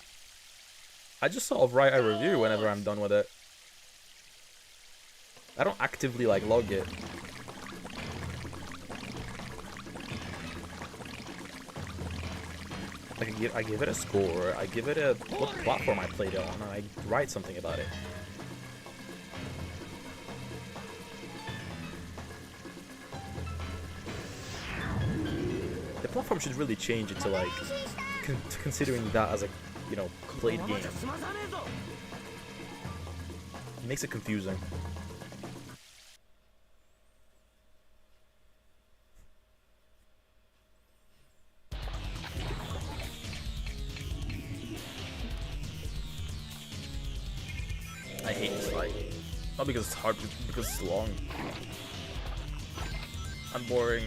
I just sort of write a review whenever I'm done with it. I don't actively like log it. Like I give it a score, I give it what platform I played it on, and I write something about it. The platform should really change it to like considering that as a, you know, played game. It makes it confusing. I hate this fight. Not because it's hard, but because it's long. I'm boring.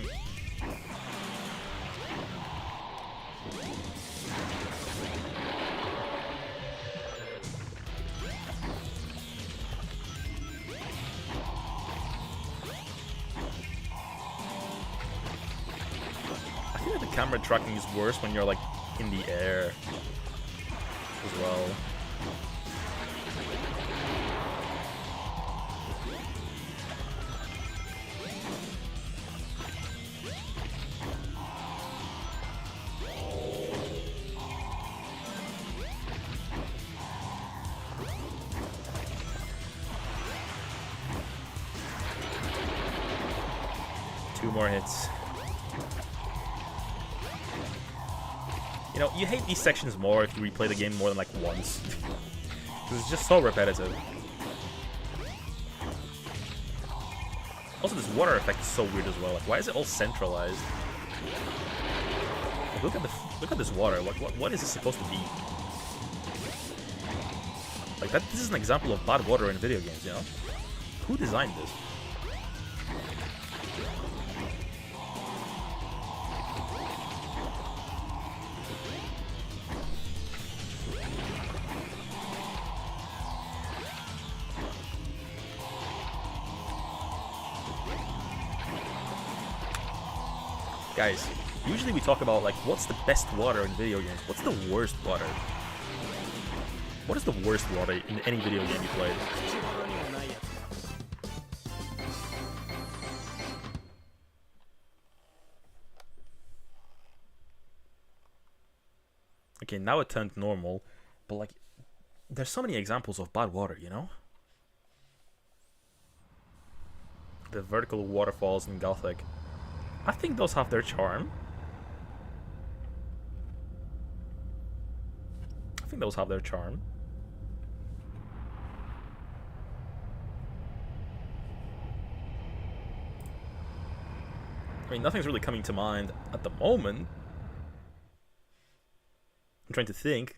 I feel like the camera tracking is worse when you're like in the air as well. more hits. You know, you hate these sections more if you replay the game more than like once. Because it's just so repetitive. Also, this water effect is so weird as well. Like, why is it all centralized? Like, look at this water. What is this supposed to be? Like this is an example of bad water in video games, you know? Who designed this? Guys, usually we talk about like what's the best water in video games. What's the worst water? What is the worst water in any video game you played? Okay, now it turned normal, but like, there's so many examples of bad water, you know? The vertical waterfalls in Gothic. I think those have their charm. I think those have their charm. I mean, nothing's really coming to mind at the moment. I'm trying to think.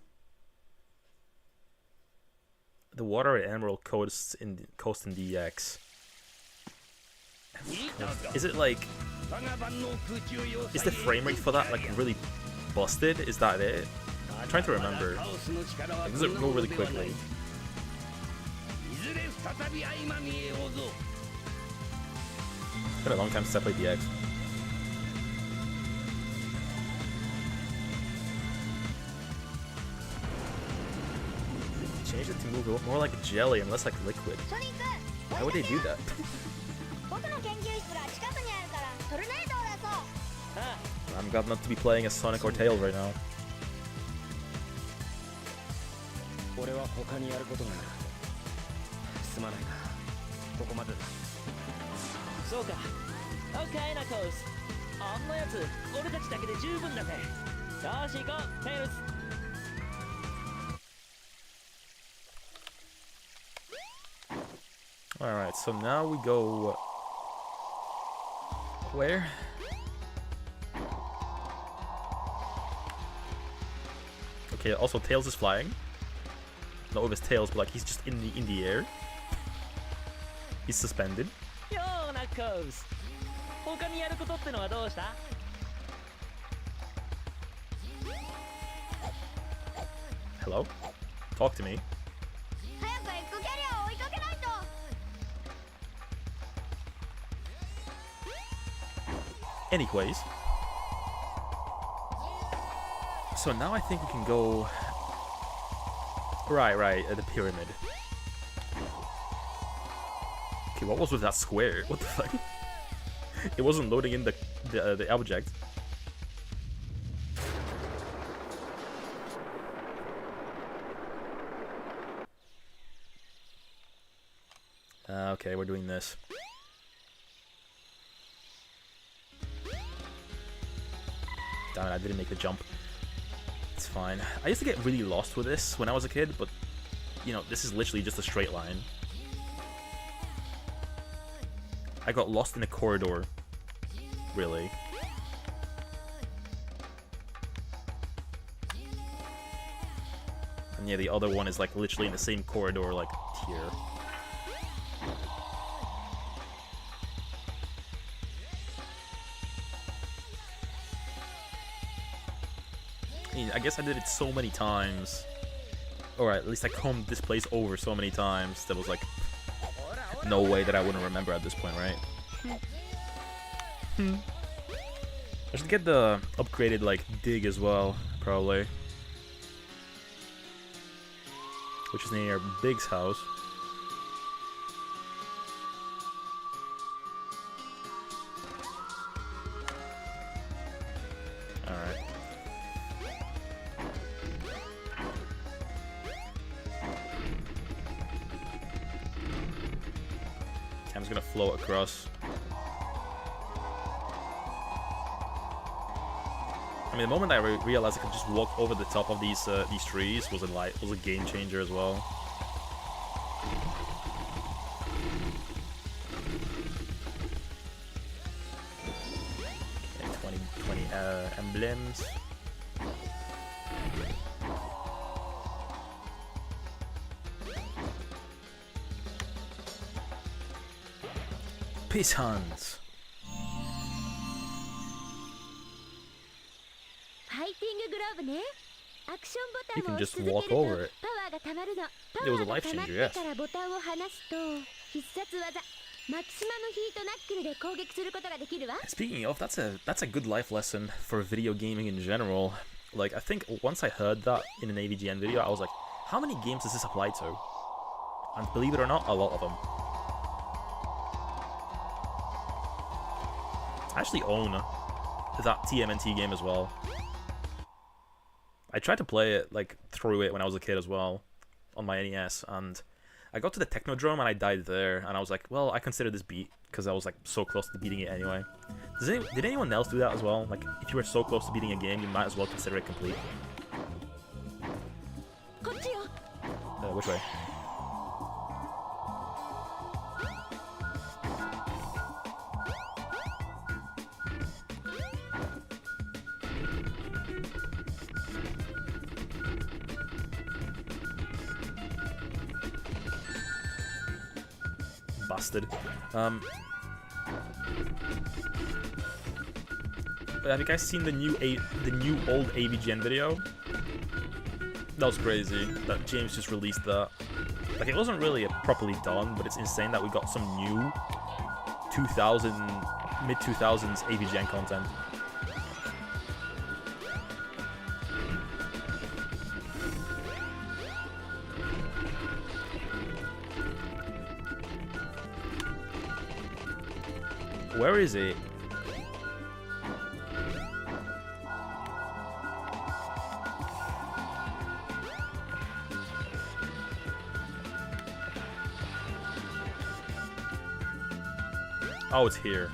The water at Emerald Coast in DX. Is it like... Is the frame rate for that like really busted? Is that it? I'm trying to remember. Like, does it go really quickly? It's been a long time since I played DX. Change it to move more like a jelly and less like liquid. Why would they do that? I'm glad not to be playing as Sonic or Tails right now. Alright, so now we go... Where? Okay, also Tails is flying. Not with his tails, but like he's just in the air. He's suspended. Hello? Talk to me. Anyways. So now I think we can go... Right, at the pyramid. Okay, what was with that square? What the fuck? It wasn't loading in the object. Okay, we're doing this. Damn it, I didn't make the jump. It's fine. I used to get really lost with this when I was a kid, but, you know, this is literally just a straight line. I got lost in a corridor. Really. And yeah, the other one is, like, literally in the same corridor, like, here. I guess I did it so many times, or at least I combed this place over so many times, there was like no way that I wouldn't remember at this point, right? I should get the upgraded like dig as well, probably, which is near Big's house. Float across. I mean, the moment I realized I could just walk over the top of these trees was a game changer as well. Okay, 20 emblems. Peace hands. ファイティンググローブね。アクションボタ You ンを can 押し just 続け walk ると over it. パワーがたまるの。パ It ワ was a ーが life たまっ changer, てからボタンを離すと必殺技マキシマムヒートナックルで攻撃することができるわ。 Speaking of, that's a good life lesson for video gaming in general. Like, I think once I heard that in an AVGN video, I was like, how many games does this apply to? And believe it or not, a lot of them. I actually own that TMNT game as well. I tried to play it, like, through it when I was a kid as well, on my NES, and I got to the Technodrome and I died there, and I was like, well, I consider this beat, because I was, like, so close to beating it anyway. Did anyone else do that as well? Like, if you were so close to beating a game, you might as well consider it complete. こっちよ。 Which way? Bastard. Have you guys seen the new old AVGN video? That was crazy. That James just released that. Like, it wasn't really properly done, but it's insane that we got some new mid-2000s AVGN content. Where is it? Oh, it's here.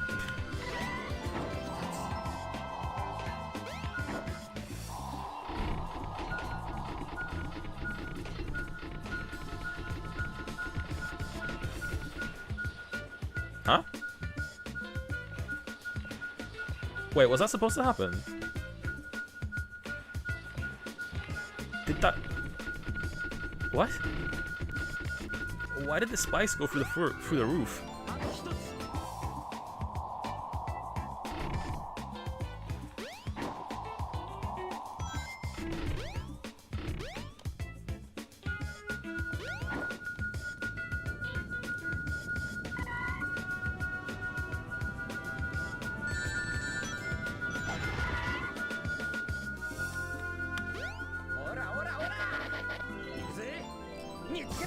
Huh? Wait, was that supposed to happen? Did that... What? Why did the spikes go through the roof?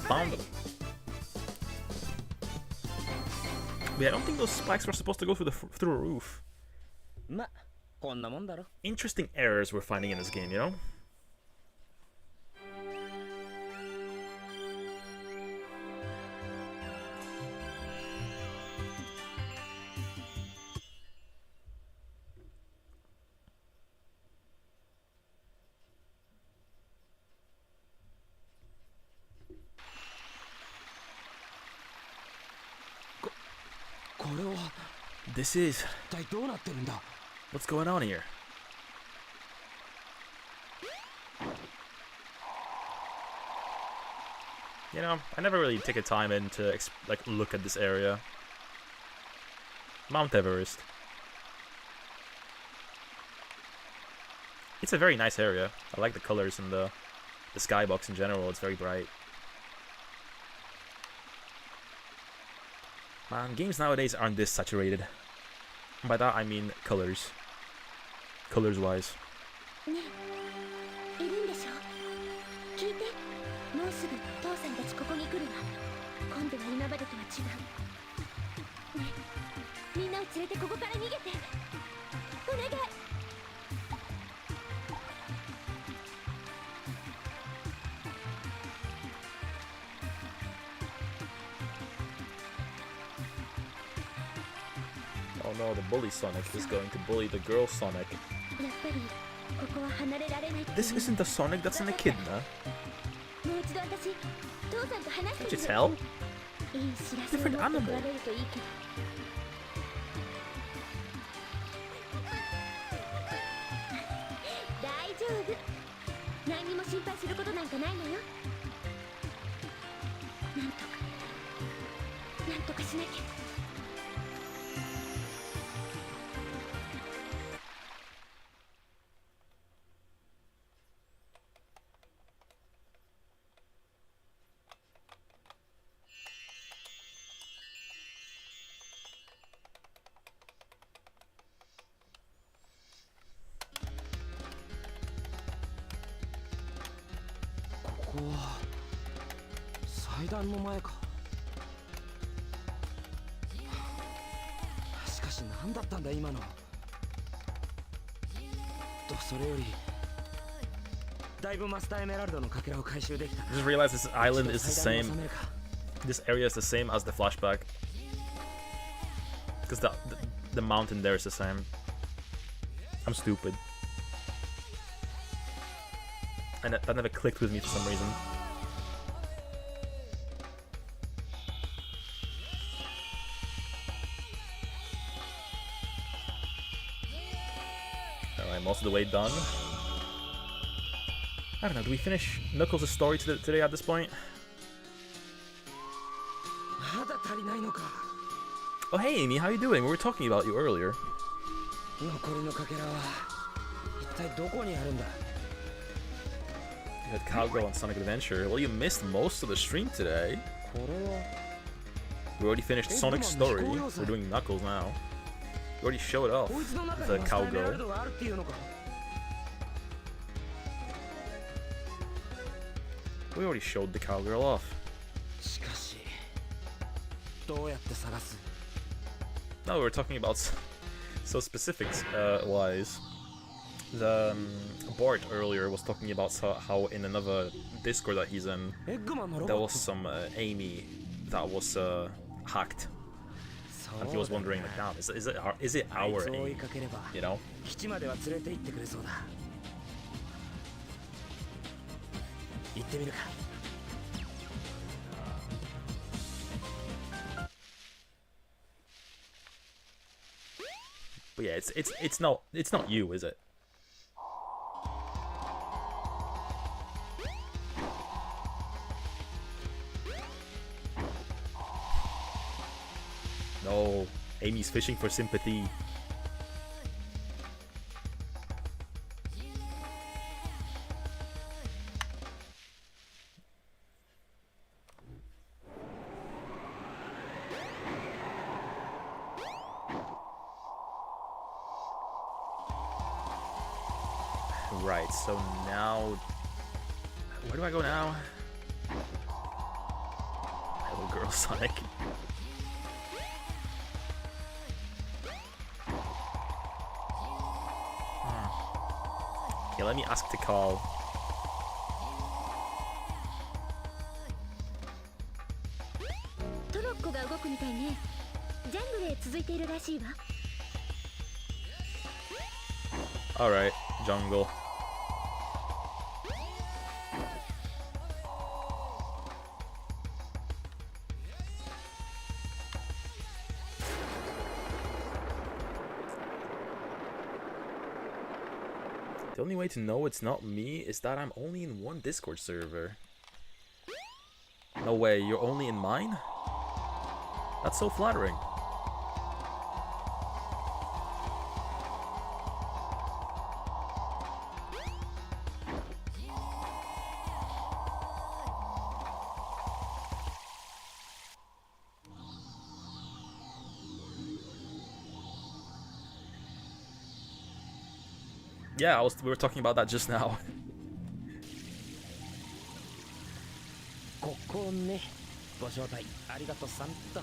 Found them. Wait, I don't think those spikes were supposed to go through the roof. Interesting errors we're finding in this game, you know? This is... What's going on here? You know, I never really take a time in to like look at this area. Mount Everest. It's a very nice area. I like the colors and the skybox in general. It's very bright. Man, games nowadays aren't this saturated. And by that I mean colors. Colors-wise. ねえ、いるんでしょ。聞いて。もうすぐ父さんたちここに来るわ。今度は今までとは違う。ねえ、みんなを連れてここから逃げて。お願い。Oh no, the bully Sonic is going to bully the girl Sonic. やっぱりここは離れられないって This isn't the Sonic that's an echidna. もう一度私父さんと話して Can't you みる tell? いい知らせを Different 持って animal. こられるといいけど大丈夫何にも心配することなんかないのよなんとかしなきゃここは祭壇の前か。しかし何だったんだ今の。それよりだいぶマスターエメラルドのかけらを回収できた。 Just realized this island is the same. This area is the same as the flashback. Because the mountain there is the same. I'm stupid. And that never clicked with me for some reason. Alright, most of the way done. I don't know, do we finish Knuckles' story today at this point? Oh hey Amy, how you doing? We were talking about you earlier. 残りのかけらは一体どこにあるんだ。 You had Cowgirl and Sonic Adventure. Well, you missed most of the stream today. We already finished Sonic's story. We're doing Knuckles now. We already showed off the Cowgirl. We already showed the Cowgirl off. しかしどうやって探す。 No, we were talking about so specifics wise. The Bart earlier was talking about how in another Discord that he's in, there was some Amy that was hacked, and he was wondering like, damn, is it our Amy? You know? 基地までは連れて行ってくれそうだ。行ってみるか。 But yeah, it's not you, is it? No, Amy's fishing for sympathy. Right, so now... Where do I go now? Hello, girl, Sonic. Okay, let me ask to call. Alright, jungle. The only way to know it's not me is that I'm only in one Discord server. No way, you're only in mine? That's so flattering. Yeah, we were talking about that just now. ここね。ご招待ありがとうサンタ。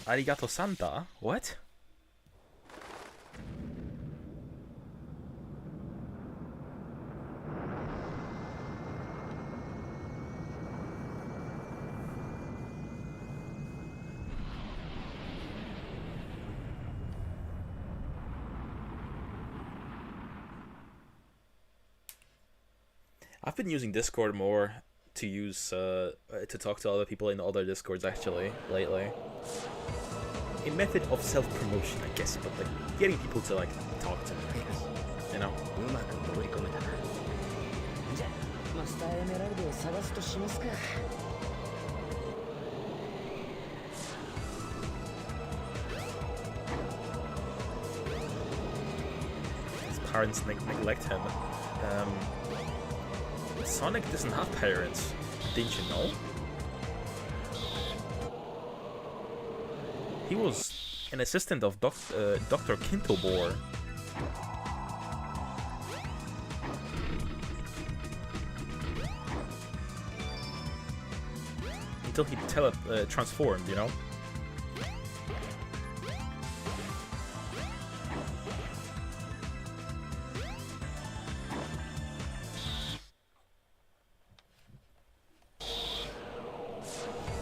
Arigato Santa? What? I've been using Discord more to use to talk to other people in other Discords actually lately. A method of self-promotion, I guess, but like getting people to like talk to me, I guess. You know? うまく潜り込めたな。じゃあマスターエメラルドを探すとしますか。His parents neglect him. Sonic doesn't have parents. Didn't you know? He was an assistant of Dr. Kintobor. Until he transformed, you know?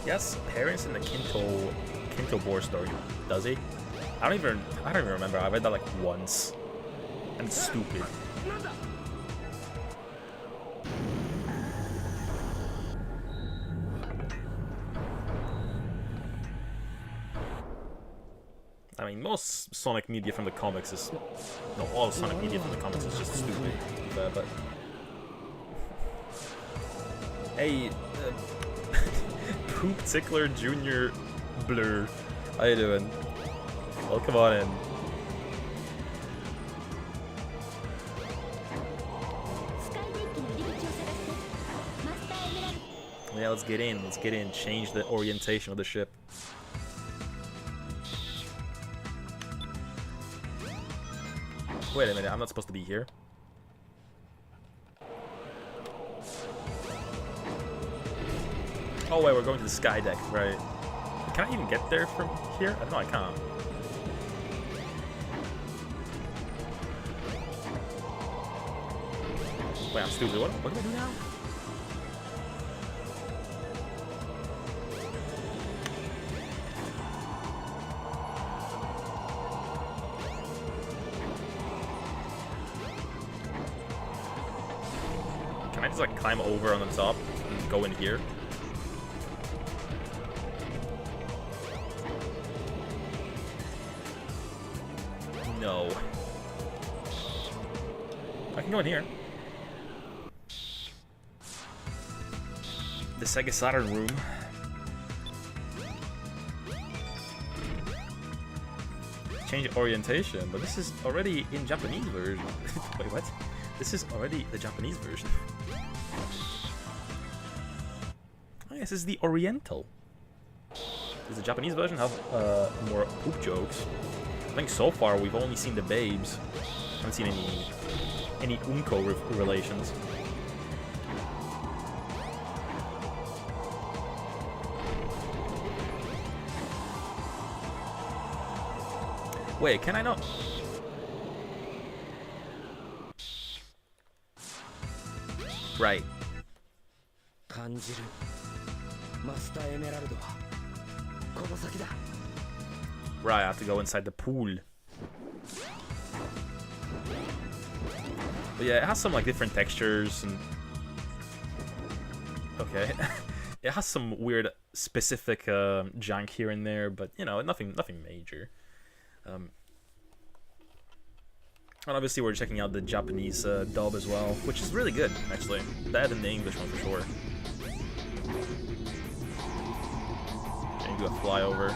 Yes, parents in the Kintobor story. Does he? I don't even remember. I read that like once. And it's stupid. I mean, most Sonic media from the comics is... No, all Sonic media from the comics is just stupid. But... Hey, Poop Tickler Jr. Blur. How you doing? Welcome on in. Yeah, let's get in. Let's get in. Change the orientation of the ship. Wait a minute, I'm not supposed to be here. Oh wait, we're going to the sky deck, right? Can I even get there from here? I don't know, I can't. Wait, I'm stupid. What do I do now? Can I just like climb over on the top and go in here? No. I can go in here. The Sega Saturn room. Change orientation, but this is already in Japanese version. Wait, what? This is already the Japanese version. Oh, yes, this is the Oriental. Does the Japanese version have more poop jokes? I think so far we've only seen the babes. I haven't seen any Unko relations. Wait, can I not? Right. Right, I have to go inside the pool. But yeah, it has some like different textures and... Okay. It has some weird specific jank here and there, but you know, nothing major. And obviously we're checking out the Japanese dub as well, which is really good, actually. Better than the English one for sure. Can you do a flyover?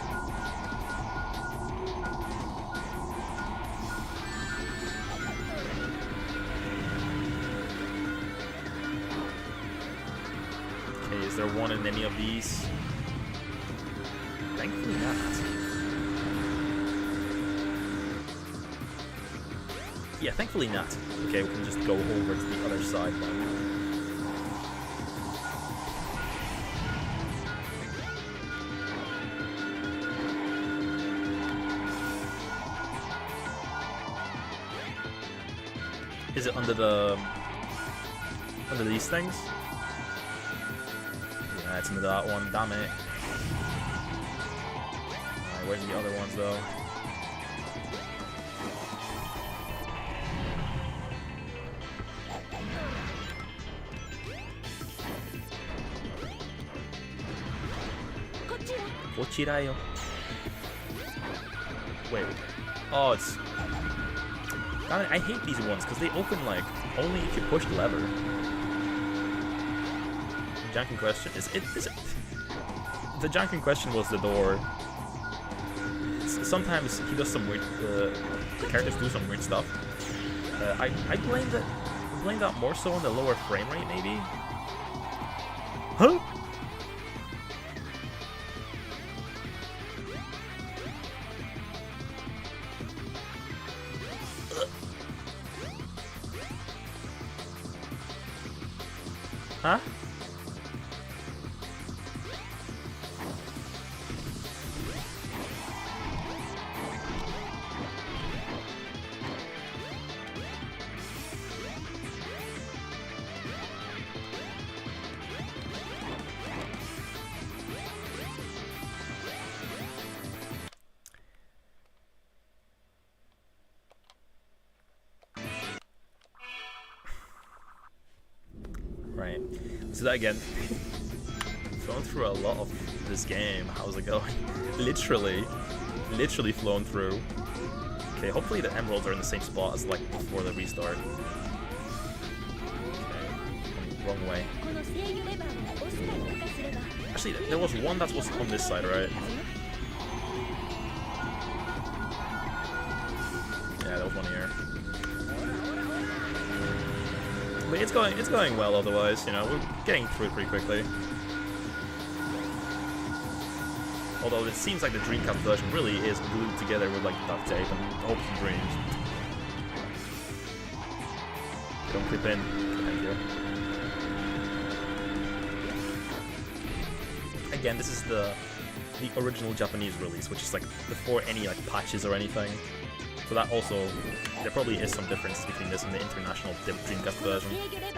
Okay, is there one in any of these? Thankfully not. Yeah, thankfully not. Okay, we can just go over to the other side now. Is it under these things? Yeah, it's under that one. Damn it. Alright, where's the other ones though? Ochirayo. Wait. Oh, it's... I hate these ones, because they open, like, only if you push the lever. The jank in question is it... The jank in question was the door. Sometimes he does some weird... the characters do some weird stuff. I blame that more so on the lower frame rate, maybe? Huh? Huh? Right. So that again. Flown through a lot of this game. How's it going? Literally flown through. Okay, hopefully the emeralds are in the same spot as like before the restart. Okay, wrong way. Actually, there was one that was on this side, right? Yeah, there was one here. But it's going well otherwise, you know, we're getting through it pretty quickly. Although it seems like the Dreamcast version really is glued together with like duct tape and hopes and dreams. Don't clip in. Thank you. Again, this is the original Japanese release, which is like before any like patches or anything. So that also, there probably is some difference between this and the international Dreamcast version. Okay.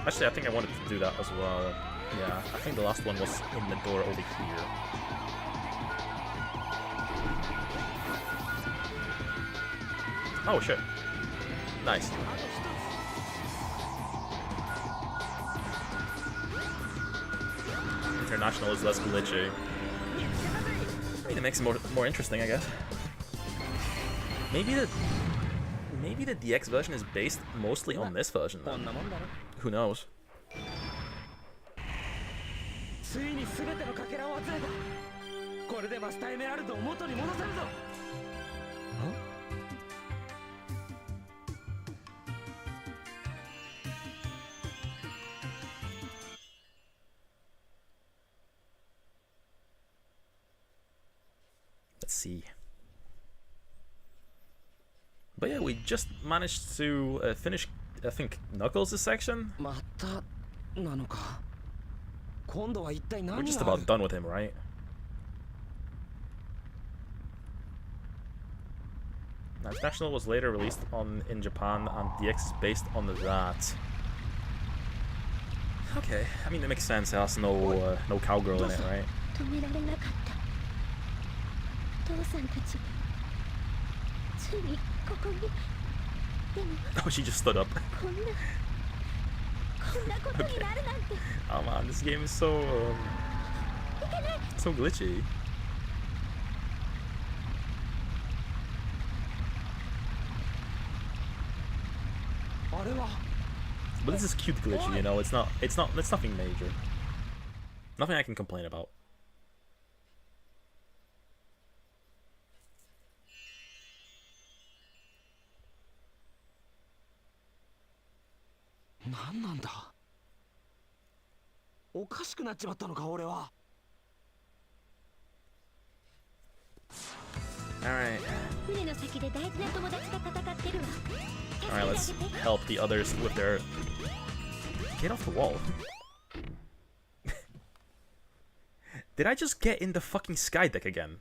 Actually, I think I wanted to do that as well. Yeah, I think the last one was in the door over here. Oh shit. Nice. International is less glitchy. I mean, it makes it more interesting, I guess. Maybe the DX version is based mostly on this version, though. Who knows? Huh? Let's see. But yeah, we just managed to finish, I think, Knuckles' section. We're just about done with him, right? Now, International was later released in Japan, and DX is based on that. Okay, I mean, it makes sense. It has no Cowgirl in it, right? Oh, she just stood up. Okay. Oh man, this game is so glitchy. But this is cute glitchy, you know. It's nothing major. Nothing I can complain about. Alright. Alright, let's help the others with their... Get off the wall. Did I just get in the fucking sky deck again?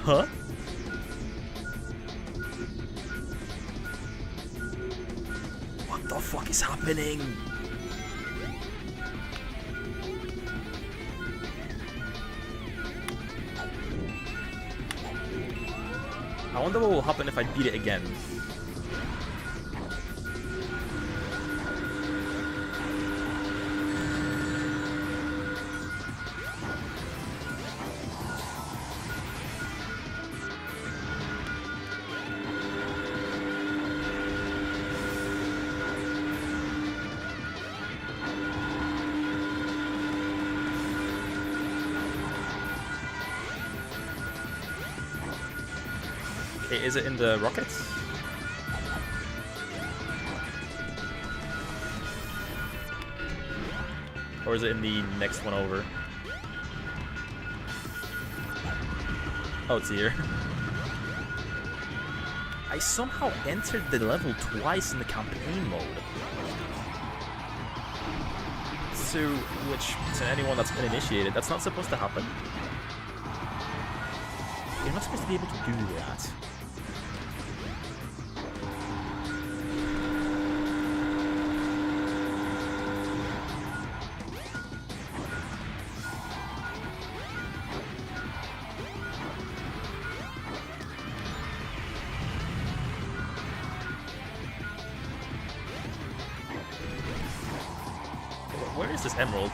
Huh? What the fuck is happening? I wonder what will happen if I beat it again. Okay, is it in the rockets? Or is it in the next one over? Oh, it's here. I somehow entered the level twice in the campaign mode. To anyone that's uninitiated, that's not supposed to happen. You're not supposed to be able to do that. Where is this emerald?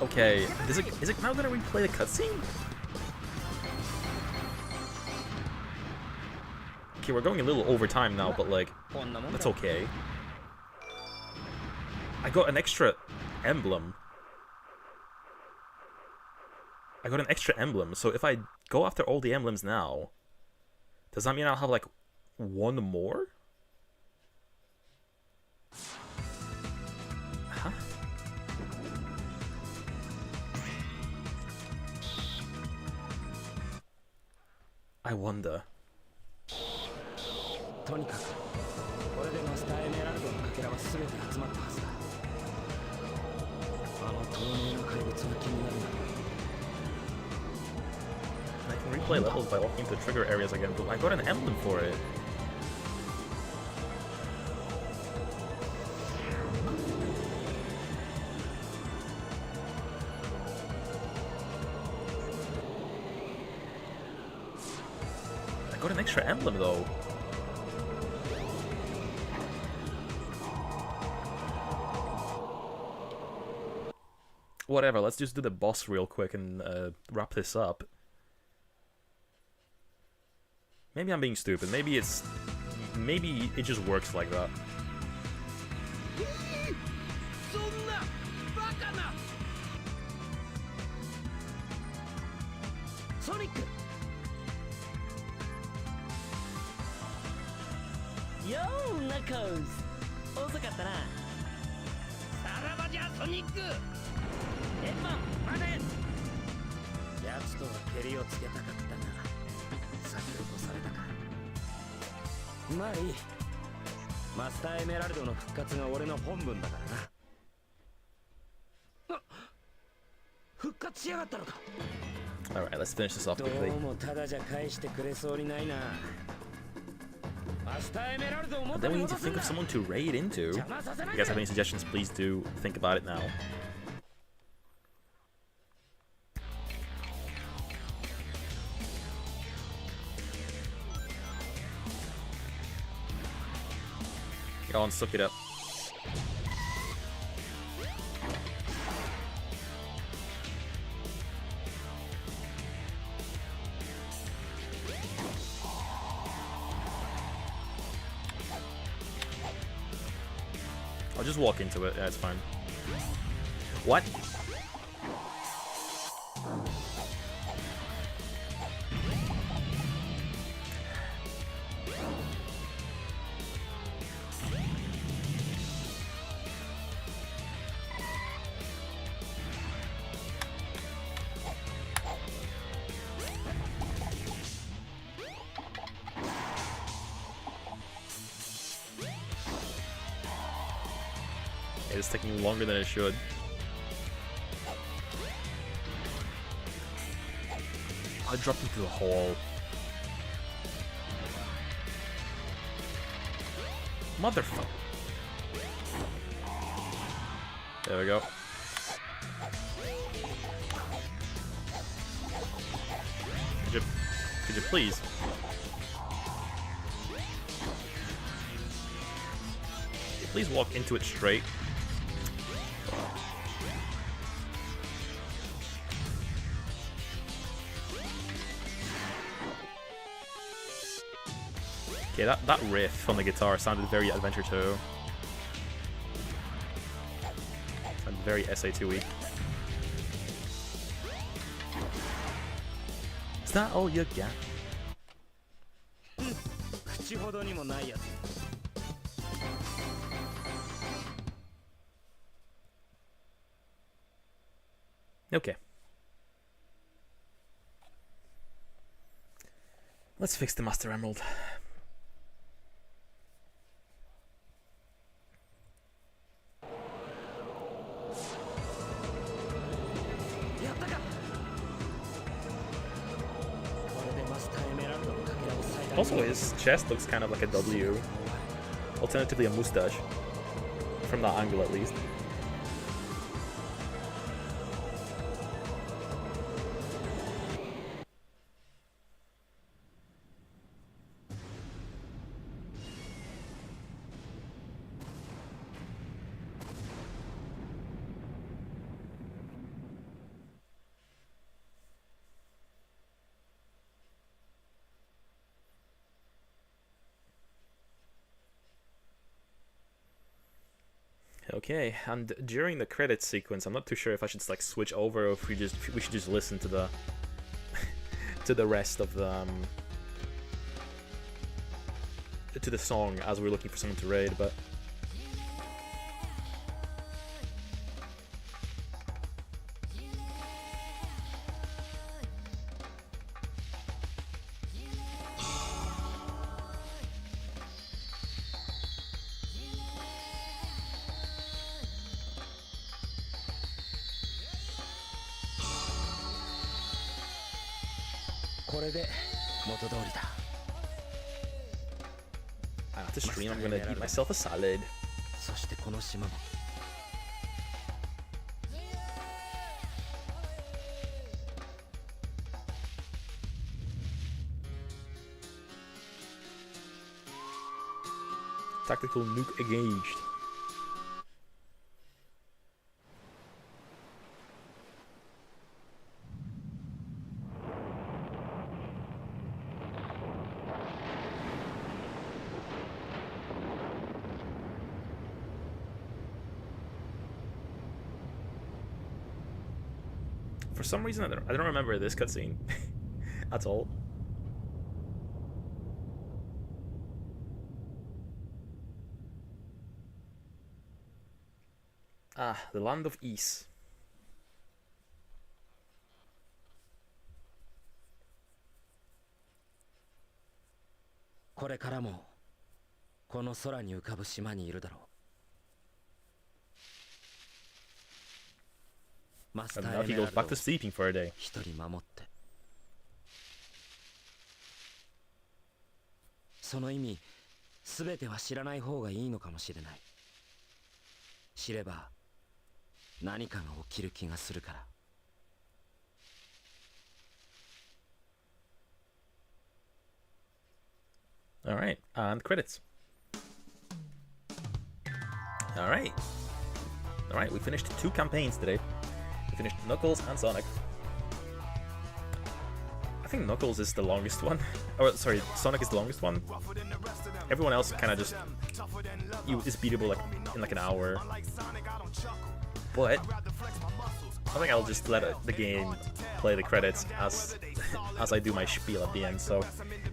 Okay, is it now gonna replay the cutscene? Okay, we're going a little over time now, but like, that's okay. I got an extra emblem. So if I go after all the emblems now, does that mean I'll have like one more? Huh? I wonder. とにかくこれでマスターエメラルドのかけらは全て集まったはずだ。あの透明な怪物が気になるな。I can replay levels by walking to trigger areas again, but I got an emblem for it. I got an extra emblem though. Whatever, let's just do the boss real quick and wrap this up. Maybe I'm being stupid. Maybe it just works like that. Sonic! Yo, Knuckles! 遅かったな。さらばじゃソニック。エッマン、待て。奴とは蹴りをつけたかったが先を越されたか。まあいい。マスターエメラルドの復活が俺の本分だからな。復活しやがったのか。Alright, let's finish this off ど quickly. うもただじゃ返してくれそうにないな。マスターエメラルドを But then we need to think of someone to raid into. If you guys have any suggestions, please do think about it now. Go on, suck it up. I'll just walk into it. Yeah, it's fine. What? It's taking longer than it should. I dropped into the hole. Motherfucker. There we go. Could you please? Please walk into it straight. Okay, that riff on the guitar sounded very Adventure 2. Sounded very SA2-y. Is that all you got? Okay. Let's fix the Master Emerald. Also, his chest looks kind of like a W. Alternatively, a mustache. From that angle, at least. Okay, and during the credits sequence, I'm not too sure if I should like switch over or if we should just listen to the to the rest of the to the song as we're looking for someone to raid, but after stream, I'm gonna eat myself a salad. Tactical nuke engaged. For some reason, I don't remember this cutscene at all. Ah, the Land of Ease. And now he goes back to sleeping for a day. その意味、すべては知らない方がいいのかもしれない。知れば何かが起きる気がするから。Alright, and credits. Alright. Alright, we finished 2 campaigns today. We finished Knuckles and Sonic. I think Knuckles is the longest one. Oh, sorry, Sonic is the longest one. Everyone else kind of just is beatable like in like an hour. But I think I'll just let the game play the credits as I do my spiel at the end. So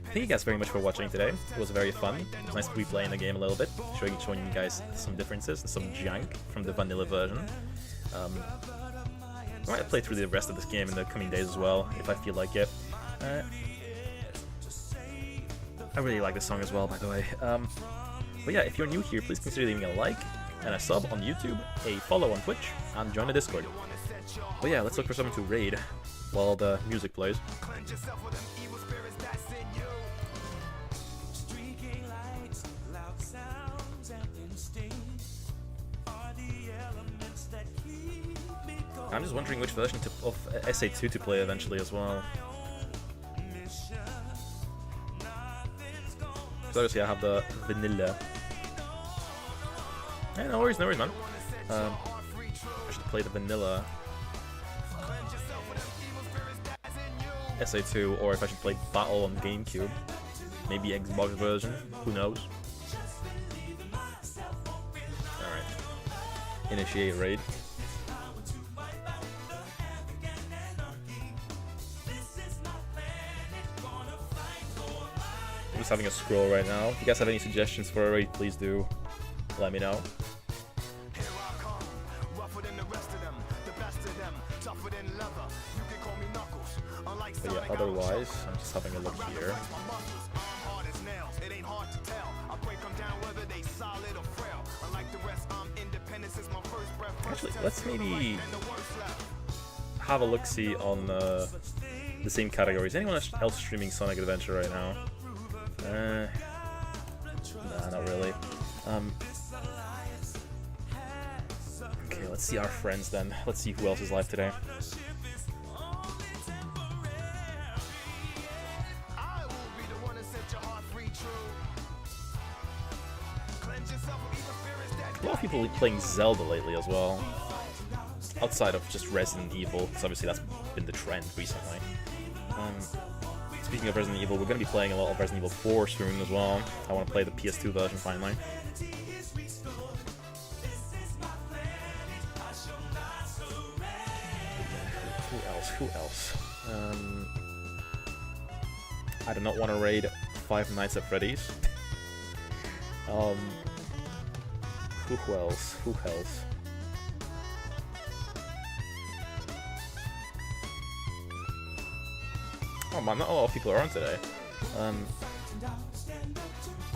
thank you guys very much for watching today. It was very fun. It was nice to be playing the game a little bit, showing you guys some differences and some jank from the vanilla version. I might play through the rest of this game in the coming days as well, if I feel like it. I really like this song as well, by the way. But yeah, if you're new here, please consider leaving a like and a sub on YouTube, a follow on Twitch, and join the Discord. But yeah, let's look for someone to raid while the music plays. I'm just wondering which version of SA2 to play eventually as well. Because obviously I have the vanilla. Hey, no worries, man. I should play the vanilla SA2, or if I should play Battle on GameCube. Maybe Xbox version, who knows? Alright. Initiate raid. I'm just having a scroll right now. If you guys have any suggestions for a raid, please do let me know. But yeah, otherwise, I'm just having a look here. Actually, let's maybe have a look-see on the same categories. Anyone else streaming Sonic Adventure right now? Nah, not really. Okay, let's see our friends then. Let's see who else is live today. A lot of people playing Zelda lately as well, outside of just Resident Evil, because obviously that's been the trend recently. Speaking of Resident Evil, we're going to be playing a lot of Resident Evil 4 soon as well. I want to play the PS2 version finally. Who else? I do not want to raid Five Nights at Freddy's. Who else? Oh man, not a lot of people are on today.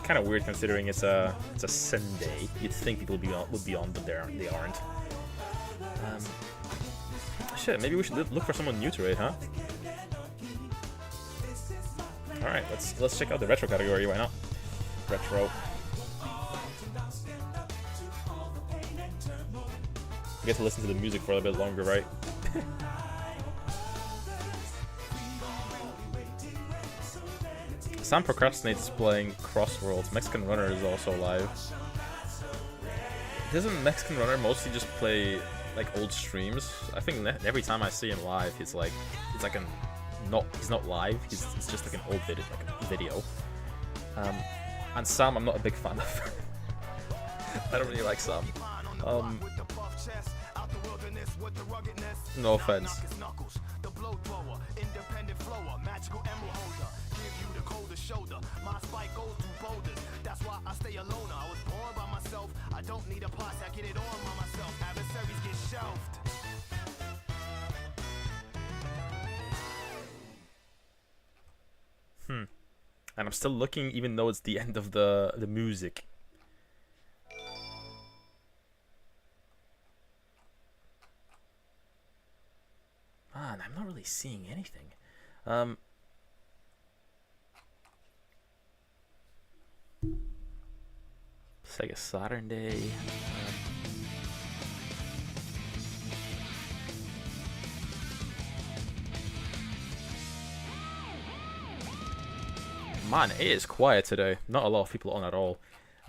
Kind of weird considering it's a Sunday. You'd think people would be on, but they aren't. Shit, maybe we should look for someone new to raid, huh? All right, let's check out the retro category. Why not? Retro. You get to listen to the music for a bit longer, right? Sam procrastinates playing Crossworlds. Mexican Runner is also live. Doesn't Mexican Runner mostly just play like old streams? I think every time I see him live, he's not live. He's just like an old video. And Sam, I'm not a big fan of. I don't really like Sam. No offense. And I'm still looking even though it's the end of the music. Man, I'm not really seeing anything. Sega Saturn Day. Man, it is quiet today. Not a lot of people on at all.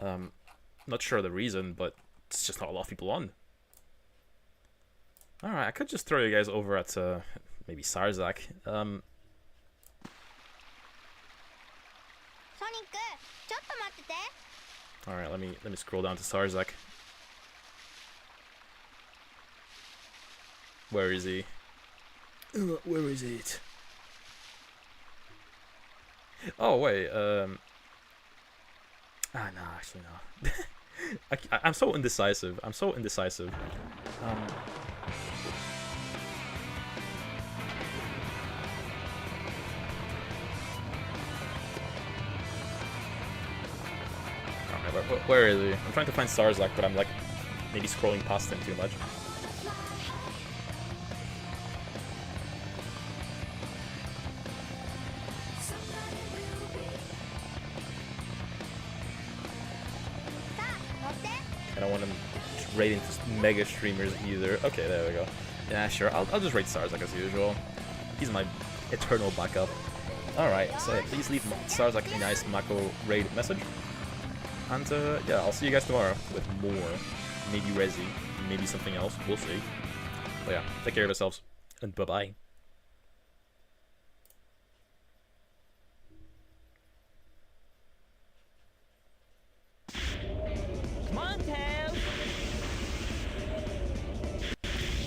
Not sure the reason, but it's just not a lot of people on. Alright, I could just throw you guys over at maybe Sarzak. Alright, let me scroll down to Sarzak. Where is he? Where is it? Oh wait, no, actually no. I'm so indecisive. Where is he? I'm trying to find Sarzak, but I'm like maybe scrolling past him too much. I don't want to raid into mega streamers either. Okay, there we go. Yeah, sure. I'll just rate Sarzak as usual. He's my eternal backup. Alright, so yeah, please leave Sarzak a nice Mako raid message. And yeah, I'll see you guys tomorrow with more. Maybe Resi, maybe something else. We'll see. But yeah, take care of yourselves, and bye-bye.